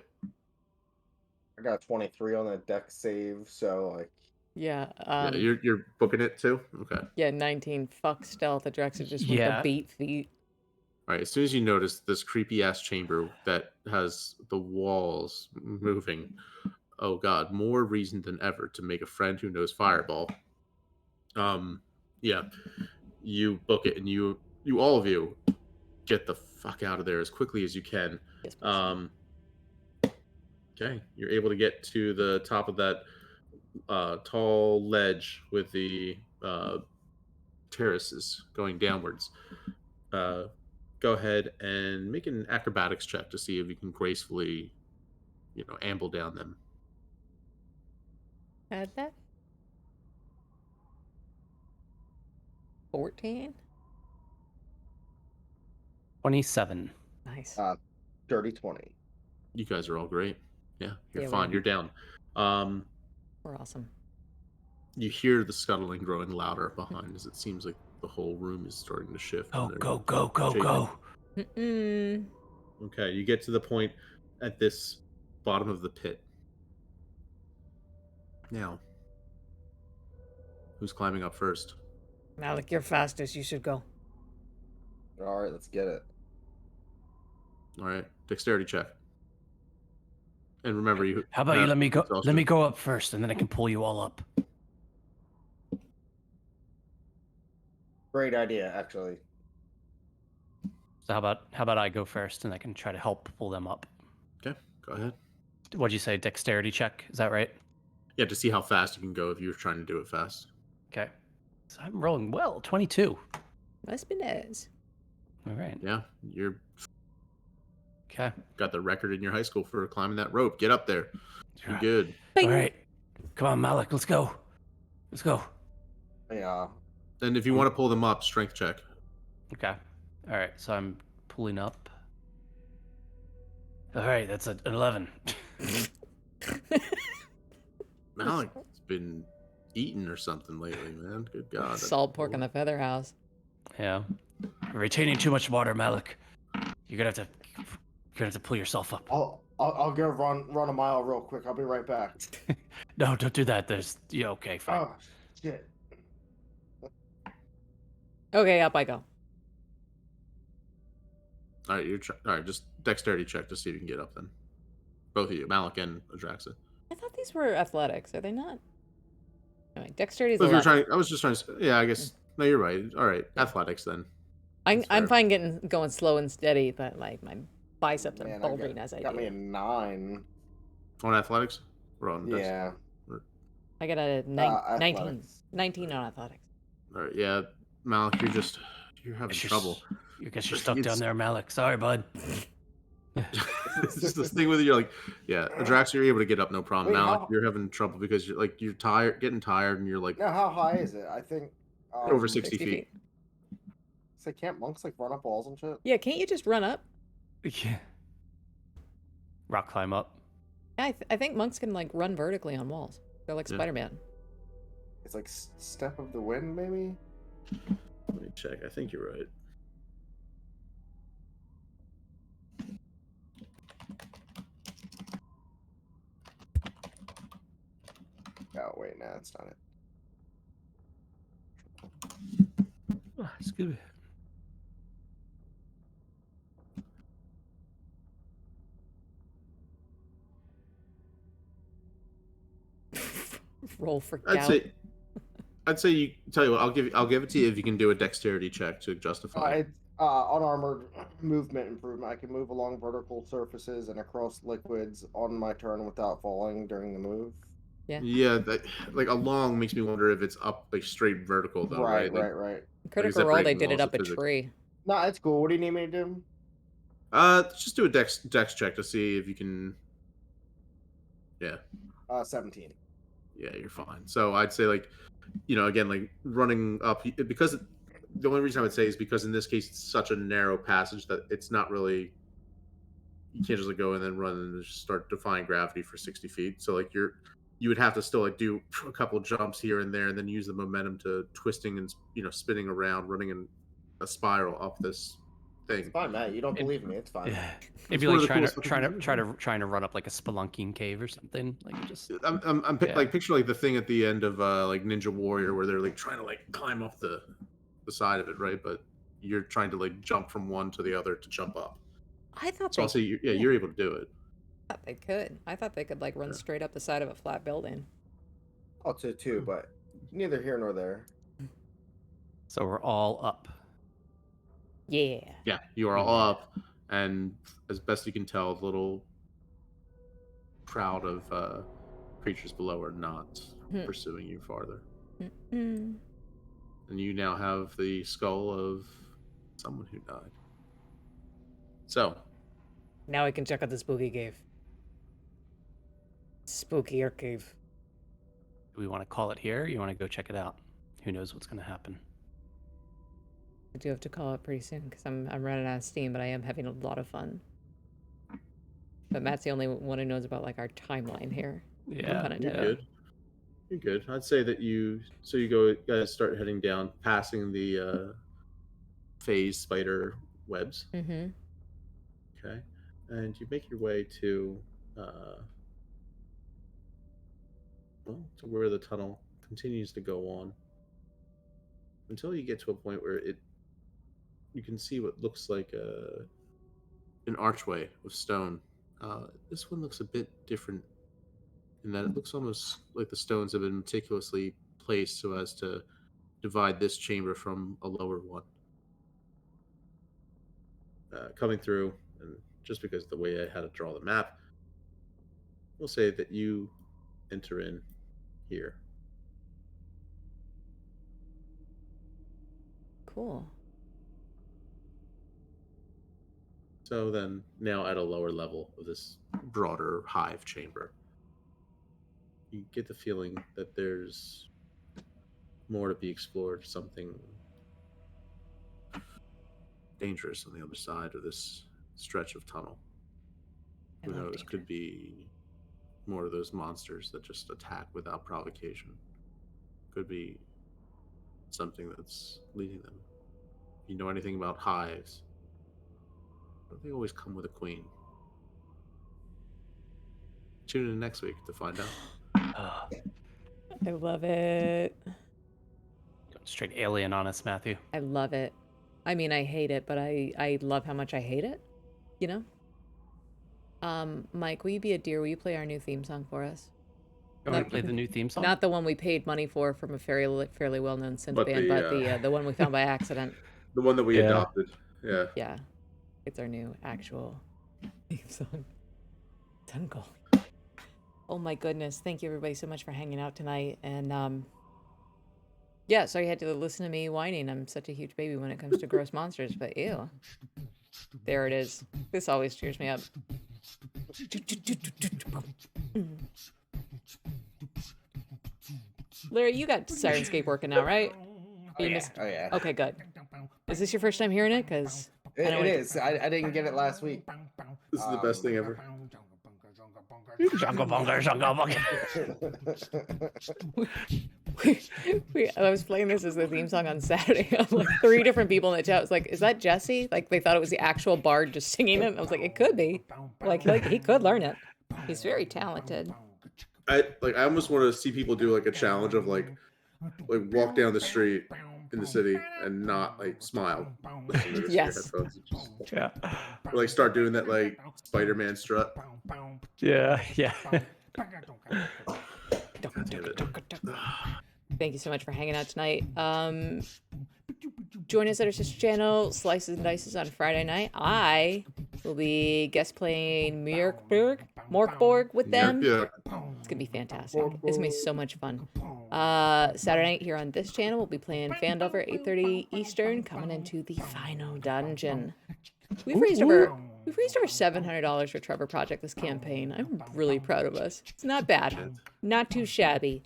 I got 23 on the dex save, so Yeah. Yeah, you're booking it too? Okay. Yeah, 19. Fuck stealth. The Drax is just with the beat feet. All right, as soon as you notice this creepy ass chamber that has the walls moving, oh god, more reason than ever to make a friend who knows Fireball. Yeah, you book it, and you all of you get the fuck out of there as quickly as you can. Yes, okay, you're able to get to the top of that tall ledge with the terraces going downwards. Go ahead and make an acrobatics check to see if you can gracefully, amble down them. Had that? 14? 27. Nice. dirty 20. You guys are all great. Yeah, you're Yeah, fine. You're down. We're awesome. You hear the scuttling growing louder behind as it seems like the whole room is starting to shift. Oh, and go, they're go, go, shaking. go. Mm-mm. Okay, you get to the point at this bottom of the pit. Now, who's climbing up first? Malik, you're fastest. You should go. All right, let's get it. All right, dexterity check. And remember, you. How about you let me go? exhaustion. Let me go up first, and then I can pull you all up. Great idea, actually. So how about I go first, and I can try to help pull them up. Okay, go ahead. What'd you say? Dexterity check? Is that right? Yeah, to see how fast you can go if you're trying to do it fast. Okay. So I'm rolling well. 22. Must be nice. All right. Yeah, you're Okay. got the record in your high school for climbing that rope. Get up there. You're good. Bing. All right. Come on, Malik. Let's go. Let's go. Yeah. And if you want to pull them up, strength check. Okay. All right. So I'm pulling up. All right. That's an 11. Malik's been eating or something lately, man. Good God. Salt pork in the feather house. Yeah. You're retaining too much water, Malik. You're gonna have to pull yourself up. I'll go run a mile real quick. I'll be right back. No, don't do that. Okay, fine. Oh shit. Okay, up I go. All right, all right. Just dexterity check to see if you can get up. Then, both of you, Malik and Adraxa. I thought these were athletics. Are they not? Anyway, dexterity is Well, if you're 11. trying, I was just trying to. Yeah, I guess. No, you're right. All right, athletics then. I'm fine going slow and steady, but like my biceps are Man, bulging as I got me a do. 9. On athletics. We're on. Yeah. I got a 19. Athletics. 19 on athletics. All right. Yeah, Malik, you're having trouble. I guess you're stuck down there, Malik. Sorry, bud. It's just this thing with you, you're like, yeah, Adraxa, you're able to get up, no problem. Wait, Malik, you're having trouble because you're tired, getting tired, and you're like Now, how high is it? I think over 60 feet. So can't monks like run up walls and shit? Yeah, can't you just run up? Yeah. Rock climb up. Yeah, I think monks can like run vertically on walls. They're like Yeah. Spider-Man. It's like step of the wind, maybe. Let me check. I think you're right. Oh wait, no, that's not it. Excuse me. Roll for gout. I'd say you tell you what, I'll give it to you if you can do a dexterity check to justify. It's unarmored movement improvement. I can move along vertical surfaces and across liquids on my turn without falling during the move. Yeah, that like along makes me wonder if it's up like straight vertical though, right? Right. Critical Role, they did it up a tree. No, it's cool. What do you need me to do? Just do a dex check to see if you can. Yeah. 17. Yeah, you're fine. So I'd say like, again, like running up because the only reason I would say is because in this case it's such a narrow passage that it's not really. You can't just like go and then run and just start defying gravity for 60 feet. So like you would have to still like do a couple jumps here and there, and then use the momentum to twisting and spinning around, running in a spiral up this thing. It's fine, Matt. You don't believe me. It's fine. Yeah. It'd be like trying to run up like a spelunking cave or something. Like just. Like picture like the thing at the end of like Ninja Warrior where they're like trying to like climb up the side of it, right? But you're trying to like jump from one to the other to jump up. I thought so. I'll say you're able to do it. I thought they could. I thought they could like run straight up the side of a flat building. I'll do too, but neither here nor there. So we're all up. Yeah. Yeah, you are all up, and as best you can tell, the little crowd of creatures below are not pursuing you farther. And you now have the skull of someone who died. So. Now we can check out the spooky cave. Spookier cave. Do we want to call it here? Or you want to go check it out? Who knows what's going to happen? I do have to call it pretty soon because I'm running out of steam, but I am having a lot of fun. But Matt's the only one who knows about like our timeline here. Yeah, you're good. You're good. I'd say that you guys start heading down, passing the phase spider webs. Mm-hmm. Okay, and you make your way to to where the tunnel continues to go on until you get to a point where you can see what looks like an archway of stone. This one looks a bit different in that it looks almost like the stones have been meticulously placed so as to divide this chamber from a lower one. coming through, and just because of the way I had to draw the map, we'll say that you enter in here. Cool. So then, now at a lower level of this broader hive chamber, you get the feeling that there's more to be explored, something dangerous on the other side of this stretch of tunnel. Who knows? Could be more of those monsters that just attack without provocation. Could be something that's leading them. If you know anything about hives, they always come with a queen. Tune in next week to find out. I love it. Going straight alien on us, Matthew. I love it. I mean, I hate it, but I love how much I hate it. You know? Mike, will you be a dear? Will you play our new theme song for us? You want to play the new theme song? Not the one we paid money for from a fairly well-known synth band, but the one we found by accident. The one that we adopted. Yeah. Yeah. It's our new actual theme song. Tungle. Oh my goodness. Thank you everybody so much for hanging out tonight. And yeah, sorry you had to listen to me whining. I'm such a huge baby when it comes to gross monsters, but ew. There it is. This always cheers me up. Larry, you got Syrinscape working now, right? Oh yeah. Okay, good. Is this your first time hearing it? Because it is. I didn't get it last week. This is the best thing ever. Jungle bunga, jungle bunga. I was playing this as the theme song on Saturday. Like 3 different people in the chat was like, "Is that Jesse?" Like they thought it was the actual bard just singing it. And I was like, "It could be." Like he could learn it. He's very talented. I almost want to see people do like a challenge of like walk down the street in the city and not like smile. Yes. Yeah. Or like start doing that like Spider-Man strut. Yeah. Yeah. Thank you so much for hanging out tonight. Join us at our sister channel, Slices and Dices, on Friday night. I will be guest playing Morkborg with them. Yeah. It's gonna be fantastic. It's gonna be so much fun. Saturday night here on this channel, we'll be playing Fandover 8:30 Eastern, coming into the final dungeon. We've raised over $700 for Trevor Project this campaign. I'm really proud of us. It's not bad, not too shabby.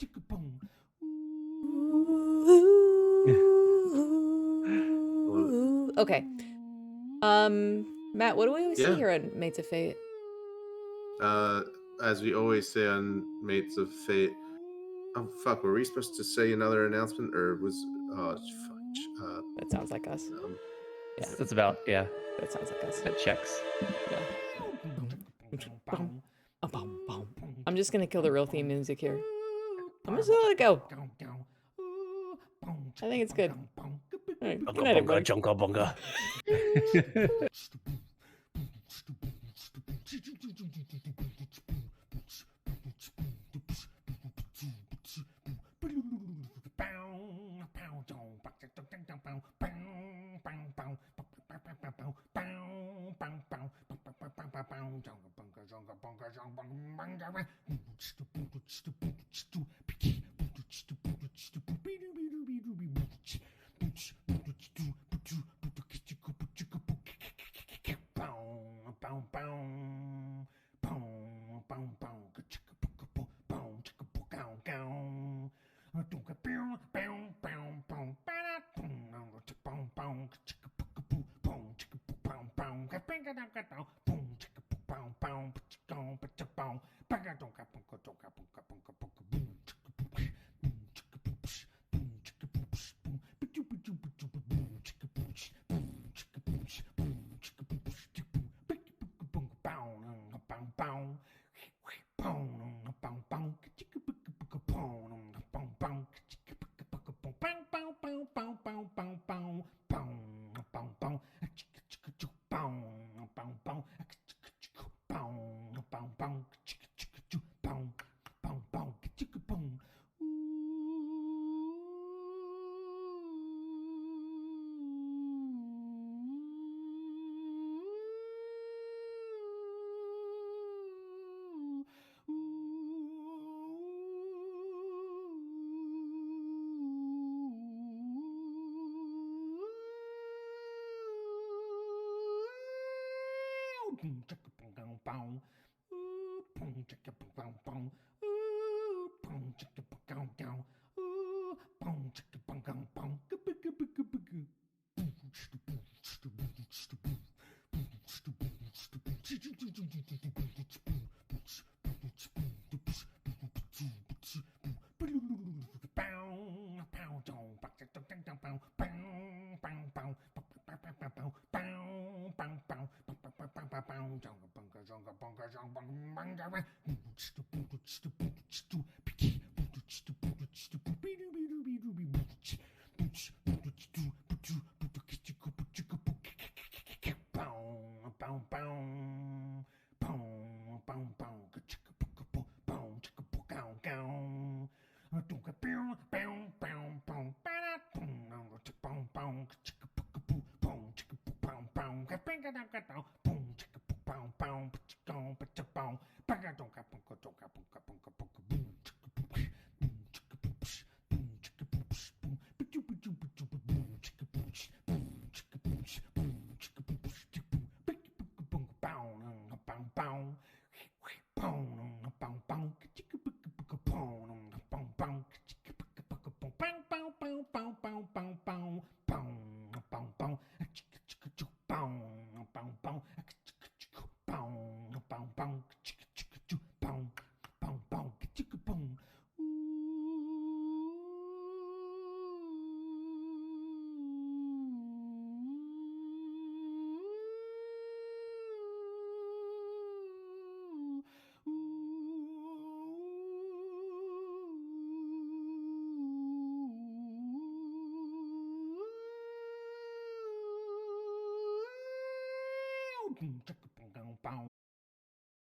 Okay. Matt, what do we always say here on Mates of Fate? As we always say on Mates of Fate. Oh fuck, were we supposed to say another announcement, or was That sounds like us. Yeah, that's about That sounds like us. That checks. Yeah. I'm just gonna kill the real theme music here. I'm just gonna let it go. I think it's good. All right. Good night, everybody. Jungle bunga.